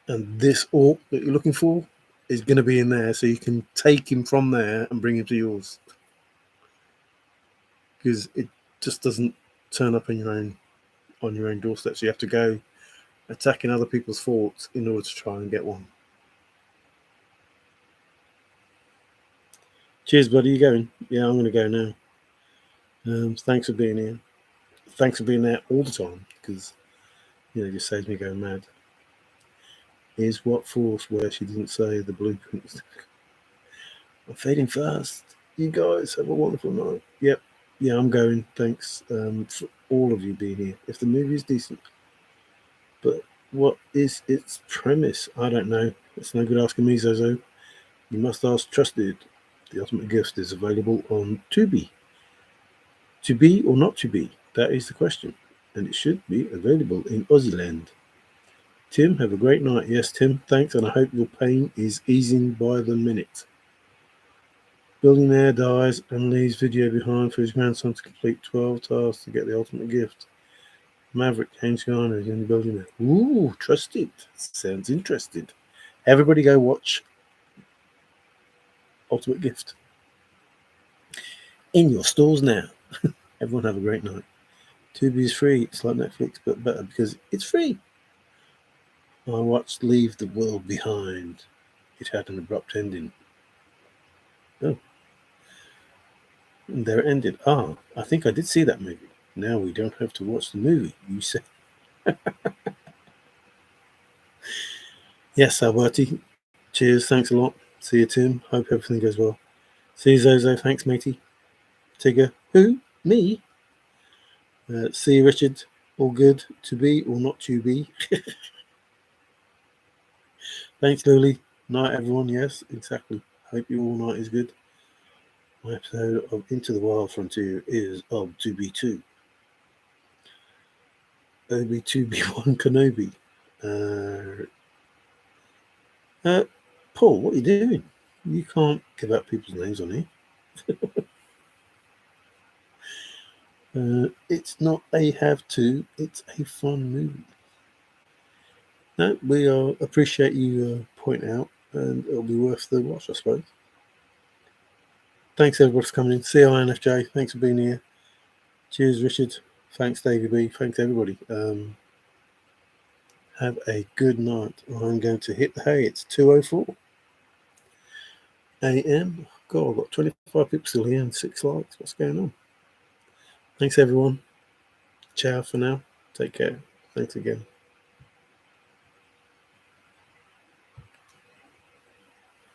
and this orc that you're looking for is going to be in there, so you can take him from there and bring him to yours. Because it just doesn't turn up on your own doorstep. So you have to go attacking other people's forts in order to try and get one. Cheers, buddy. You going? Yeah, I'm going to go now. Thanks for being here. Thanks for being there all the time, because it just saves me going mad. Is what force where she didn't say the blueprints? I'm fading fast. You guys have a wonderful night. Yep. Yeah, I'm going. Thanks for all of you being here. If the movie is decent, but what is its premise? I don't know. It's no good asking me, Zozo. You must ask Trusted. The Ultimate Gift is available on Tubi. To be or not to be? That is the question. And it should be available in Aussieland. Tim, have a great night. Yes, Tim, thanks, and I hope your pain is easing by the minute. Billionaire dies and leaves video behind for his grandson to complete 12 tasks to get the ultimate gift. Maverick James Garner is in the billionaire. Ooh, Trusted. Sounds interested. Everybody go watch Ultimate Gift. In your stores now. Everyone have a great night. Tubi is free. It's like Netflix, but better because it's free. I watched Leave the World Behind. It had an abrupt ending. Oh. And there it ended. Ah, I think I did see that movie. Now we don't have to watch the movie, you say. Yes, Alberti. Cheers, thanks a lot. See you, Tim. Hope everything goes well. See you, Zozo. Thanks, matey. Tigger. Who? Me? See you, Richard. All good? To be or not to be? Thanks, Lily. Night, everyone. Yes, exactly. Hope your all night is good. My episode of Into the Wild Frontier is of 2B2. Obi-2B1 Kenobi. Paul, what are you doing? You can't give out people's names on here. It's not a have to, it's a fun movie. No, we appreciate you pointing out, and it'll be worth the watch, I suppose. Thanks, everybody, for coming in. See you, INFJ. Thanks for being here. Cheers, Richard. Thanks, Davey B. Thanks, everybody. Have a good night. I'm going to hit the hay. It's 2:04 a.m. God, I've got 25 people still here and 6 likes. What's going on? Thanks, everyone. Ciao for now. Take care. Thanks again.